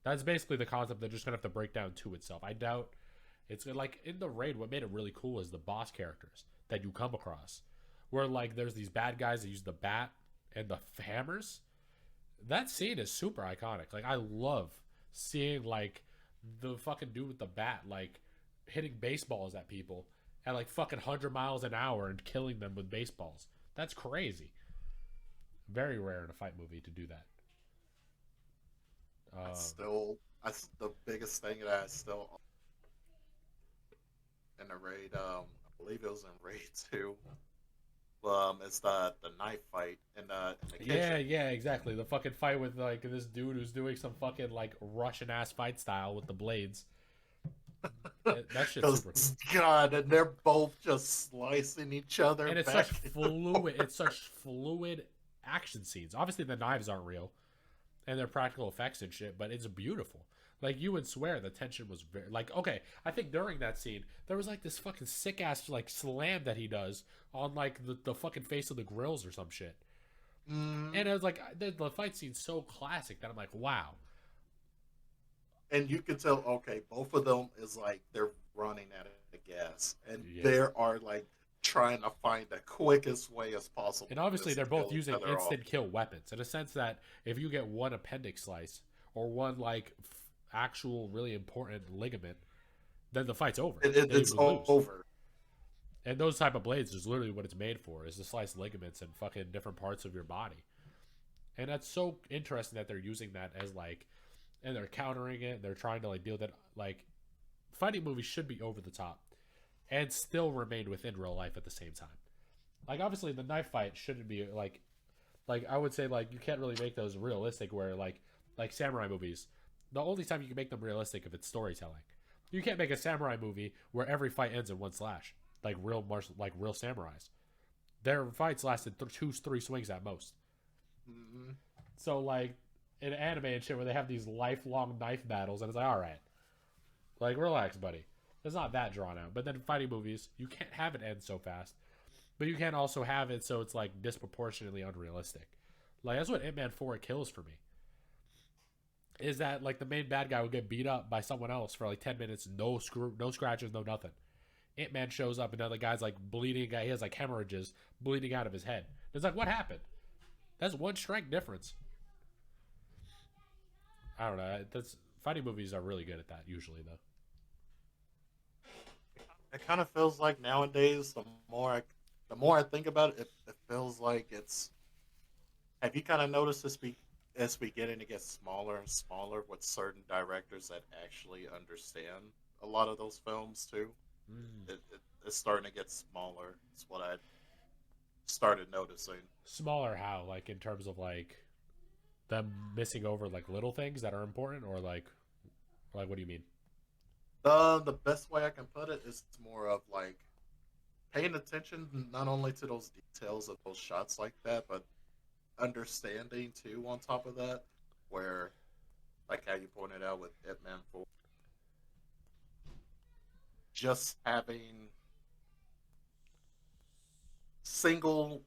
Speaker 8: That's basically the concept. They're just gonna have to break down to itself. I doubt it's like in the raid. What made it really cool is the boss characters that you come across, where like there's these bad guys that use the bat and the hammers. That scene is super iconic. Like I love seeing like the fucking dude with the bat like hitting baseballs at people at like fucking 100 miles an hour and killing them with baseballs. That's crazy. Very rare in a fight movie to do that.
Speaker 2: The biggest thing that I still in the raid, I believe it was in raid 2. It's the knife fight in the kitchen.
Speaker 8: Yeah, exactly. The fucking fight with like this dude who's doing some fucking like Russian ass fight style with the blades. That shit's super cool.
Speaker 2: God, and they're both just slicing each other.
Speaker 8: And it's
Speaker 2: back
Speaker 8: such fluid. It's such fluid action scenes. Obviously, the knives aren't real, and they're practical effects and shit. But it's beautiful. Like you would swear the tension was very like okay. I think during that scene there was like this fucking sick ass like slam that he does on like the fucking face of the grills or some shit. And it was like the fight scene's so classic that I'm like wow.
Speaker 2: And you can tell, okay, both of them is like they're running out of gas, and
Speaker 8: Yeah.
Speaker 2: they are like trying to find the quickest way as possible.
Speaker 8: And obviously
Speaker 2: to
Speaker 8: they're both
Speaker 2: kill each
Speaker 8: using
Speaker 2: other
Speaker 8: instant
Speaker 2: off.
Speaker 8: kill weapons in a sense that if you get one appendix slice or one like actual really important ligament, then the fight's over. Then
Speaker 2: It's
Speaker 8: you lose.
Speaker 2: over.
Speaker 8: And those type of blades is literally what it's made for, is to slice ligaments and fucking different parts of your body. And that's so interesting that they're using that as like, and they're countering it. They're trying to like deal with that. Like, fighting movies should be over the top and still remain within real life at the same time. Like, obviously, the knife fight shouldn't be like I would say like you can't really make those realistic. Where like samurai movies, the only time you can make them realistic if it's storytelling. You can't make a samurai movie where every fight ends in one slash, like real samurais. Their fights lasted 2-3 swings at most.
Speaker 2: Mm-hmm.
Speaker 8: So like in anime and shit where they have these lifelong knife battles, and it's like, all right, like relax, buddy. It's not that drawn out. But then fighting movies, you can't have it end so fast, but you can't also have it so it's like disproportionately unrealistic. Like that's what Ip Man 4 kills for me. Is that like the main bad guy would get beat up by someone else for like 10 minutes, no scratches, no nothing. Ip Man shows up and now the guy's like bleeding. He has like hemorrhages bleeding out of his head. It's like, what happened? That's one strike difference. I don't know. That's fighting movies are really good at that usually, though.
Speaker 2: It kind of feels like nowadays, the more I think about it, it feels like it's. Have you kind of noticed this as beginning to get smaller and smaller with certain directors that actually understand a lot of those films too? It's starting to get smaller. It's what I started noticing.
Speaker 8: Smaller how? Like in terms of like them missing over like little things that are important, or like what do you mean?
Speaker 2: The best way I can put it is more of like paying attention not only to those details of those shots like that, but understanding too on top of that, where like how you pointed out with Hitman 4, just having single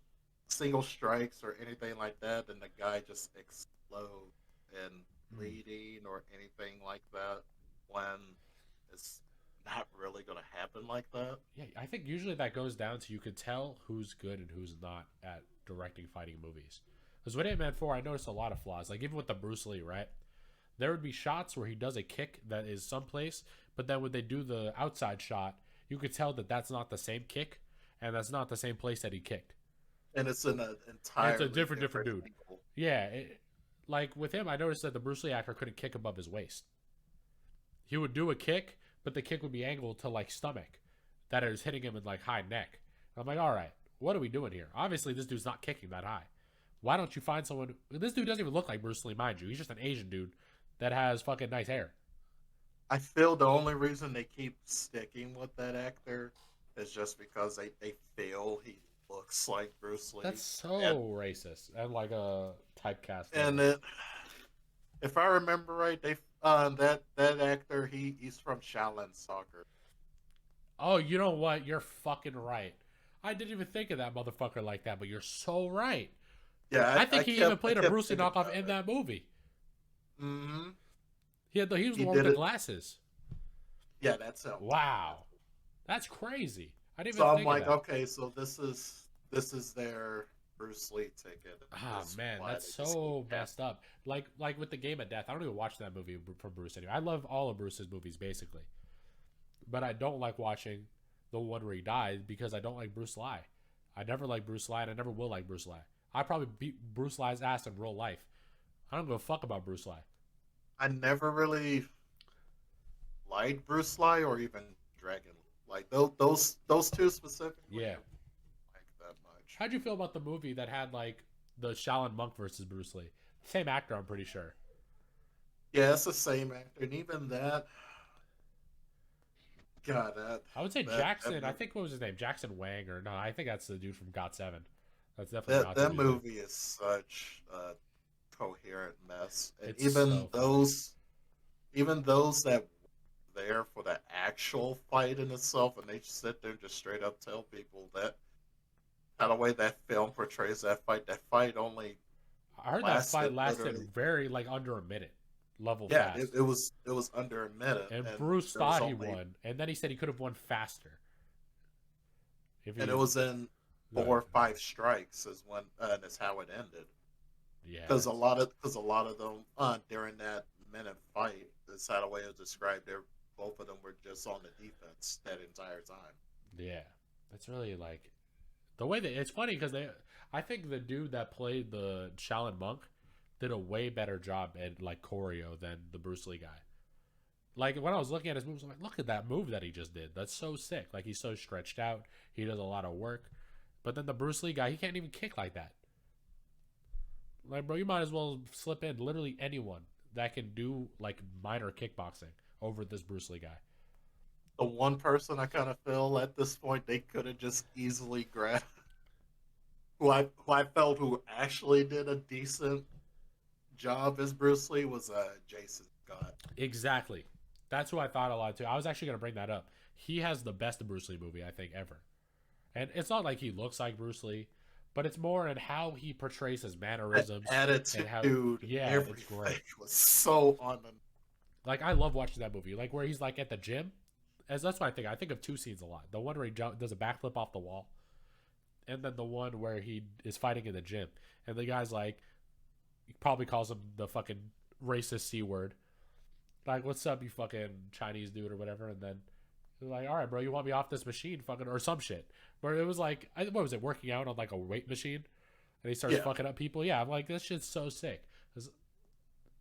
Speaker 2: strikes or anything like that, and the guy just explode and bleeding or anything like that when it's not really going to happen like that.
Speaker 8: Yeah, I think usually that goes down to you can tell who's good and who's not at directing fighting movies. Because with Hitman 4, I noticed a lot of flaws. Like even with the Bruce Lee, right? There would be shots where he does a kick that is someplace, but then when they do the outside shot, you could tell that that's not the same kick, and that's not the same place that he kicked.
Speaker 2: And it's an entirely
Speaker 8: It's a different dude.
Speaker 2: angle.
Speaker 8: Yeah, like with him, I noticed that the Bruce Lee actor couldn't kick above his waist. He would do a kick, but the kick would be angled to like stomach, that is hitting him in like high neck. I'm like, all right, what are we doing here? Obviously, this dude's not kicking that high. Why don't you find someone? This dude doesn't even look like Bruce Lee, mind you. He's just an Asian dude that has fucking nice hair.
Speaker 2: I feel the only reason they keep sticking with that actor is just because they feel he looks like Bruce Lee.
Speaker 8: That's so racist and like a typecast.
Speaker 2: And if I remember right, they that actor he's from Shaolin Soccer.
Speaker 8: Oh, you know what? You're fucking right. I didn't even think of that motherfucker like that, but you're so right.
Speaker 2: Yeah,
Speaker 8: I think he even played a Bruce Lee knockoff in that movie.
Speaker 2: Mm-hmm.
Speaker 8: He was the
Speaker 2: He
Speaker 8: one with
Speaker 2: did
Speaker 8: the
Speaker 2: it.
Speaker 8: glasses.
Speaker 2: Yeah, that's him.
Speaker 8: Wow, that's crazy. I didn't
Speaker 2: So
Speaker 8: even
Speaker 2: I'm
Speaker 8: think
Speaker 2: like,
Speaker 8: of that.
Speaker 2: okay, so this is their Bruce Lee ticket.
Speaker 8: Ah
Speaker 2: That's
Speaker 8: man,
Speaker 2: why
Speaker 8: that's
Speaker 2: they just
Speaker 8: so
Speaker 2: keep
Speaker 8: messed up. Like with the Game of Death, I don't even watch that movie for Bruce anyway. I love all of Bruce's movies basically, but I don't like watching the one where he died because I don't like Bruce Lee. I never liked Bruce Lee, and I never will like Bruce Lee. I probably beat Bruce Lee's ass in real life. I don't give a fuck about Bruce Lee.
Speaker 2: I never really liked Bruce Lee or even Dragon. Like those two specifically.
Speaker 8: Yeah.
Speaker 2: I don't like that much.
Speaker 8: How'd you feel about the movie that had like the Shaolin monk versus Bruce Lee? Same actor, I'm pretty sure.
Speaker 2: Yeah, it's the same actor, and even that. God,
Speaker 8: I would say
Speaker 2: that-
Speaker 8: Jackson.
Speaker 2: that-
Speaker 8: I think what was his name? Jackson Wang, or no? I think that's the dude from Got 7. That's definitely not
Speaker 2: that
Speaker 8: the dude.
Speaker 2: movie is such a coherent mess, and
Speaker 8: It's
Speaker 2: even
Speaker 8: so
Speaker 2: those that were there for the actual fight in itself, and they just sit there and just straight up tell people that kind of way that film portrays that fight only.
Speaker 8: I heard that fight
Speaker 2: lasted
Speaker 8: lasted
Speaker 2: literally-
Speaker 8: very like under a minute. Level
Speaker 2: Yeah,
Speaker 8: fast.
Speaker 2: it was under a minute,
Speaker 8: and Bruce
Speaker 2: there was
Speaker 8: thought he
Speaker 2: only-
Speaker 8: won, and then he said he could have won faster. If
Speaker 2: and it was in
Speaker 8: Go
Speaker 2: 4 or
Speaker 8: ahead.
Speaker 2: 5 strikes is when that's how it ended.
Speaker 8: Yeah,
Speaker 2: Because a lot of them during that minute fight, that's how the way it was described. Both of them were just on the defense that entire time.
Speaker 8: yeah, that's really like the way that it's funny because I think the dude that played the Shaolin monk did a way better job at like choreo than the Bruce Lee guy. Like when I was looking at his moves, I'm like, look at that move that he just did. That's so sick. Like he's so stretched out. He does a lot of work. But then the Bruce Lee guy, he can't even kick like that. Like, bro, you might as well slip in literally anyone that can do like minor kickboxing over this Bruce Lee guy.
Speaker 2: The one person I kind of feel at this point they could have just easily grabbed, who I felt who actually did a decent job as Bruce Lee was Jason Scott.
Speaker 8: Exactly. That's who I thought a lot too. I was actually going to bring that up. He has the best Bruce Lee movie, I think, ever. And it's not like he looks like Bruce Lee, but it's more in how he portrays his mannerisms.
Speaker 2: That attitude,
Speaker 8: and how, yeah,
Speaker 2: everything
Speaker 8: it's great.
Speaker 2: was so on the.
Speaker 8: Like, I love watching that movie. Like, where he's, like, at the gym. As that's what I think. I think of 2 scenes a lot. The one where he does a backflip off the wall. And then the one where he is fighting in the gym. And the guy's like, he probably calls him the fucking racist C word. Like, what's up, you fucking Chinese dude or whatever, and then they're like, all right, bro, you want me off this machine, fucking, or some shit. Where it was like, what was it, working out on like a weight machine, and he starts fucking up people. Yeah, I'm like, this shit's so sick. 'Cause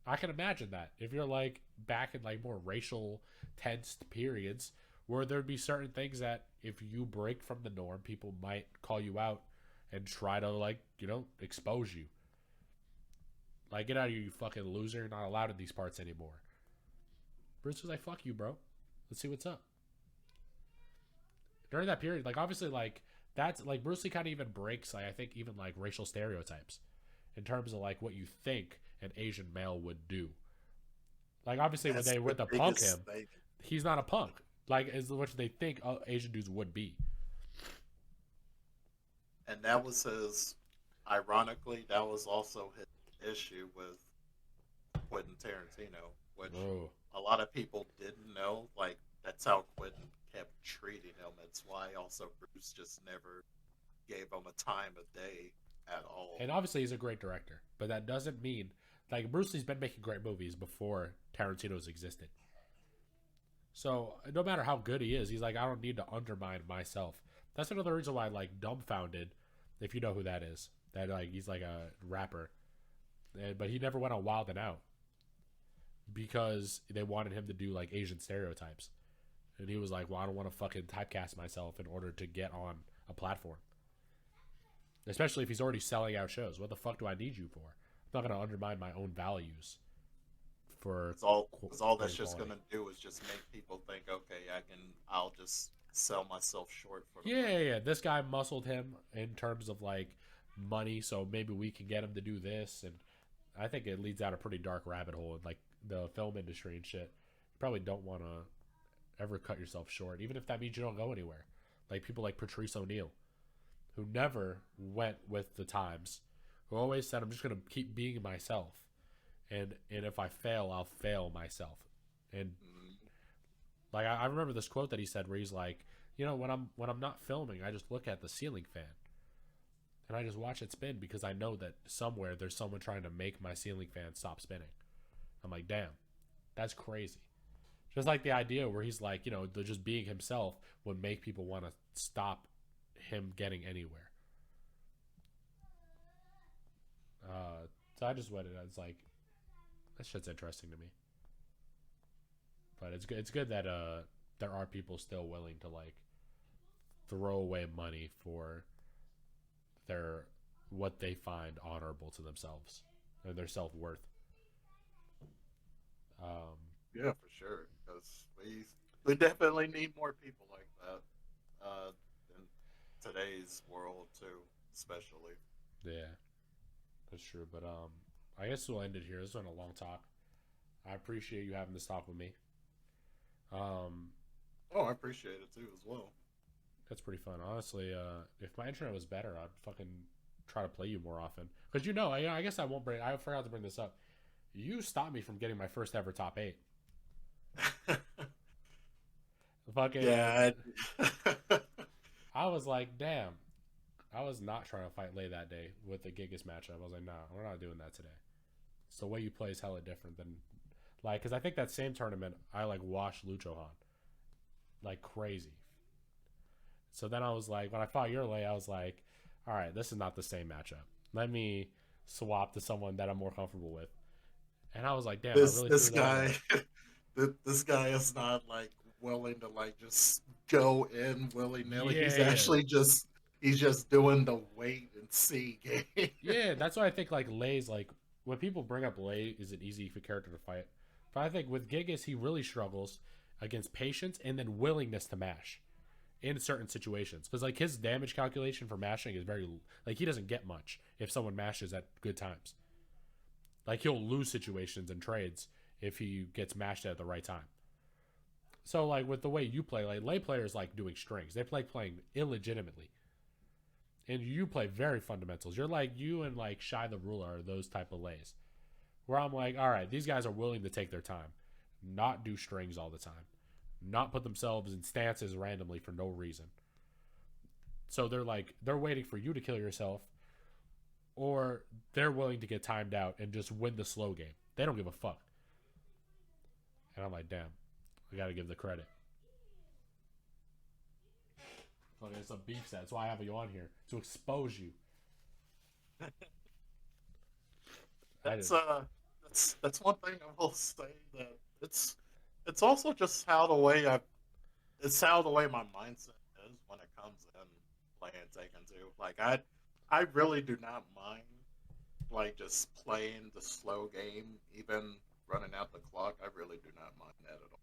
Speaker 8: I can imagine that if you're like back in like more racial tensed periods where there'd be certain things that if you break from the norm, people might call you out and try to like, expose you. Like, get out of here, you fucking loser. You're not allowed in these parts anymore. Bruce was like, fuck you, bro. Let's see what's up. During that period, like, obviously, like, that's, like, Bruce Lee kind of even breaks, like, I think, even, like, racial stereotypes in terms of, like, what you think an Asian male would do. Like, obviously, when they went to punk him, he's not a punk. Like, is what they think Asian dudes would be.
Speaker 2: And that was ironically, that was also his issue with Quentin Tarantino, which a lot of people didn't know. Like, that's how Quentin kept treating him. It's why also Bruce just never gave him a time of day at all.
Speaker 8: And obviously, he's a great director, but that doesn't mean, like, Bruce Lee's been making great movies before Tarantino's existed. So, no matter how good he is, he's like, I don't need to undermine myself. That's another reason why, like, Dumbfounded, if you know who that is, that, like, he's like a rapper, but he never went on Wild and Out because they wanted him to do, like, Asian stereotypes. And he was like, well, I don't want to fucking typecast myself in order to get on a platform. Especially if he's already selling out shows. What the fuck do I need you for? I'm not going to undermine my own values for...
Speaker 2: Because all that's just going to do is just make people think, okay, I'll just sell myself short for the money.
Speaker 8: Yeah. This guy muscled him in terms of, like, money, so maybe we can get him to do this. And I think it leads out a pretty dark rabbit hole in, like, the film industry and shit. You probably don't want to ever cut yourself short, even if that means you don't go anywhere. Like people like Patrice O'Neal, who never went with the times, who always said, I'm just going to keep being myself. And if I fail, I'll fail myself. And like, I remember this quote that he said where he's like, when I'm not filming, I just look at the ceiling fan and I just watch it spin because I know that somewhere there's someone trying to make my ceiling fan stop spinning. I'm like, damn, that's crazy. Just like the idea where he's like, just being himself would make people want to stop him getting anywhere. So I just went it. It's like, that shit's interesting to me. But it's good that there are people still willing to like throw away money for what they find honorable to themselves and their self-worth.
Speaker 2: Yeah, for sure. Because we definitely need more people like that in today's world too, especially.
Speaker 8: Yeah, that's true. But I guess we'll end it here. This has been a long talk. I appreciate you having this talk with me.
Speaker 2: I appreciate it too as well.
Speaker 8: That's pretty fun. Honestly, if my internet was better, I'd fucking try to play you more often. Because I guess I won't bring. I forgot to bring this up. You stopped me from getting my first ever top 8. Fucking
Speaker 2: yeah.
Speaker 8: I was like, damn. I was not trying to fight Lei that day with the Gigas matchup. I was like, nah, we're not doing that today. So the way you play is hella different than, like, because I think that same tournament I like washed Lucho Han like crazy. So then I was like, when I fought your Lei, I was like, all right, this is not the same matchup. Let me swap to someone that I'm more comfortable with. And I was like, damn,
Speaker 2: this guy is not like willing to like just go in willy nilly.
Speaker 8: Yeah.
Speaker 2: He's actually he's just doing the wait and see game.
Speaker 8: Yeah, that's why I think like Lei's like when people bring up Lei is an easy character to fight. But I think with Gigas he really struggles against patience and then willingness to mash in certain situations. Because like his damage calculation for mashing is very like he doesn't get much if someone mashes at good times. Like, he'll lose situations and trades if he gets mashed at the right time. So, like, with the way you play, like, Lei players like doing strings. They play playing illegitimately. And you play very fundamentals. You're like, you and, like, Shy the Ruler are those type of Leis. Where I'm like, all right, these guys are willing to take their time. Not do strings all the time. Not put themselves in stances randomly for no reason. So, they're waiting for you to kill yourself. Or they're willing to get timed out and just win the slow game. They don't give a fuck. And I'm like, damn, I gotta give the credit. Okay, it's a beef set. That's why I have you on here, to expose you.
Speaker 2: That's one thing I will say, that it's also just how the way my mindset is when it comes in playing Taken 2. Like I really do not mind like just playing the slow game, even running out the clock. I really do not mind that at all.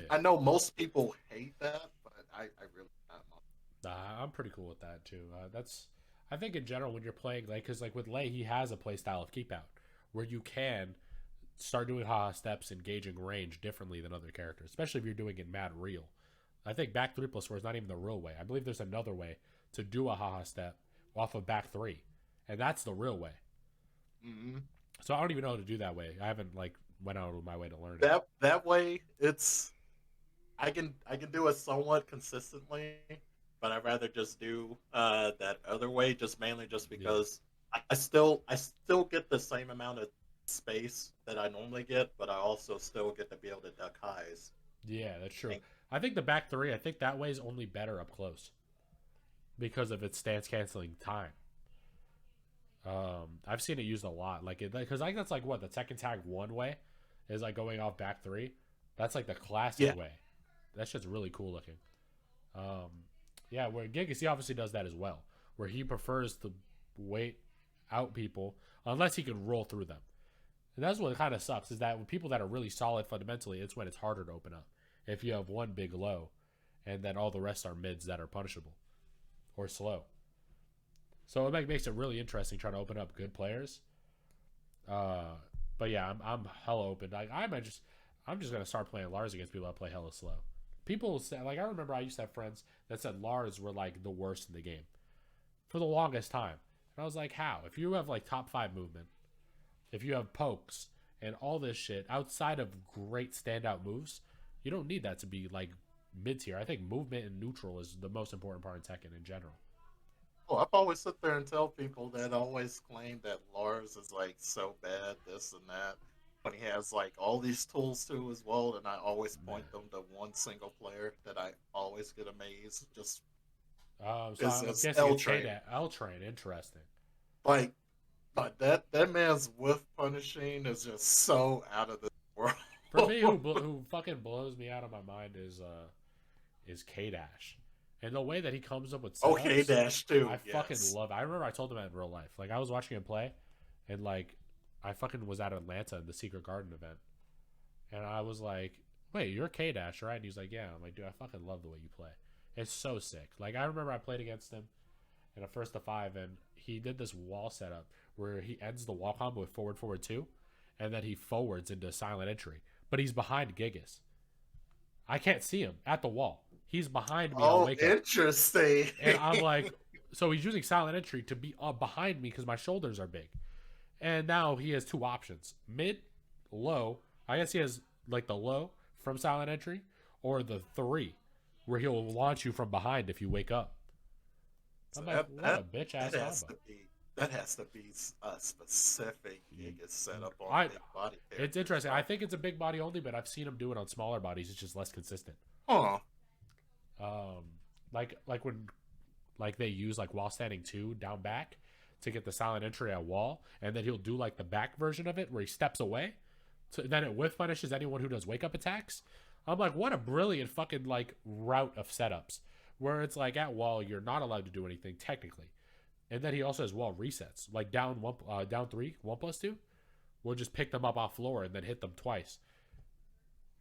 Speaker 2: I know most people hate that, but I really do not mind.
Speaker 8: Nah, I'm pretty cool with that too. I think in general when you're playing, like, because like with Lei, he has a play style of keep out where you can start doing haha steps, engaging range differently than other characters, especially if you're doing it mad real. I think back 3+4 is not even the real way. I believe there's another way to do a haha step off of back 3, and that's the real way.
Speaker 2: Mm-hmm.
Speaker 8: So I don't even know how to do that way. I haven't like went out of my way to learn it.
Speaker 2: That way, I can do it somewhat consistently, but I'd rather just do that other way, just mainly just because I still get the same amount of space that I normally get, but I also still get to be able to duck highs.
Speaker 8: Yeah, that's true. I think the back 3, I think that way is only better up close because of its stance canceling time. I've seen it used a lot, like because like that's like what the Tekken Tag 1 way is, like going off back 3. That's like the classic way. That shit's really cool looking. Yeah, where Gigas, he obviously does that as well, where he prefers to wait out people unless he can roll through them. And that's what kind of sucks, is that when people that are really solid fundamentally, it's when it's harder to open up. If you have one big low, and then all the rest are mids that are punishable or slow. So it makes it really interesting trying to open up good players. But yeah, I'm hella open. Like I'm just gonna start playing Lars against people that play hella slow. People say, like, I remember I used to have friends that said Lars were like the worst in the game for the longest time. And I was like, how? If you have like top 5 movement, if you have pokes and all this shit outside of great standout moves, you don't need that to be like mid tier. I think movement and neutral is the most important part in Tekken in general.
Speaker 2: Oh, I've always sit there and tell people that always claim that Lars is like so bad, this and that, but he has like all these tools too as well, and I always point them to one single player that I always get amazed. Just
Speaker 8: so I'm
Speaker 2: is
Speaker 8: guessing
Speaker 2: L-Train.
Speaker 8: L-Train, interesting.
Speaker 2: Like, but that man's whiff punishing is just so out of this world.
Speaker 8: For me, who fucking blows me out of my mind is K-Dash. And the way that he comes up with setups,
Speaker 2: K-Dash too.
Speaker 8: I fucking love it. I remember I told him that in real life. Like, I was watching him play, and like, I fucking was at Atlanta in the Secret Garden event, and I was like, "Wait, you're K-Dash, right?" And he's like, "Yeah." I'm like, "Dude, I fucking love the way you play. It's so sick." Like, I remember I played against him in a 1-to-5, and he did this wall setup where he ends the wall combo with forward 2, and then he forwards into silent entry, but he's behind Gigas. I can't see him at the wall. He's behind me.
Speaker 2: Oh, interesting.
Speaker 8: And I'm like, so he's using silent entry to be behind me because my shoulders are big. And now he has 2 options: mid, low. I guess he has like the low from silent entry, or the 3, where he'll launch you from behind if you wake up. I'm like, what a bitch ass combo.
Speaker 2: That has to be a specific Gigas setup on big body.
Speaker 8: It's interesting. I think it's a big body only, but I've seen him do it on smaller bodies. It's just less consistent.
Speaker 2: Huh.
Speaker 8: Like when they use like while standing 2 down back to get the silent entry at wall, and then he'll do like the back version of it where he steps away, so then it whiff punishes anyone who does wake up attacks. I'm like, what a brilliant fucking like route of setups, where it's like at wall you're not allowed to do anything technically, and then he also has wall resets, like down 3 1+2, we'll just pick them up off floor and then hit them twice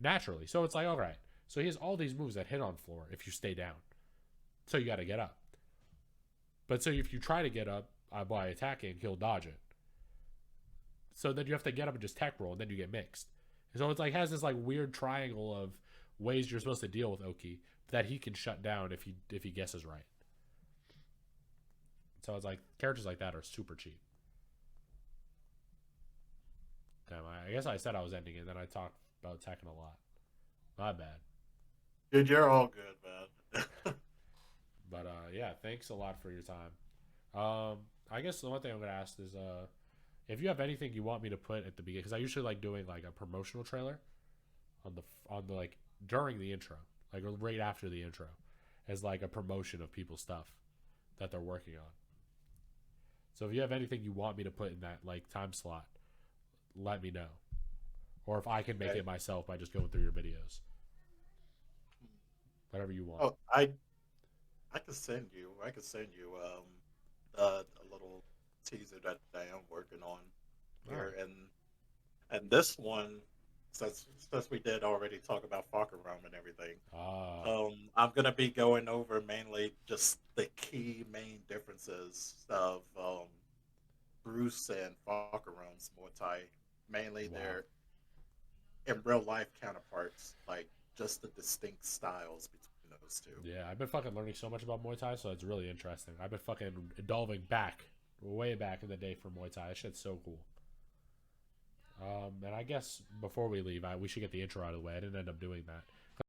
Speaker 8: naturally. So it's like, all right. So he has all these moves that hit on floor if you stay down. So you got to get up. But so if you try to get up by attacking, he'll dodge it. So then you have to get up and just tech roll, and then you get mixed. So it's like has this like weird triangle of ways you're supposed to deal with Oki that he can shut down if he guesses right. So it's like characters like that are super cheap. Damn, I guess I said I was ending it, then I talked about Tekken a lot. My bad.
Speaker 2: Dude, you're all good, man.
Speaker 8: But yeah, thanks a lot for your time. I guess the one thing I'm gonna ask is If you have anything you want me to put at the beginning, because I usually like doing like a promotional trailer on the like during the intro, like right after the intro, as like a promotion of people's stuff that they're working on. So if you have anything you want me to put in that like time slot, let me know. Or if I can make it myself by just going through your videos. Whatever you want.
Speaker 2: Oh, I could send you a little teaser that I am working on here, and this one, since we did already talk about Fakaram and everything, I'm gonna be going over mainly just the key main differences of Bruce and Fakaram's Muay Thai, mainly their in real life counterparts, like just the distinct styles between those two.
Speaker 8: Yeah, I've been fucking learning so much about Muay Thai, so it's really interesting. I've been fucking delving back, way back in the day for Muay Thai. That shit's so cool. And I guess before we leave, we should get the intro out of the way. I didn't end up doing that.